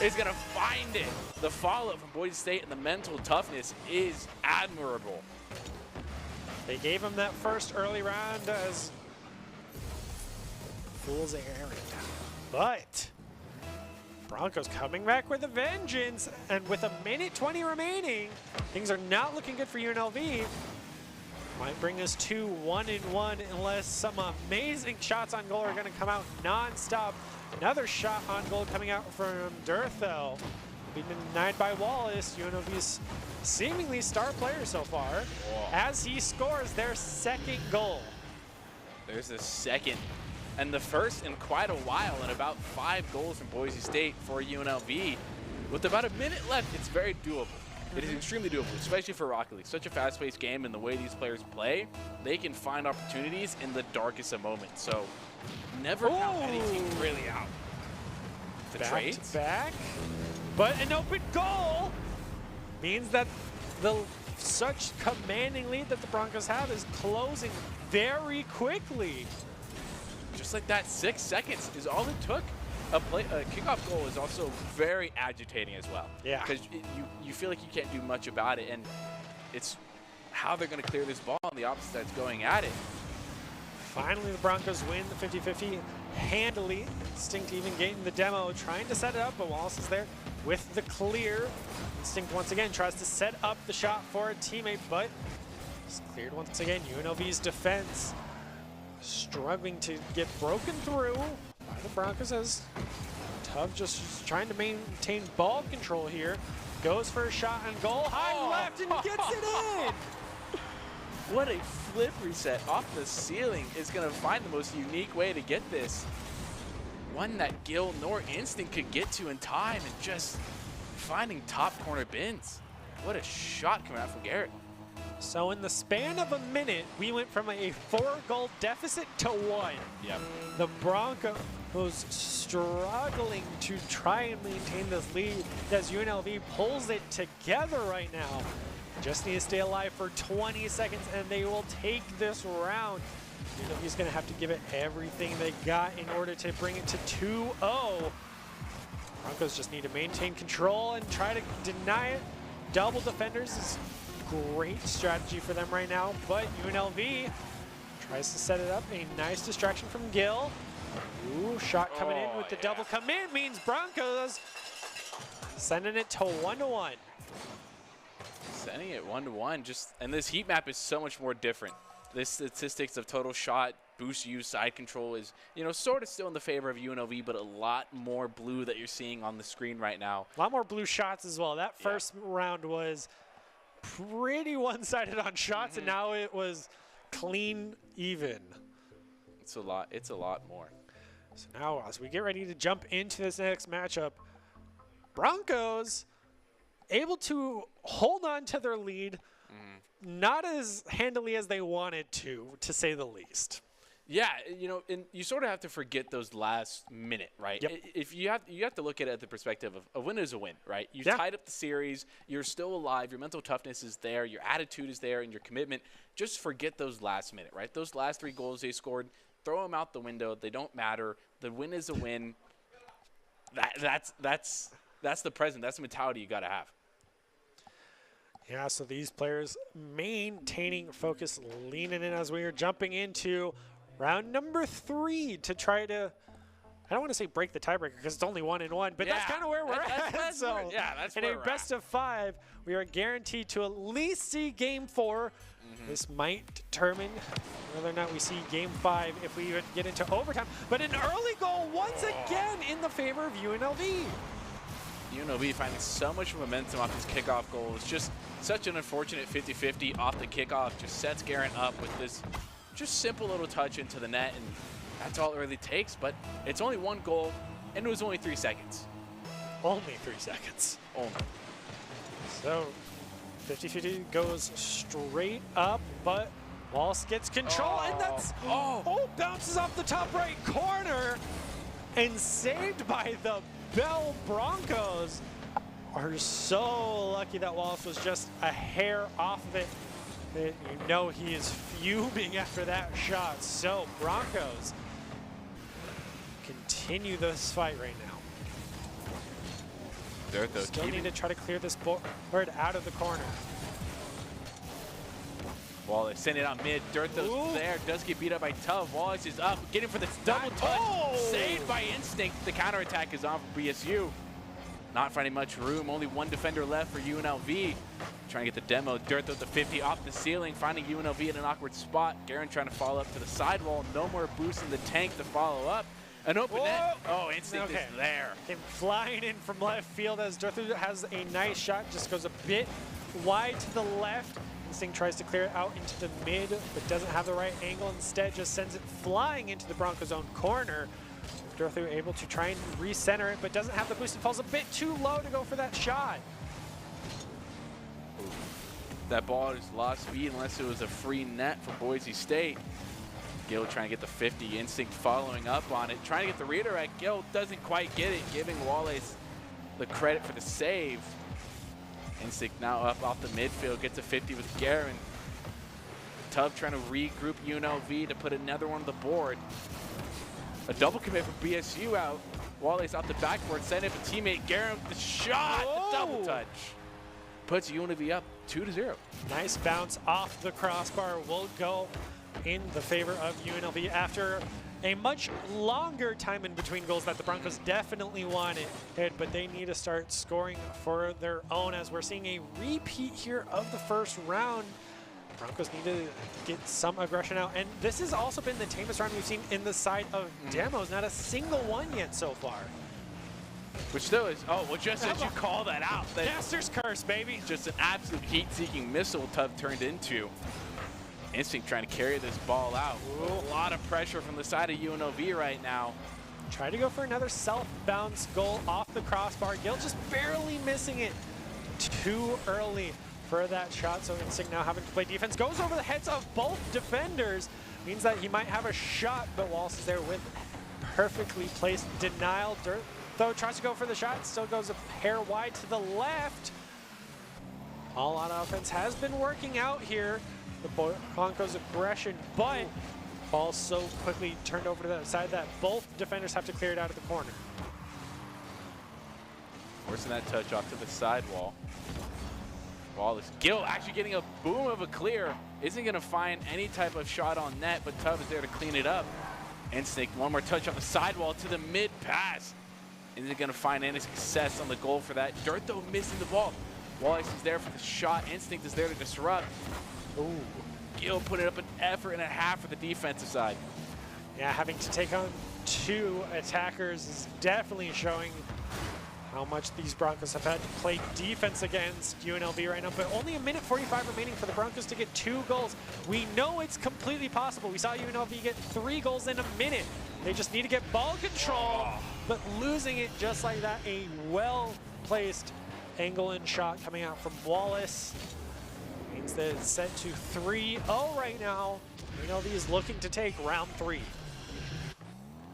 S10: is going to find it. The follow-up from Boise State and the mental toughness is admirable.
S3: They gave him that first early round as fool's errand. But Broncos coming back with a vengeance, and with a minute 20 remaining, things are not looking good for UNLV. Might bring us to 1-1 unless some amazing shots on goal are going to come out non-stop. Another shot on goal coming out from Durtho. Being denied by Wallace, UNLV's seemingly star player so far, as he scores their second goal.
S10: There's the second, and the first in quite a while, and about 5 goals from Boise State for UNLV. With about a minute left, it's very doable. It is extremely doable, especially for Rocket League. Such a fast-paced game, and the way these players play, they can find opportunities in the darkest of moments. So never count any team really out. The trades.
S3: Back, but an open goal means that the such commanding lead that the Broncos have is closing very quickly.
S10: Just like that, 6 seconds is all it took. A kickoff goal is also very agitating as well.
S3: Yeah.
S10: Because you feel like you can't do much about it, and it's how they're going to clear this ball on the opposite side's going at it.
S3: Finally, the Broncos win the 50-50 handily. Instinct even getting the demo, trying to set it up, but Wallace is there with the clear. Instinct once again tries to set up the shot for a teammate, but it's cleared once again. UNLV's defense struggling to get broken through by the Broncos as Tubb just trying to maintain ball control here. Goes for a shot on goal, high left, and gets it in!
S10: What a flip reset off the ceiling is going to find the most unique way to get this. One that Gil nor Instinct could get to in time, and just finding top corner bins. What a shot coming out from Garrett.
S3: So in the span of a minute, we went from a 4-goal deficit to 1.
S10: Yep.
S3: The Broncos struggling to try and maintain this lead as UNLV pulls it together right now. Just need to stay alive for 20 seconds and they will take this round. UNLV's going to have to give it everything they got in order to bring it to 2-0. Broncos just need to maintain control and try to deny it. Double defenders is great strategy for them right now, but UNLV tries to set it up. A nice distraction from Gil. Ooh, shot coming in with the double come in means Broncos sending it to 1-1.
S10: Sending it 1-1, and this heat map is so much more different. The statistics of total shot, boost use, side control is, sort of still in the favor of UNLV, but a lot more blue that you're seeing on the screen right now.
S3: A lot more blue shots as well. That first round was pretty one-sided on shots, and now it was clean even.
S10: It's a lot more.
S3: So now as we get ready to jump into this next matchup, Broncos able to hold on to their lead, not as handily as they wanted to say the least.
S10: Yeah, and you sort of have to forget those last minute, right?
S3: Yep.
S10: If you have to look at it at the perspective of a win is a win, right? You tied up the series, you're still alive, your mental toughness is there, your attitude is there, and your commitment. Just forget those last minute, right? Those last 3 goals they scored, throw them out the window. They don't matter. The win is a win. That's the present. That's the mentality you got to have.
S3: Yeah, so these players maintaining focus, leaning in as we are jumping into round number 3 to try to, I don't want to say break the tiebreaker because it's only 1-1, but that's kind of where we're at.
S10: That's
S3: in a best of 5, we are guaranteed to at least see Game 4. This might determine whether or not we see Game 5 if we even get into overtime. But an early goal once again in the favor of UNLV.
S10: UNLV finding so much momentum off this kickoff goal. It's just such an unfortunate 50-50 off the kickoff. Just sets Garrett up with this just simple little touch into the net, and that's all it really takes. But it's only 1 goal, and it was only 3 seconds.
S3: Only 3 seconds.
S10: Only.
S3: So 50-50 goes straight up but Wallace gets control, and that's, bounces off the top right corner, and saved by the Bell Broncos. Are so lucky that Wallace was just a hair off of it. You know he is fuming after that shot. So Broncos continue this fight right now. Still need to try to clear this board out of the corner.
S10: Wallace send it out mid. Dirtho's there, does get beat up by Tuv. Wallace is up, getting for this double touch. Saved by Instinct. The counterattack is on for BSU. Not finding much room, only one defender left for UNLV. Trying to get the demo. Dirtho with the 50 off the ceiling, finding UNLV in an awkward spot. Garen trying to follow up to the sidewall. No more boost in the tank to follow up. An open net. Oh, Instinct is there.
S3: Came flying in from left field as Dirtho has a nice shot. Just goes a bit wide to the left. Instinct tries to clear it out into the mid, but doesn't have the right angle. Instead, just sends it flying into the Broncos' own corner. Dirtho able to try and recenter it, but doesn't have the boost. It falls a bit too low to go for that shot.
S10: That ball just lost speed unless it was a free net for Boise State. Gil trying to get the 50, Instinct following up on it, trying to get the redirect. Gil doesn't quite get it, giving Wallace the credit for the save. Instinct now up off the midfield, gets a 50 with Garen. Tuv trying to regroup UNLV to put another one on the board. A double commit for BSU out. Wallace out the backboard, send it for teammate Garen with the shot, the double touch. Puts UNLV up 2-0.
S3: Nice bounce off the crossbar will go in the favor of UNLV after a much longer time in between goals that the Broncos definitely wanted, but they need to start scoring for their own as we're seeing a repeat here of the first round. Broncos need to get some aggression out, and this has also been the tamest round we've seen in the side of demos. Not a single one yet so far.
S10: Which still is, well, just as you call that out.
S3: Master's curse, baby.
S10: Just an absolute heat-seeking missile Tuv turned into. Instinct trying to carry this ball out. A lot of pressure from the side of UNLV right now.
S3: Try to go for another self-bounce goal off the crossbar. Gil just barely missing it too early for that shot. So Instinct now having to play defense. Goes over the heads of both defenders. Means that he might have a shot, but Wallace is there with perfectly placed denial. Though tries to go for the shot, still goes a hair wide to the left. All-out offense has been working out here. The Broncos' aggression, but ball so quickly turned over to the side that both defenders have to clear it out of the corner.
S10: Forcing that touch off to the sidewall. Wallace, Gil actually getting a boom of a clear. Isn't going to find any type of shot on net, but Tuv is there to clean it up. Instinct, one more touch on the sidewall to the mid pass. Isn't going to find any success on the goal for that. Dirtho missing the ball. Wallace is there for the shot. Instinct is there to disrupt. Ooh. Gil putting up an effort and a half for the defensive side.
S3: Yeah, having to take on two attackers is definitely showing how much these Broncos have had to play defense against UNLV right now. But only a minute 45 remaining for the Broncos to get 2 goals. We know it's completely possible. We saw UNLV get 3 goals in a minute. They just need to get ball control, but losing it just like that. A well-placed angle and shot coming out from Wallace. Means that it's set to 3-0 right now. UNLV is looking to take round 3.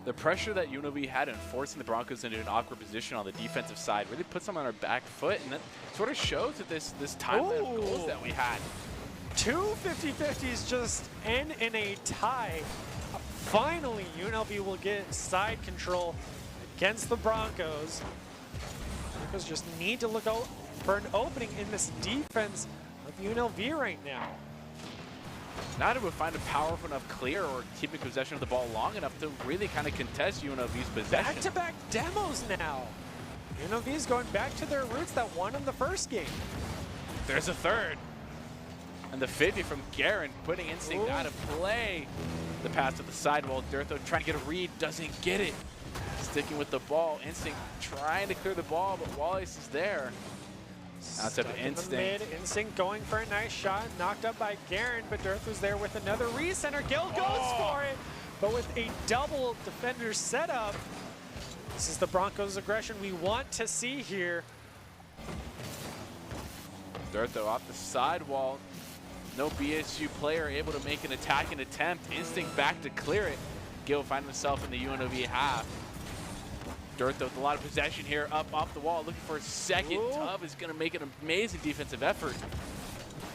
S10: The pressure that UNLV had in forcing the Broncos into an awkward position on the defensive side really puts them on our back foot, and that sort of shows that this timeline of goals that we had.
S3: 2 50-50s just end in a tie. Finally, UNLV will get side control against the Broncos. Broncos just need to look out for an opening in this defense of UNLV right now.
S10: Not able to find a powerful enough clear or keeping possession of the ball long enough to really kind of contest UNLV's possession.
S3: Back-to-back demos now. UNLV is going back to their roots that won in the first game.
S10: There's a third. And the 50 from Garen putting Instinct out of play. The pass to the sidewall. Dirtho trying to get a read, doesn't get it. Sticking with the ball. Instinct trying to clear the ball, but Wallace is there. Outside of Instinct.
S3: Instinct going for a nice shot, knocked up by Garen, but Dirtho's there with another recenter. Gil goes for it, but with a double defender setup. This is the Broncos' aggression we want to see here.
S10: Dirtho off the sidewall. No BSU player able to make an attacking attempt. Instinct back to clear it. Gil finding himself in the UNLV half. Dirtho with a lot of possession here, up off the wall, looking for a second.
S3: Ooh.
S10: Tubb is going to make an amazing defensive effort.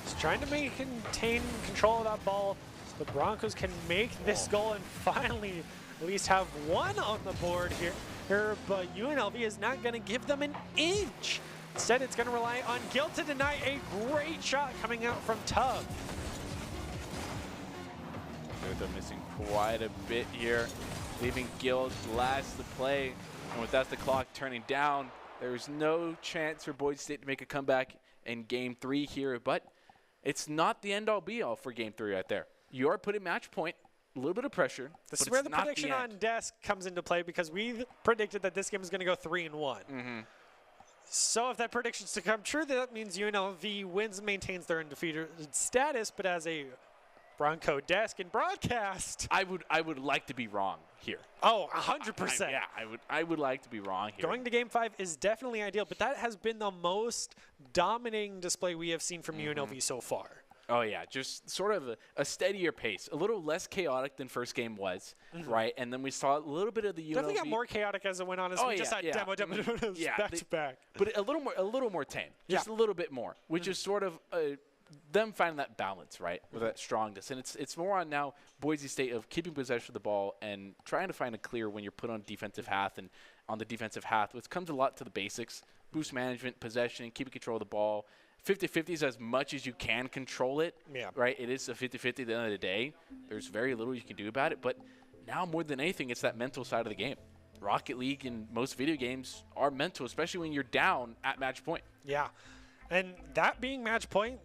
S3: He's trying to maintain control of that ball so the Broncos can make this goal and finally at least have one on the board here. But UNLV is not going to give them an inch. Instead, it's going to rely on Gil to deny a great shot coming out from Tubb.
S10: Dirtho missing quite a bit here, leaving Gil last to play. And with that, the clock turning down, there's no chance for Boise State to make a comeback in Game 3 here, but it's not the end-all be-all for Game 3 right there. You are putting match point, a little bit of pressure.
S3: This is where the prediction on desk comes into play because we predicted that this game is going to go 3-1. So if that prediction's to come true, that means UNLV wins and maintains their undefeated status, but as a Bronco desk and broadcast,
S10: I would like to be wrong here.
S3: Oh, 100%.
S10: Yeah, I would like to be wrong here.
S3: Going to Game 5 is definitely ideal, but that has been the most dominating display we have seen from UNLV so far.
S10: Oh, yeah, just sort of a steadier pace, a little less chaotic than first game was, right? And then we saw a little bit of the UNLV.
S3: Definitely got more chaotic as it went on as we just had demo back to back.
S10: But a little more tame, just a little bit more, which is sort of them finding that balance, right, with that strongness. And it's more on now Boise State of keeping possession of the ball and trying to find a clear when you're put on defensive half and on the defensive half, which comes a lot to the basics, boost management, possession, keeping control of the ball. 50-50s as much as you can control it, right? It is a 50-50 at the end of the day. There's very little you can do about it, but now more than anything, it's that mental side of the game. Rocket League and most video games are mental, especially when you're down at match point.
S3: Yeah, and that being match point,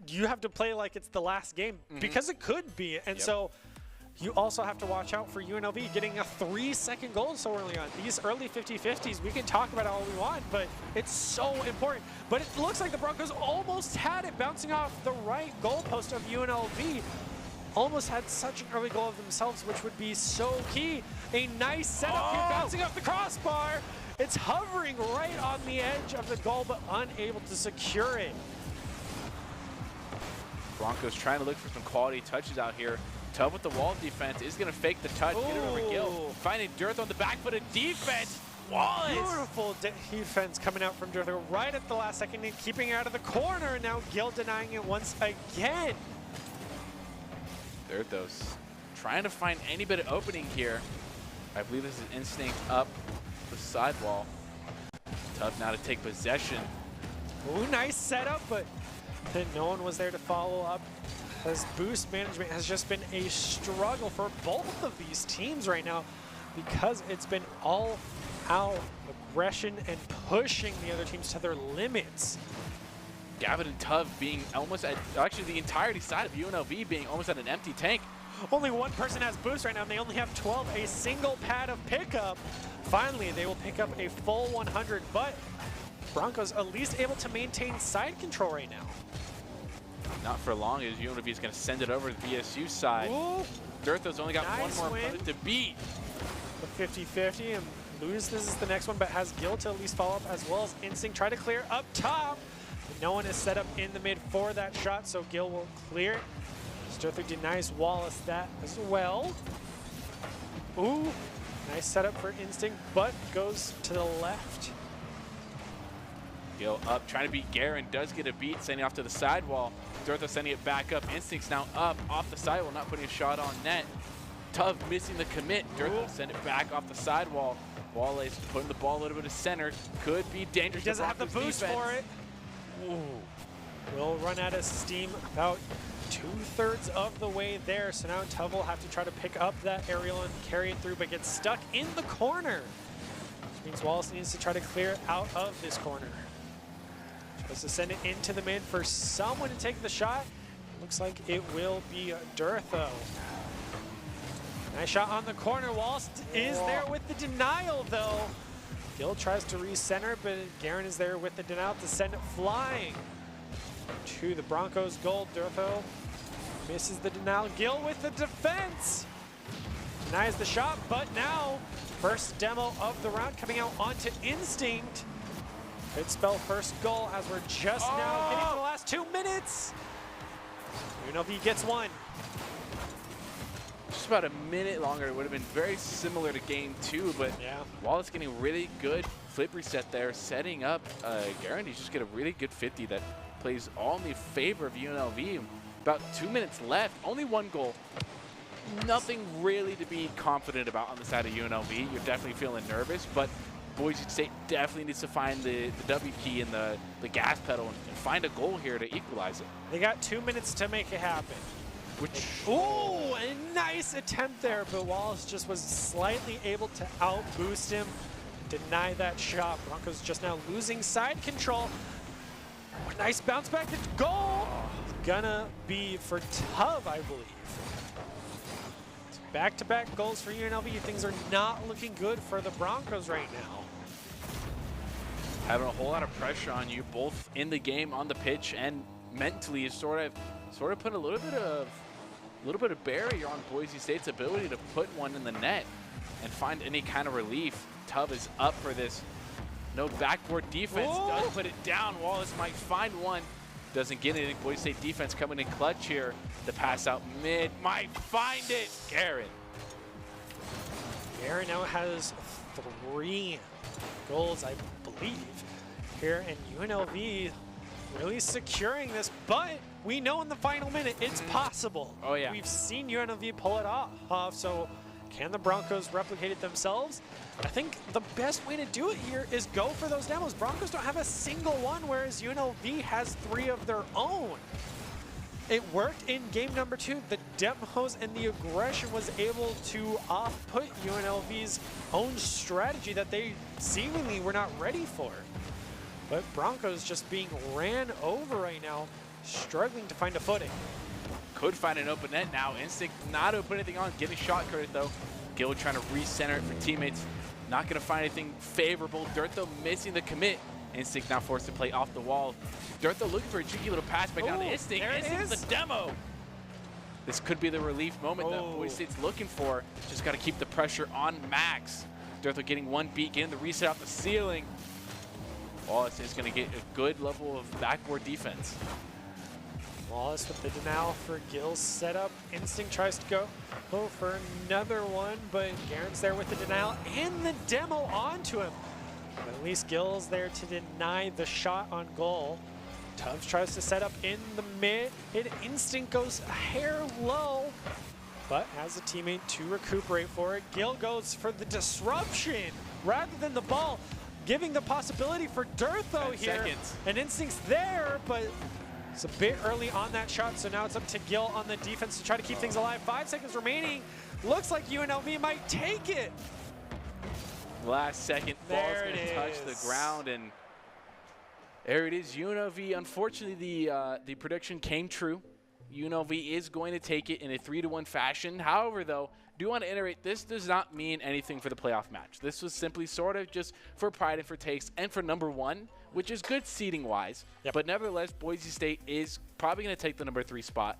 S3: you have to play like it's the last game because it could be. And so you also have to watch out for UNLV getting a 3-second goal so early on. These early 50-50s, we can talk about it all we want, but it's so important. But it looks like the Broncos almost had it bouncing off the right goalpost of UNLV. Almost had such an early goal of themselves, which would be so key. A nice setup here, bouncing off the crossbar. It's hovering right on the edge of the goal, but unable to secure it.
S10: Broncos trying to look for some quality touches out here. Tubb with the wall defense is going to fake the touch, get it over Gil. Finding Dirtho on the back foot of defense. Wallace!
S3: Beautiful defense coming out from Dirtho right at the last second and keeping it out of the corner. Now Gil denying it once again.
S10: Dirtho's trying to find any bit of opening here. I believe this is Instinct up the sidewall. Tubb now to take possession.
S3: Ooh, nice setup, but then no one was there to follow up. As boost management has just been a struggle for both of these teams right now because it's been all out aggression and pushing the other teams to their limits.
S10: Gavin and Tubb being almost at, actually the entirety side of UNLV being almost at an empty tank.
S3: Only one person has boost right now and they only have 12, a single pad of pickup. Finally, they will pick up a full 100, but Broncos at least able to maintain side control right now.
S10: Not for long, as UNLV is going to send it over to the BSU side.
S3: Ooh,
S10: Dirtho's only got
S3: nice
S10: one more
S3: win.
S10: opponent to beat.
S3: The 50-50 and loses the next one, but has Gil to at least follow up as well as Instinct. Try to clear up top. No one is set up in the mid for that shot, so Gil will clear. Dirtho denies Wallace that as well. Ooh, nice setup for Instinct, but goes to the left.
S10: Gil up, trying to beat Garen, does get a beat, sending off to the sidewall. Dirtho sending it back up. Instinct's now up, off the sidewall, not putting a shot on net. Tubb missing the commit. Dirtho send it back off the sidewall. Wallace putting the ball a little bit of center. Could be dangerous.
S3: He doesn't have the boost for it. Ooh. Will run out of steam about 2/3 of the way there. So now Tubb will have to try to pick up that aerial and carry it through, but gets stuck in the corner. Which means Wallace needs to try to clear it out of this corner. Tries to send it into the mid for someone to take the shot. Looks like it will be Dirtho. Nice shot on the corner. Wallace is there with the denial, though. Gil tries to recenter, but Garen is there with the denial to send it flying to the Broncos' goal. Dirtho misses the denial. Gil with the defense. Denies the shot, but now first demo of the round coming out onto Instinct. Could spell first goal as we're just now getting to the last 2 minutes. UNLV gets one.
S10: Just about a minute longer, it would have been very similar to game 2, but
S3: Yeah.
S10: Wallace getting really good flip reset there, setting up Guarantees just get a really good 50 that plays all in the favor of UNLV. About 2 minutes left, only 1 goal. Nothing really to be confident about on the side of UNLV. You're definitely feeling nervous, but Boise State definitely needs to find the W key and the gas pedal and find a goal here to equalize it.
S3: They got 2 minutes to make it happen. Ooh, a nice attempt there, but Wallace just was slightly able to outboost him, deny that shot. Broncos just now losing side control. Nice bounce back to goal. It's gonna be for Tuv, I believe. Back-to-back goals for UNLV. Things are not looking good for the Broncos right now.
S10: Having a whole lot of pressure on you, both in the game, on the pitch, and mentally, is sort of put a little bit of barrier on Boise State's ability to put one in the net and find any kind of relief. Tuv is up for this. No backboard defense.
S3: Whoa.
S10: Does put it down. Wallace might find one. Doesn't get it. Boise State defense coming in clutch here. The pass out mid. Might find it. Garrett.
S3: Garrett now has 3 goals, I believe, here, and UNLV really securing this, but we know in the final minute it's possible.
S10: Oh, yeah.
S3: We've seen UNLV pull it off, so can the Broncos replicate it themselves? I think the best way to do it here is go for those demos. Broncos don't have a single one, whereas UNLV has 3 of their own. It worked in game number 2. The demos and the aggression was able to off-put UNLV's own strategy that they seemingly were not ready for. But Broncos just being ran over right now, struggling to find a footing.
S10: Could find an open net now. Instinct not open anything on. Getting shot credit though. Gil trying to recenter it for teammates. Not going to find anything favorable. Dirtho missing the commit. Instinct now forced to play off the wall. Dirtho looking for a cheeky little pass back down to Instinct.
S3: There it
S10: Instinct
S3: is.
S10: the demo. This could be the relief moment that Boise State's looking for. Just got to keep the pressure on Max. Dirtho getting one beat, getting the reset off the ceiling. Wallace is going to get a good level of backboard defense.
S3: Wallace with the denial for Gill's setup. Instinct tries to go for another one, but Garrett's there with the denial and the demo onto him. But at least Gill's there to deny the shot on goal. Tubbs tries to set up in the mid. Instinct goes a hair low, but has a teammate to recuperate for it. Gill goes for the disruption rather than the ball, giving the possibility for Dirtho here.
S10: Seconds.
S3: And Instinct's there, but it's a bit early on that shot, so now it's up to Gill on the defense to try to keep things alive. 5 seconds remaining. Looks like UNLV might take it.
S10: Last second, ball's
S3: There
S10: going
S3: it
S10: to touch the
S3: is.
S10: ground, and there it is. UNLV, unfortunately, the prediction came true. UNLV is going to take it in a 3-1 fashion. However, though, do want to iterate, this does not mean anything for the playoff match. This was simply sort of just for pride and for takes and for number 1, which is good seeding-wise.
S3: Yep.
S10: But nevertheless, Boise State is probably going to take the number 3 spot,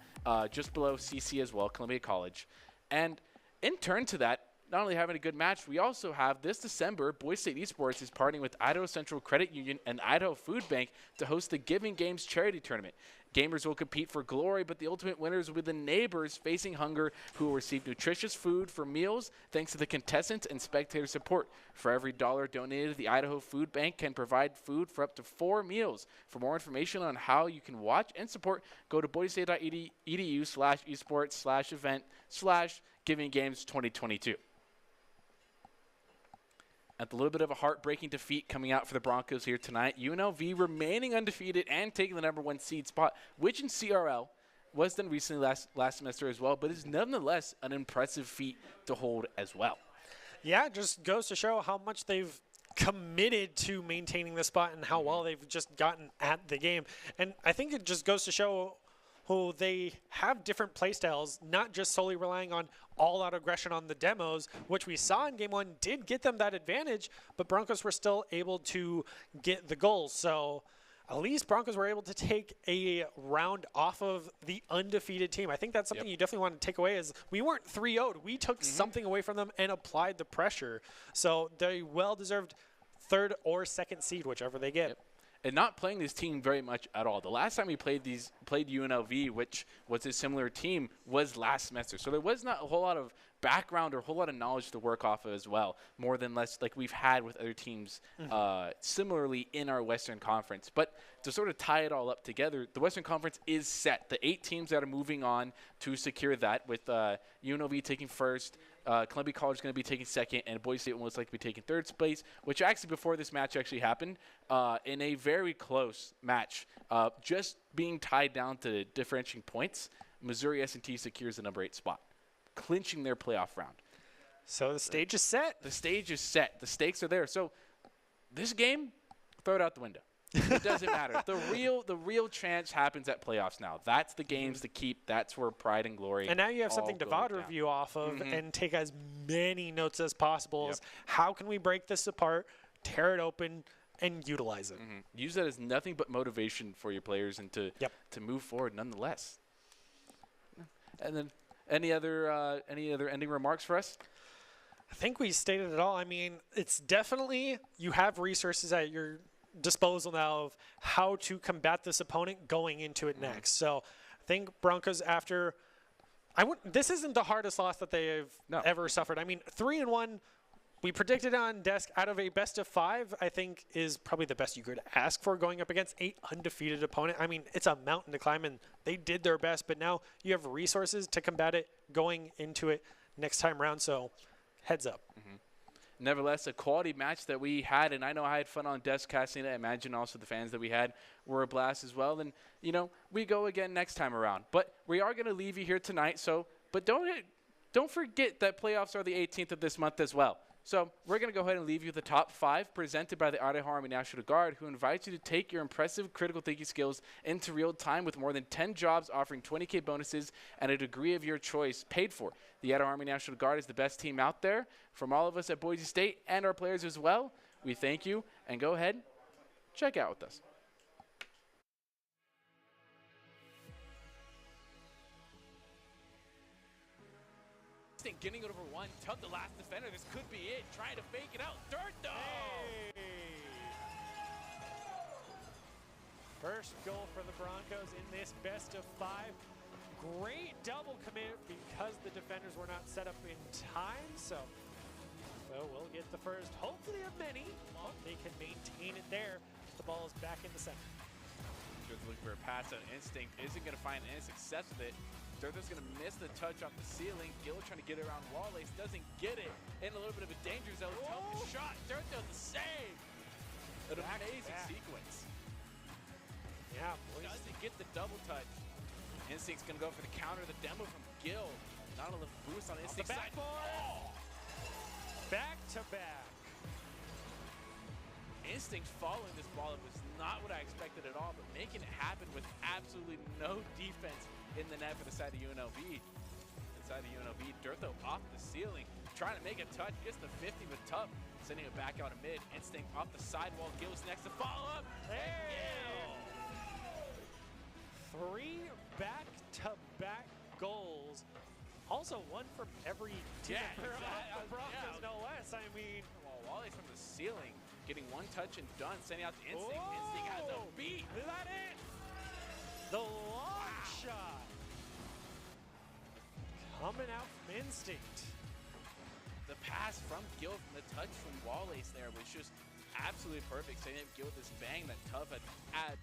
S10: just below CC as well, Columbia College. And in turn to that, not only having a good match, we also have this December, Boise State Esports is partnering with Idaho Central Credit Union and Idaho Food Bank to host the Giving Games charity tournament. Gamers will compete for glory, but the ultimate winners will be the neighbors facing hunger who will receive nutritious food for meals thanks to the contestants and spectator support. For every $1 donated, the Idaho Food Bank can provide food for up to 4 meals. For more information on how you can watch and support, go to boisestate.edu/esports/event/Giving Games 2022. At the little bit of a heartbreaking defeat coming out for the Broncos here tonight, UNLV remaining undefeated and taking the number 1 seed spot, which in CRL was done recently last semester as well, but is nonetheless an impressive feat to hold as well.
S3: Yeah, it just goes to show how much they've committed to maintaining the spot and how well they've just gotten at the game. And I think it just goes to show who they have different play styles, not just solely relying on all-out aggression on the demos, which we saw in Game 1 did get them that advantage, but Broncos were still able to get the goals. So at least Broncos were able to take a round off of the undefeated team. I think that's something you definitely want to take away is we weren't 3-0'd. We took something away from them and applied the pressure. So they well-deserved 3rd or 2nd seed, whichever they get.
S10: and not playing this team very much at all. The last time we played UNLV, which was a similar team, was last semester. So there was not a whole lot of background or a whole lot of knowledge to work off of as well, more than less like we've had with other teams similarly in our Western Conference. But to sort of tie it all up together, the Western Conference is set. The 8 teams that are moving on to secure that, with UNLV taking first, Columbia College is going to be taking second, and Boise State will most likely be taking third place, which actually before this match actually happened, in a very close match, just being tied down to differentiating points, Missouri S&T secures the number 8 spot, clinching their playoff round.
S3: So the stage is set.
S10: The stage is set. The stakes are there. So this game, throw it out the window. It doesn't matter. The real chance happens at playoffs now. That's the games to keep. That's where pride and glory.
S3: And now you have something to
S10: all go
S3: VOD
S10: down.
S3: review off of and take as many notes as possible. As how can we break this apart, tear it open, and utilize it?
S10: Use that as nothing but motivation for your players and to move forward nonetheless. And then any other ending remarks for us?
S3: I think we stated it all. I mean, it's definitely you have resources at your disposal now of how to combat this opponent going into it next. So I think Broncos this isn't the hardest loss that they've ever suffered. I mean, 3-1, we predicted on desk out of a best of 5, I think is probably the best you could ask for going up against 8 undefeated opponent. I mean, it's a mountain to climb and they did their best, but now you have resources to combat it going into it next time around. So heads up.
S10: Nevertheless, a quality match that we had, and I know I had fun on desk casting it. I imagine also the fans that we had were a blast as well. And, we go again next time around. But we are going to leave you here tonight. But don't forget that playoffs are the 18th of this month as well. So we're going to go ahead and leave you the top 5 presented by the Idaho Army National Guard, who invites you to take your impressive critical thinking skills into real time with more than 10 jobs offering $20K bonuses and a degree of your choice paid for. The Idaho Army National Guard is the best team out there. From all of us at Boise State and our players as well, we thank you, and go ahead, check out with us.
S11: Getting it over one, Tub the last defender. This could be it. Trying to fake it out. Dirt though.
S3: First goal for the Broncos in this best of 5. Great double commit because the defenders were not set up in time. So we'll get the first, hopefully of many. They can maintain it there. The ball is back in the center.
S11: Just looking for a pass on instinct. Isn't going to find any success with it. Durtha's going to miss the touch off the ceiling. Gill trying to get it around Wallace. Doesn't get it. In a little bit of a danger zone. Tough shot. Durtha the save. An amazing sequence.
S3: Yeah, boys.
S11: Doesn't get the double touch. Instinct's going to go for the counter. The demo from Gill. Not a little boost on Instinct side.
S3: Back to back.
S11: Instinct following this ball. It was not what I expected at all, but making it happen with absolutely no defense in the net for the side of UNLV. Inside the UNLV, Durtho off the ceiling, trying to make a touch, gets the 50 with Tubb, sending it back out of mid. Instinct off the sidewall, Gill's next to follow up.
S3: Hey! 3 back-to-back goals. Also one from every team.
S11: Yeah,
S3: the Broncos, no less. I mean,
S11: Wallace from the ceiling, getting one touch and done, sending out to Instinct. Instinct has a beat.
S3: Is that it? The long shot. Coming out from Instinct.
S11: The pass from Gill from the touch from Wallace there was just absolutely perfect. Setting up Gill with this bang that Tubb had